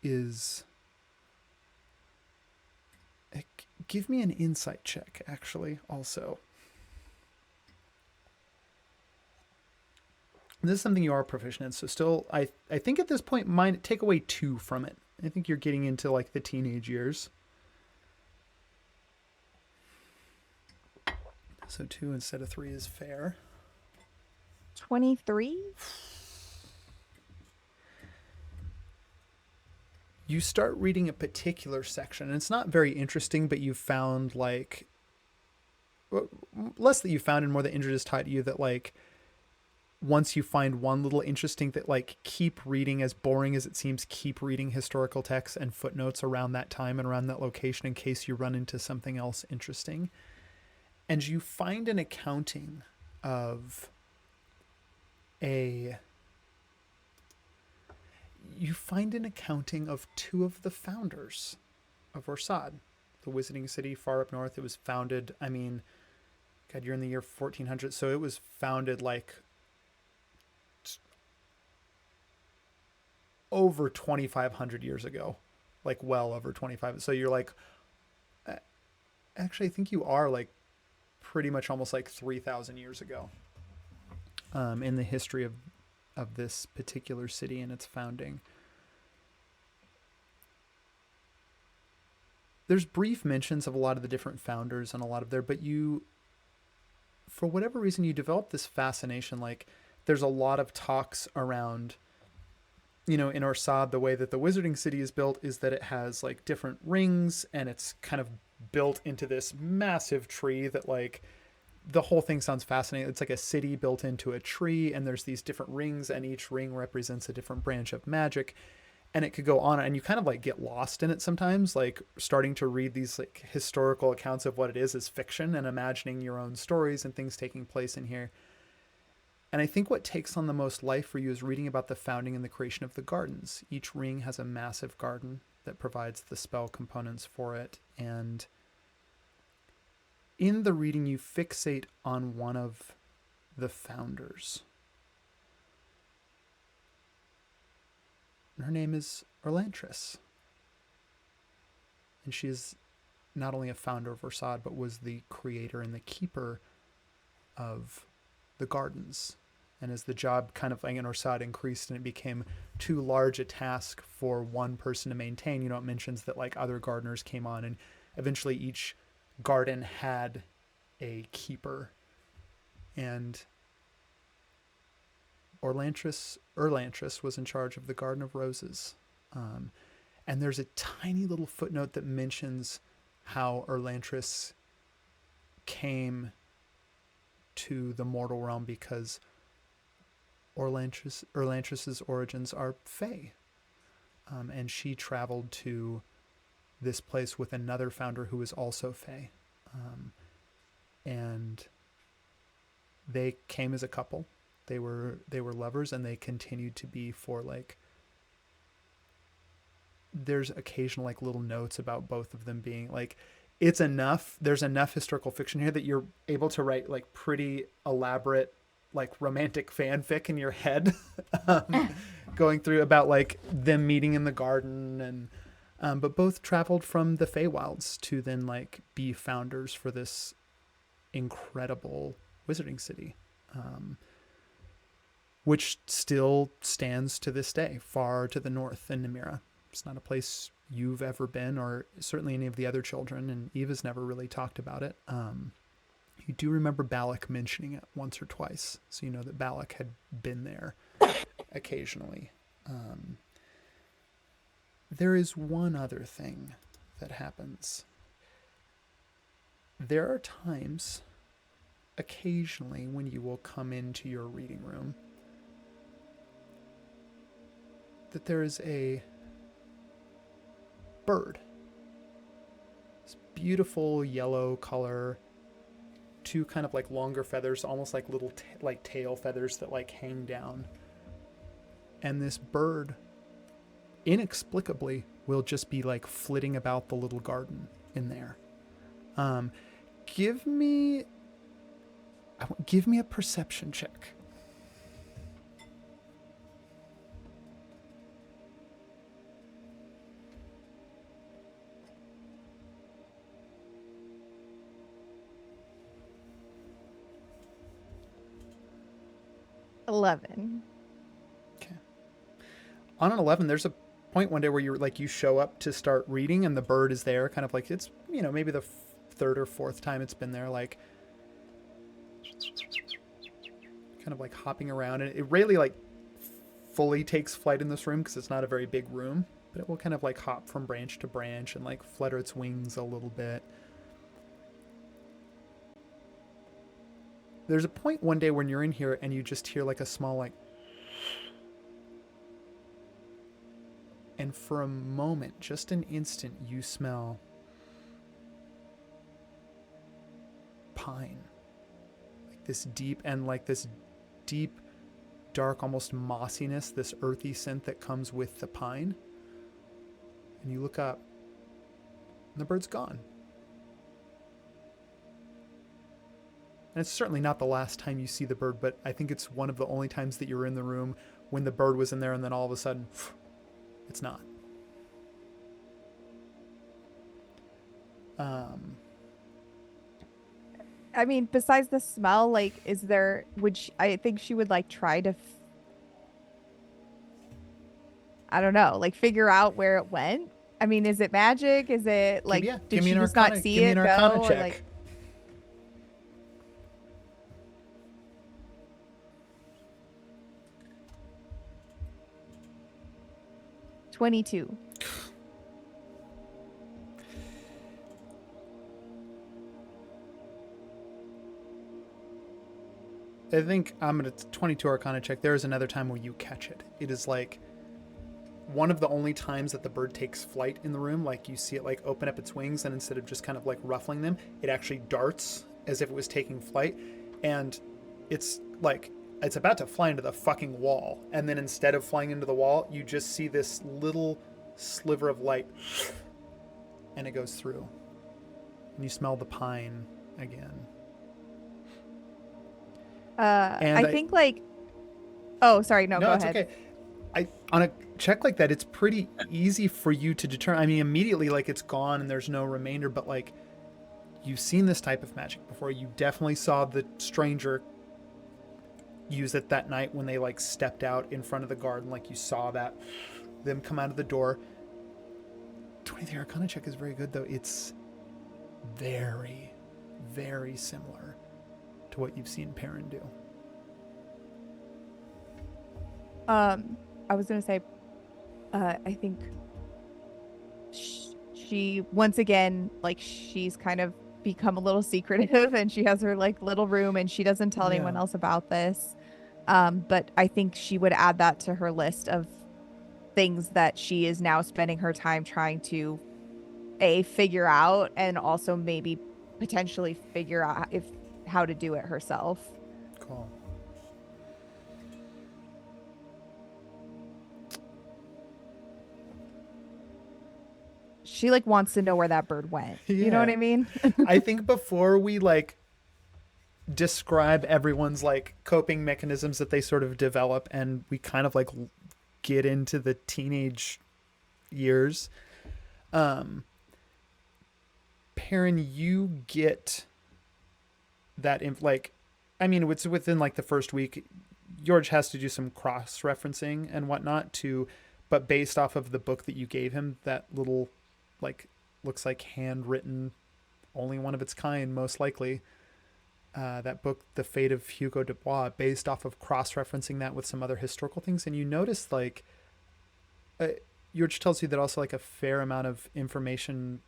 is, give me an insight check, actually, also. This is something you are proficient in, so still, I think at this point, take away 2 from it. I think you're getting into like the teenage years. So 2 instead of 3 is fair. 23. You start reading a particular section, and it's not very interesting, but you found like, less that you found and more that Indrid has taught you, that like once you find one little interesting that, like, keep reading, as boring as it seems, keep reading historical texts and footnotes around that time and around that location in case you run into something else interesting. And you find an accounting of two of the founders of Orsad, the wizarding city far up north. It was founded, I mean, God, you're in the year 1400, so it was founded like over 2,500 years ago, like well over 25. So you're like, actually, I think you are like pretty much almost like 3,000 years ago, in the history of this particular city and its founding. There's brief mentions of a lot of the different founders and a lot of but you, for whatever reason, you develop this fascination. Like, there's a lot of talks around, in Orsad, the way that the wizarding city is built is that it has like different rings, and it's kind of built into this massive tree that, like, the whole thing sounds fascinating. It's like a city built into a tree, and there's these different rings, and each ring represents a different branch of magic. And it could go on, and you kind of like get lost in it sometimes, like starting to read these like historical accounts of what it is as fiction and imagining your own stories and things taking place in here. And I think what takes on the most life for you is reading about the founding and the creation of the gardens. Each ring has a massive garden that provides the spell components for it. And in the reading, you fixate on one of the founders. Her name is Erlantris. And she is not only a founder of Orsad, but was the creator and the keeper of the gardens. And as the job kind of in Orsad increased and it became too large a task for one person to maintain, it mentions that like other gardeners came on, and eventually each garden had a keeper. And Erlantris was in charge of the Garden of Roses. And there's a tiny little footnote that mentions how Erlantris came to the mortal realm because Erlantris's origins are Fae. And she traveled to this place with another founder who was also Fae. And they came as a couple. They were lovers, and they continued to be for like, there's occasional like little notes about both of them being like, there's enough historical fiction here that you're able to write like pretty elaborate like romantic fanfic in your head, going through about like them meeting in the garden. And but both traveled from the Feywilds to then like be founders for this incredible wizarding city, which still stands to this day, far to the north in Namira. It's not a place you've ever been, or certainly any of the other children, and Eva's never really talked about it. You do remember Balak mentioning it once or twice, so you know that Balak had been there occasionally. There is one other thing that happens. There are times, occasionally, when you will come into your reading room that there is a bird. This beautiful yellow color, two kind of like longer feathers, almost like little like tail feathers that like hang down. And this bird inexplicably will just be like flitting about the little garden in there. Give me a perception check. $11. Okay. On an 11, there's a point one day where you show up to start reading, and the bird is there, kind of like it's maybe the third or fourth time it's been there, like kind of like hopping around, and it really like fully takes flight in this room because it's not a very big room, but it will kind of like hop from branch to branch and like flutter its wings a little bit. There's a point one day when you're in here and you just hear like a small like, and for a moment, just an instant, you smell pine. Like this deep, dark, almost mossiness, this earthy scent that comes with the pine. And you look up, and the bird's gone. And it's certainly not the last time you see the bird, but I think it's one of the only times that you were in the room when the bird was in there and then all of a sudden, it's not. I mean, besides the smell, like, is there, I think she would like try to, I don't know, like figure out where it went. I mean, is it magic? Is it like, Yeah, did she just not see it go? Or, check. like, 22. I think I'm going to 22 Arcana check. There is another time where you catch it. It is like one of the only times that the bird takes flight in the room. Like you see it like open up its wings, and instead of just kind of like ruffling them, it actually darts as if it was taking flight. And it's like, it's about to fly into the fucking wall. And then instead of flying into the wall, you just see this little sliver of light and it goes through. And you smell the pine again. I think like, oh, sorry, no, go ahead. Okay. On a check like that, it's pretty easy for you to determine. I mean, immediately, like it's gone and there's no remainder, but like you've seen this type of magic before. You definitely saw the stranger use it that night when they like stepped out in front of the garden. Like you saw them come out of the door. 23 Arcana check is very good though. It's very, very similar to what you've seen Perrin do. I was gonna say, I think she once again, like she's kind of become a little secretive, and she has her like little room, and she doesn't tell anyone else about this. But I think she would add that to her list of things that she is now spending her time trying to figure out, and also maybe potentially figure out how to do it herself. Cool. She like wants to know where that bird went. Yeah. You know what I mean? I think before we like describe everyone's like coping mechanisms that they sort of develop, and we kind of like get into the teenage years, Perrin, you get that like, I mean, it's within like the first week. George has to do some cross-referencing and whatnot but based off of the book that you gave him, that little like looks like handwritten, only one of its kind most likely, that book, The Fate of Hugo de Bois, based off of cross-referencing that with some other historical things. And you notice like George tells you that also like a fair amount of information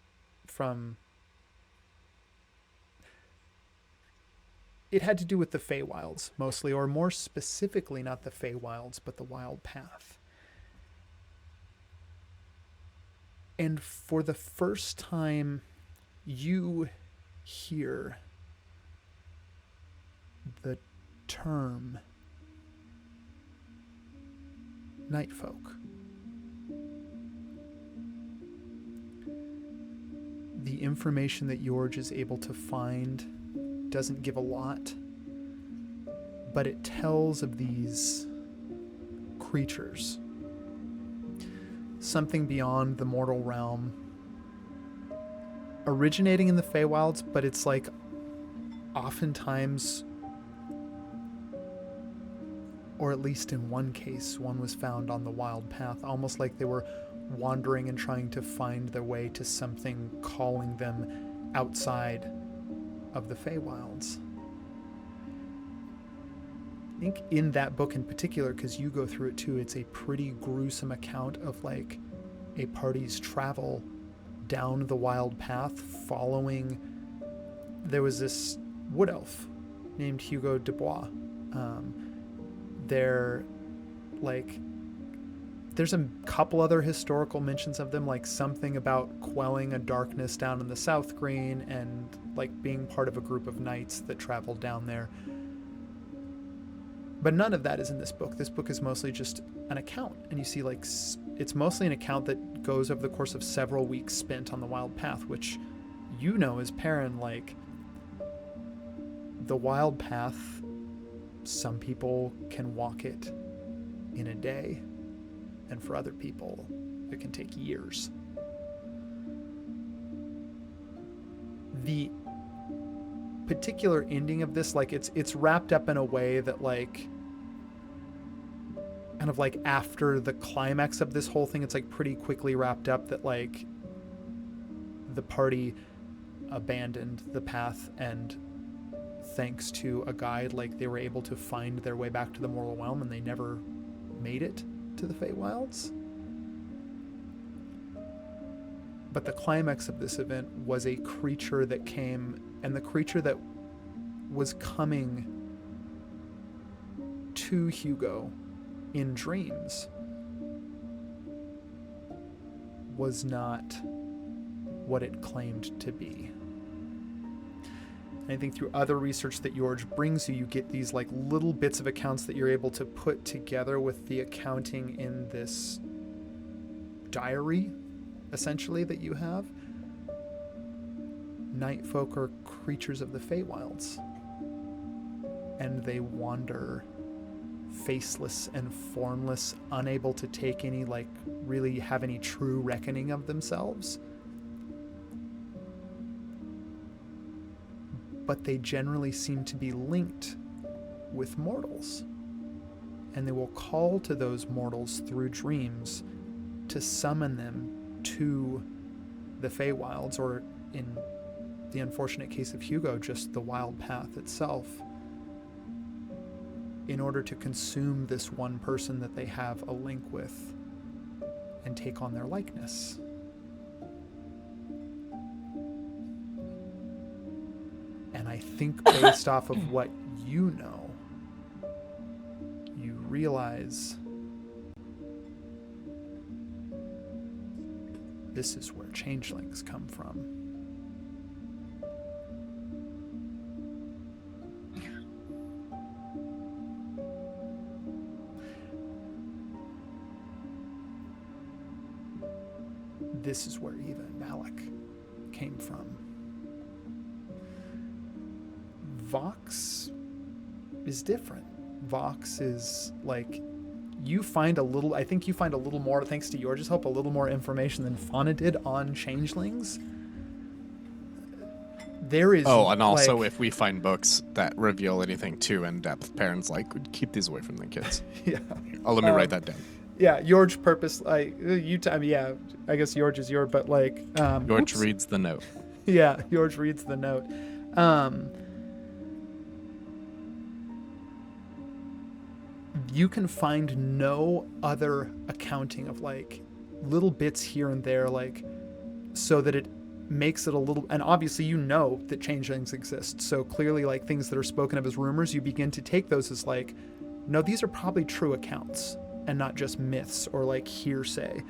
from it had to do with the Feywilds mostly, or more specifically not the Feywilds but the Wild Path. And for the first time, you hear the term night folk. The information that George is able to find doesn't give a lot, but it tells of these creatures, something beyond the mortal realm, originating in the Feywilds, but it's like oftentimes, or at least in one case, one was found on the Wild Path, almost like they were wandering and trying to find their way to something calling them outside of the Feywilds. I think in that book in particular, because you go through it too, it's a pretty gruesome account of like a party's travel down the Wild Path following. There was this wood elf named Hugo Dubois. They're like, there's a couple other historical mentions of them, like something about quelling a darkness down in the South Green and like being part of a group of knights that traveled down there. But none of that is in this book. This book is mostly just an account, and you see like it's mostly an account that goes over the course of several weeks spent on the Wild Path, which, you know, as Perrin, like, the Wild Path, some people can walk it in a day, and for other people it can take years. The particular ending of this, like, it's wrapped up in a way that, like, kind of like after the climax of this whole thing, it's like pretty quickly wrapped up that like the party abandoned the path, and thanks to a guide, like, they were able to find their way back to the Mortal Realm, and they never made it to the Feywilds. But the climax of this event was a creature that came, and the creature that was coming to Hugo in dreams was not what it claimed to be. And I think through other research that George brings you, you get these like little bits of accounts that you're able to put together with the accounting in this diary, essentially, that you have. Night folk are creatures of the Feywilds, and they wander faceless and formless, unable to take any, like, really have any true reckoning of themselves. But they generally seem to be linked with mortals, and they will call to those mortals through dreams to summon them to the Feywilds, or in the unfortunate case of Hugo, just the Wild Path itself, in order to consume this one person that they have a link with and take on their likeness. And I think based off of what you know, you realize this is where changelings come from. This is where Eva and Malik came from. Vox is different. Vox is like, you find a little, I think you find a little more, thanks to George's help, a little more information than Fauna did on changelings. There is... Oh, and also like, if we find books that reveal anything too in depth, parents like, keep these away from the kids. Yeah. Oh, let me write that down. Yeah, George purpose, like, yeah, I guess George is your, but like... George reads the note. Yeah, George reads the note. You can find no other accounting of, like, little bits here and there, like, so that it makes it a little... And obviously you know that changelings exist, so clearly, like, things that are spoken of as rumors, you begin to take those as, like, no, these are probably true accounts and not just myths or, like, hearsay.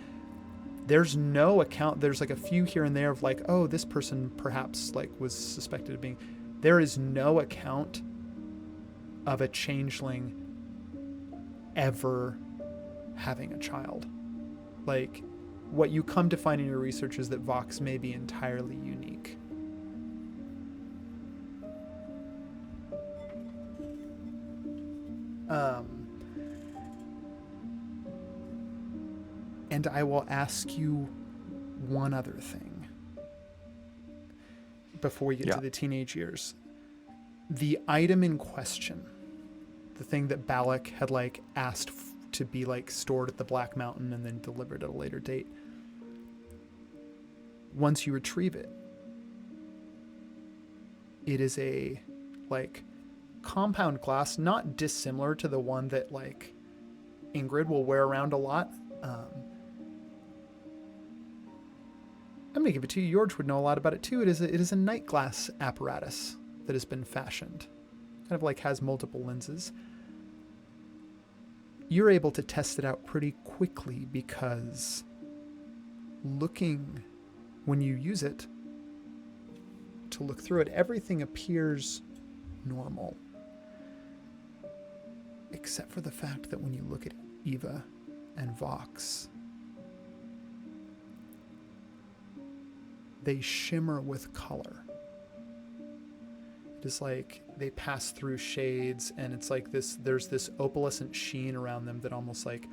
There's no account... There's, like, a few here and there of, like, oh, this person perhaps, like, was suspected of being... There is no account of a changeling ever having a child. Like, what you come to find in your research is that Vox may be entirely unique. And I will ask you one other thing before we get to the teenage years. The item in question, the thing that Balak had, like, asked to be, like, stored at the Black Mountain and then delivered at a later date, once you retrieve it, it is a, like, compound glass, not dissimilar to the one that, like, Ingrid will wear around a lot. I'm gonna give it to you. George would know a lot about it too. It is a night glass apparatus that has been fashioned kind of like has multiple lenses, you're able to test it out pretty quickly because looking, when you use it to look through it, everything appears normal. Except for the fact that when you look at Eva and Vox, they shimmer with color. It is like they pass through shades, and it's like this, there's this opalescent sheen around them that almost like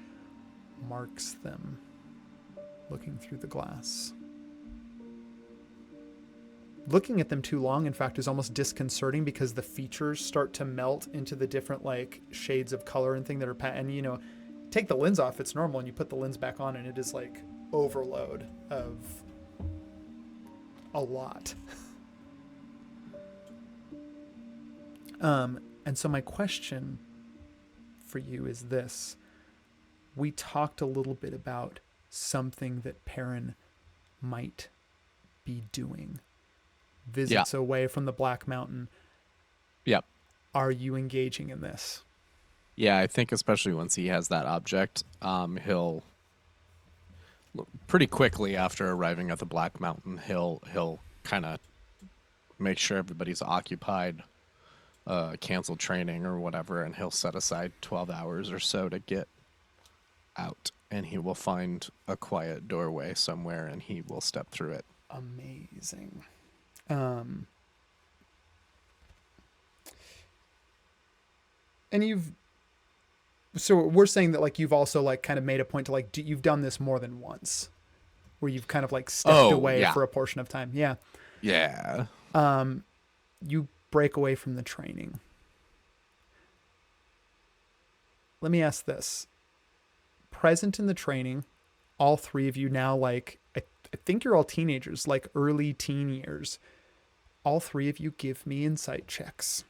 marks them looking through the glass. Looking at them too long, in fact, is almost disconcerting because the features start to melt into the different like shades of color and thing that are and you know, take the lens off, it's normal, and you put the lens back on and it is like overload of a lot. And so my question for you is this. We talked a little bit about something that Perrin might be doing. Visits away from the Black Mountain. Yep. Are you engaging in this? Yeah, I think especially once he has that object, he'll pretty quickly after arriving at the Black Mountain, he'll kind of make sure everybody's occupied, cancel training or whatever, and he'll set aside 12 hours or so to get out, and he will find a quiet doorway somewhere and he will step through it. Amazing. And so we're saying that like you've also like kind of made a point to like you've done this more than once, where you've kind of like stepped away for a portion of time. Yeah. Yeah. You break away from the training. Let me ask this. Present in the training, all three of you now, like, I think you're all teenagers, like early teen years. All three of you give me insight checks.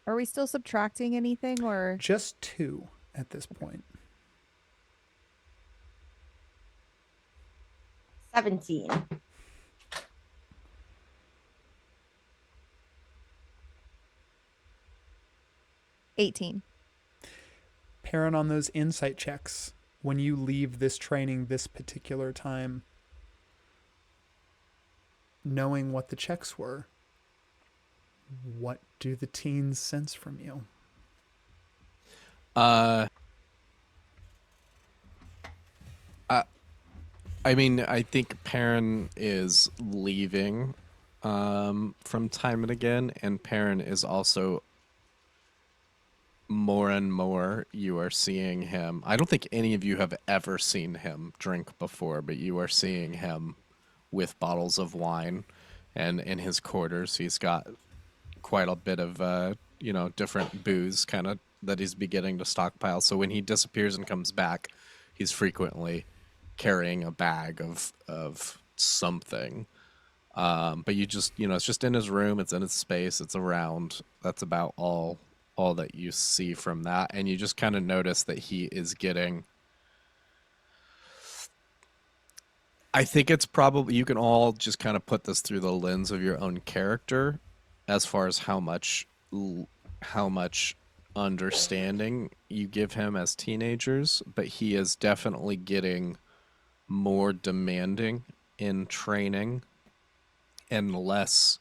Are we still subtracting anything or? Just 2 at this point. 17. 18. Perrin, on those insight checks, when you leave this training this particular time, knowing what the checks were, what do the teens sense from you? I mean, I think Perrin is leaving from time and again, and Perrin is also more and more you are seeing him. I don't think any of you have ever seen him drink before, but you are seeing him with bottles of wine, and in his quarters he's got quite a bit of different booze kind of that he's beginning to stockpile. So when he disappears and comes back, he's frequently carrying a bag of something. But you just, it's just in his room, it's in his space, it's around. That's about all that you see from that. And you just kind of notice that he is getting, I think it's probably, you can all just kind of put this through the lens of your own character as far as how much understanding you give him as teenagers, but he is definitely getting more demanding in training and less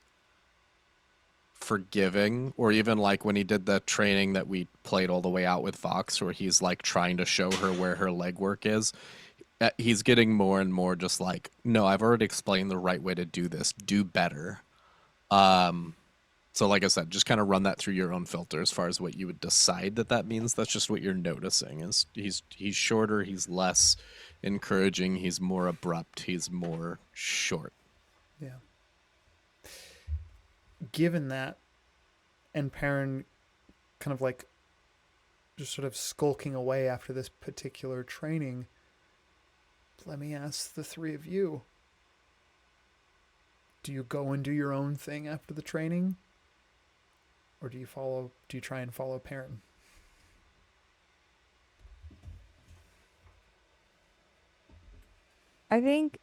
forgiving. Or even like when he did the training that we played all the way out with Vox, where he's like trying to show her where her legwork is, he's getting more and more just like, no, I've already explained the right way to do this, do better. So like I said, just kind of run that through your own filter as far as what you would decide that means. That's just what you're noticing. Is he's shorter, he's less encouraging, he's more abrupt, he's more short. Yeah. Given that, and Perrin kind of like just sort of skulking away after this particular training, let me ask the three of you. Do you go and do your own thing after the training? or do you try and follow Perrin? I think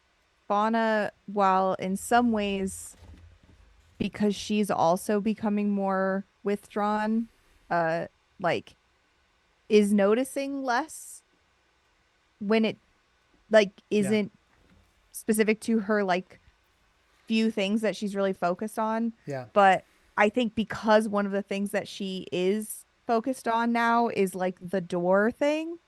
Fauna, while in some ways, because she's also becoming more withdrawn, uh, like is noticing less when it like Yeah. isn't specific to her like few things that she's really focused on. Yeah. But I think because one of the things that she is focused on now is like the door thing,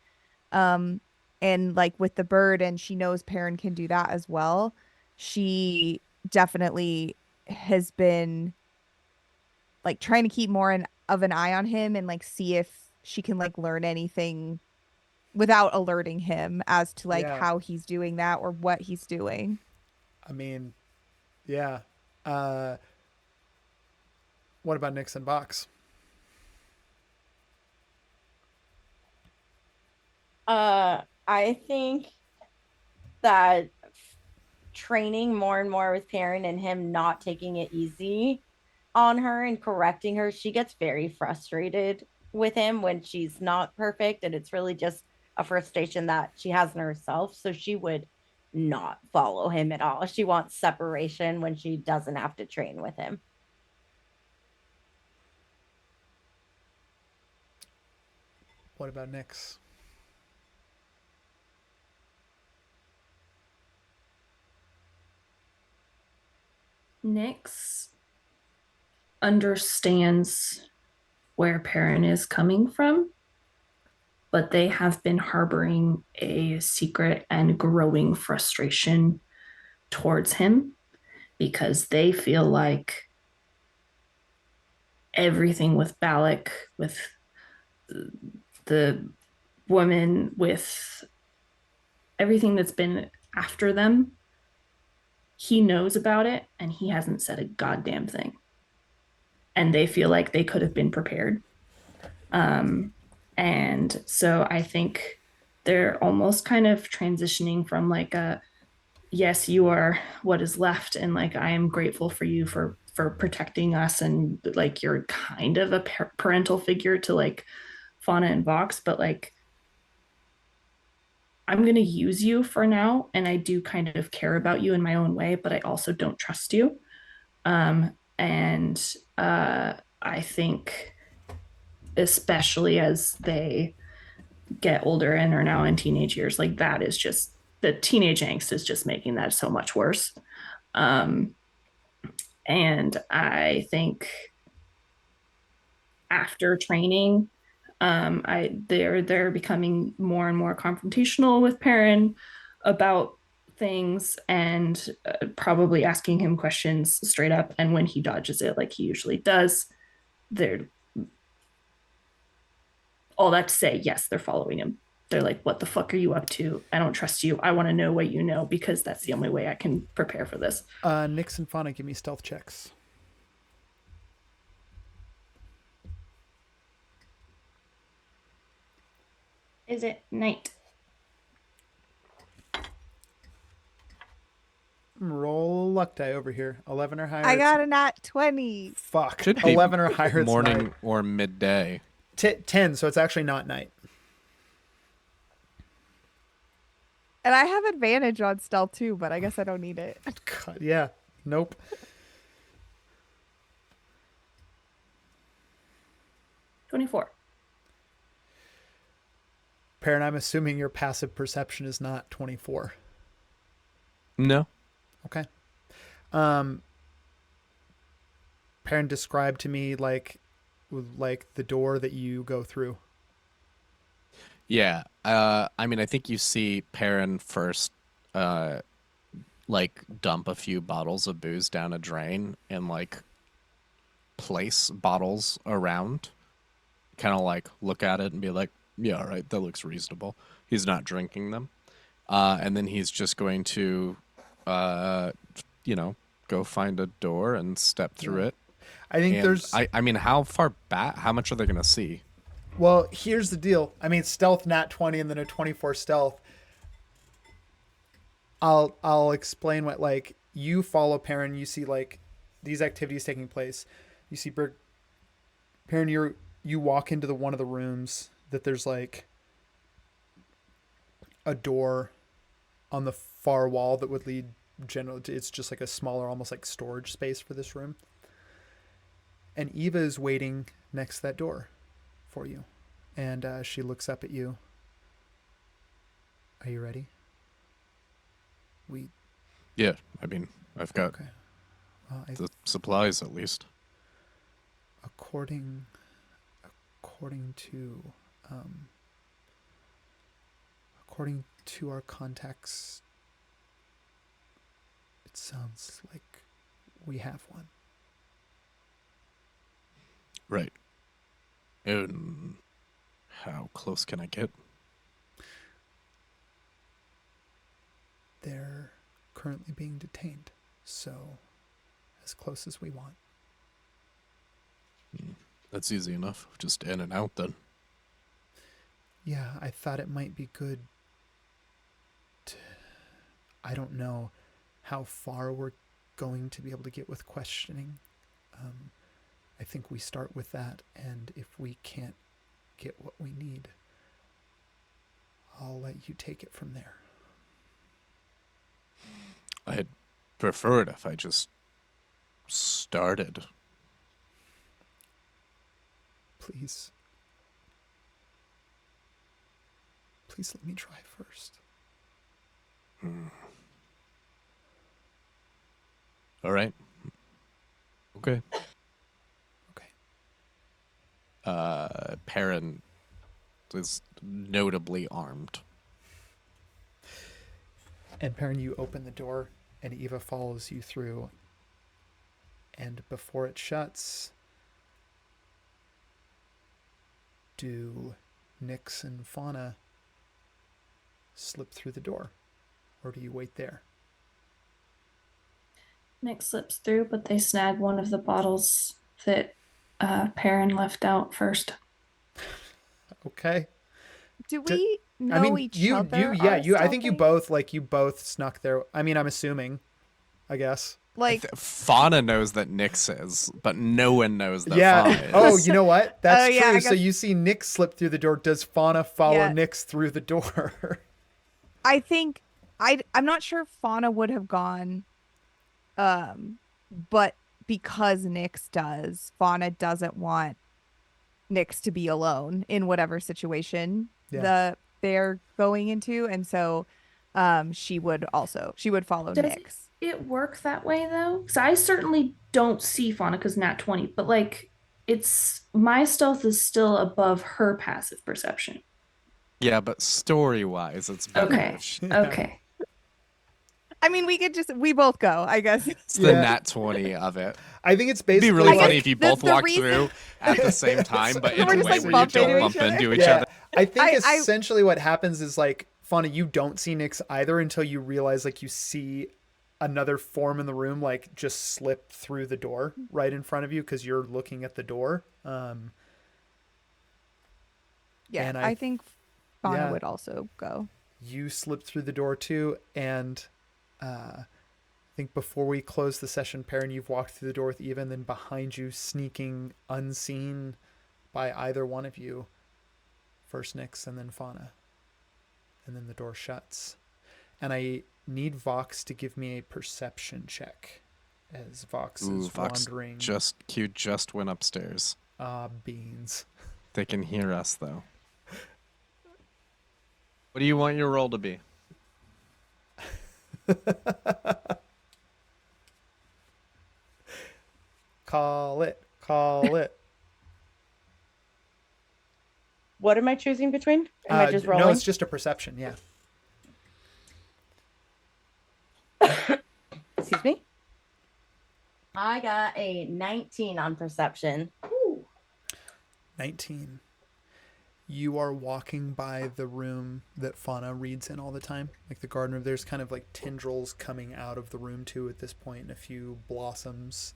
um, and like with the bird, and she knows Perrin can do that as well. She definitely has been like trying to keep more of an eye on him and like see if she can like learn anything without alerting him as to like Yeah. how he's doing that or what he's doing. I mean, yeah. Uh, what about Nix and Vox? I think that training more and more with Perrin and him not taking it easy on her and correcting her, she gets very frustrated with him when she's not perfect. And it's really just a frustration that she has in herself. So she would not follow him at all. She wants separation when she doesn't have to train with him. What about Nix? Nyx understands where Perrin is coming from, but they have been harboring a secret and growing frustration towards him because they feel like everything with Balak, with the woman, with everything that's been after them, he knows about it and he hasn't said a goddamn thing. And they feel like they could have been prepared. And so I think they're almost kind of transitioning from like a yes, you are what is left, and like I am grateful for you for protecting us, and like you're kind of a parental figure to like Fauna and Vox, but like I'm going to use you for now, and I do kind of care about you in my own way, but I also don't trust you. And I think especially as they get older and are now in teenage years, like that is just the teenage angst is just making that so much worse. Um, and I think after training, they're becoming more and more confrontational with Perrin about things and probably asking him questions straight up. And when he dodges it, like he usually does, they're all that to say, yes, they're following him. They're like, what the fuck are you up to? I don't trust you. I want to know what you know because that's the only way I can prepare for this. Nix and Fauna, give me stealth checks. Is it night? Roll a luck die over here. 11 or higher. I got a nat 20. Fuck. Should be 11 or higher. morning or midday. 10, so it's actually not night. And I have advantage on stealth too, but I guess I don't need it. God, yeah. Nope. $24. Perrin, I'm assuming your passive perception is not 24. No. Okay. Perrin, describe to me like the door that you go through. Yeah. I mean, I think you see Perrin first, like dump a few bottles of booze down a drain and like place bottles around, kind of like look at it and be like, yeah, all right, that looks reasonable. He's not drinking them. And then he's just going to, go find a door and step through it. I think And there's. I mean, how far back? How much are they going to see? Well, here's the deal. I mean, stealth nat 20 and then a 24 stealth. I'll explain what, like, you follow Perrin, you see like these activities taking place. You see Perrin, you walk into one of the rooms that there's like a door on the far wall that would lead generally. It's just like a smaller, almost like storage space for this room. And Eva is waiting next to that door for you, and she looks up at you. Are you ready? Yeah, I mean, I've got Okay. Well, the supplies at least. according to according to our contacts, it sounds like we have one. Right. And how close can I get? They're currently being detained, so as close as we want. That's easy enough. Just in and out then. Yeah, I thought it might be good to... I don't know how far we're going to be able to get with questioning. I think we start with that, and if we can't get what we need, I'll let you take it from there. I'd prefer it if I just started. Please. Please let me try first. All right. Okay. Okay. Perrin is notably armed. And Perrin, you open the door, and Eva follows you through. And before it shuts, do Nyx and Fauna slip through the door? Or do you wait there? Nick slips through, but they snag one of the bottles that Perrin left out first. Okay. Do we know I mean, each you other? I think you both snuck there. I mean, I'm assuming, I guess. like. Fauna knows that Nyx is, but no one knows that Yeah. Fauna is. Oh, you know what? That's Oh, true. yeah, I So guess- you see Nyx slip through the door. Does Fauna follow Yeah. Nyx through the door? I think I'm not sure Fauna would have gone, but because Nyx does, Fauna doesn't want Nyx to be alone in whatever situation they're going into, and so she would follow Does Nyx. it work that way though? Because I certainly don't see Fauna because nat 20, but like it's my stealth is still above her passive perception. Yeah, but story-wise, it's better. Okay. if she- Okay. I mean, we both go, I guess. It's the Yeah. nat 20 of it. I think it's It'd be basically really I funny guess if you the- both the walked reason- through at the same time, but in We're a just, way like, where you bumping don't into bump each other. into each Yeah, other. I think I- essentially what happens is like, Fauna, you don't see Nyx either until you realize like you see another form in the room like just slip through the door right in front of you because you're looking at the door. Yeah, And I think Fauna yeah. would also go. You slip through the door too, and I think before we close the session, Perrin, you've walked through the door with Eva, and then behind you, sneaking unseen by either one of you, first Nyx and then Fauna. And then the door shuts. And I need Vox to give me a perception check as Vox Ooh, is Vox wandering. Q just went upstairs. Beans. They can hear us, though. What do you want your role to be? Call it. Call it. What am I choosing between? Am I just rolling? No, it's just a perception, yeah. Excuse me. I got a 19 on perception. Ooh. 19. You are walking by the room that Fauna reads in all the time, like the garden room. There's kind of like tendrils coming out of the room too at this point, and a few blossoms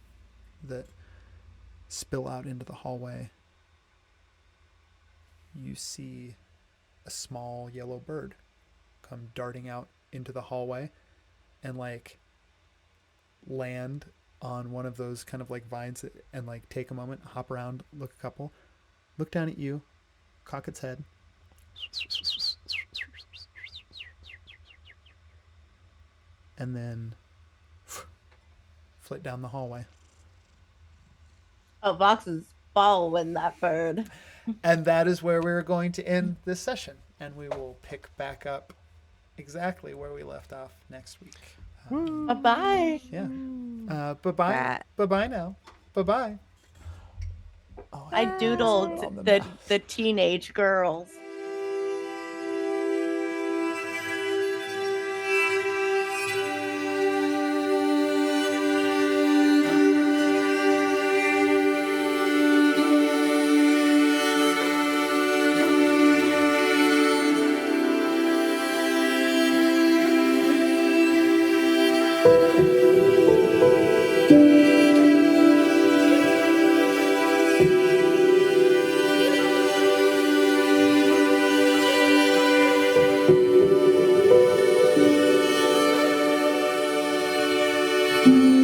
that spill out into the hallway. You see a small yellow bird come darting out into the hallway and like land on one of those kind of like vines and like take a moment, hop around, look a couple, look down at you, cock its head, and then flit down the hallway. Oh, Vox is following that bird. And that is where we're going to end this session, and we will pick back up exactly where we left off next week. Bye-bye. Yeah. Bye-bye. Rat. Bye-bye now. Bye-bye. Oh, I on doodled the the teenage girls. Thank you.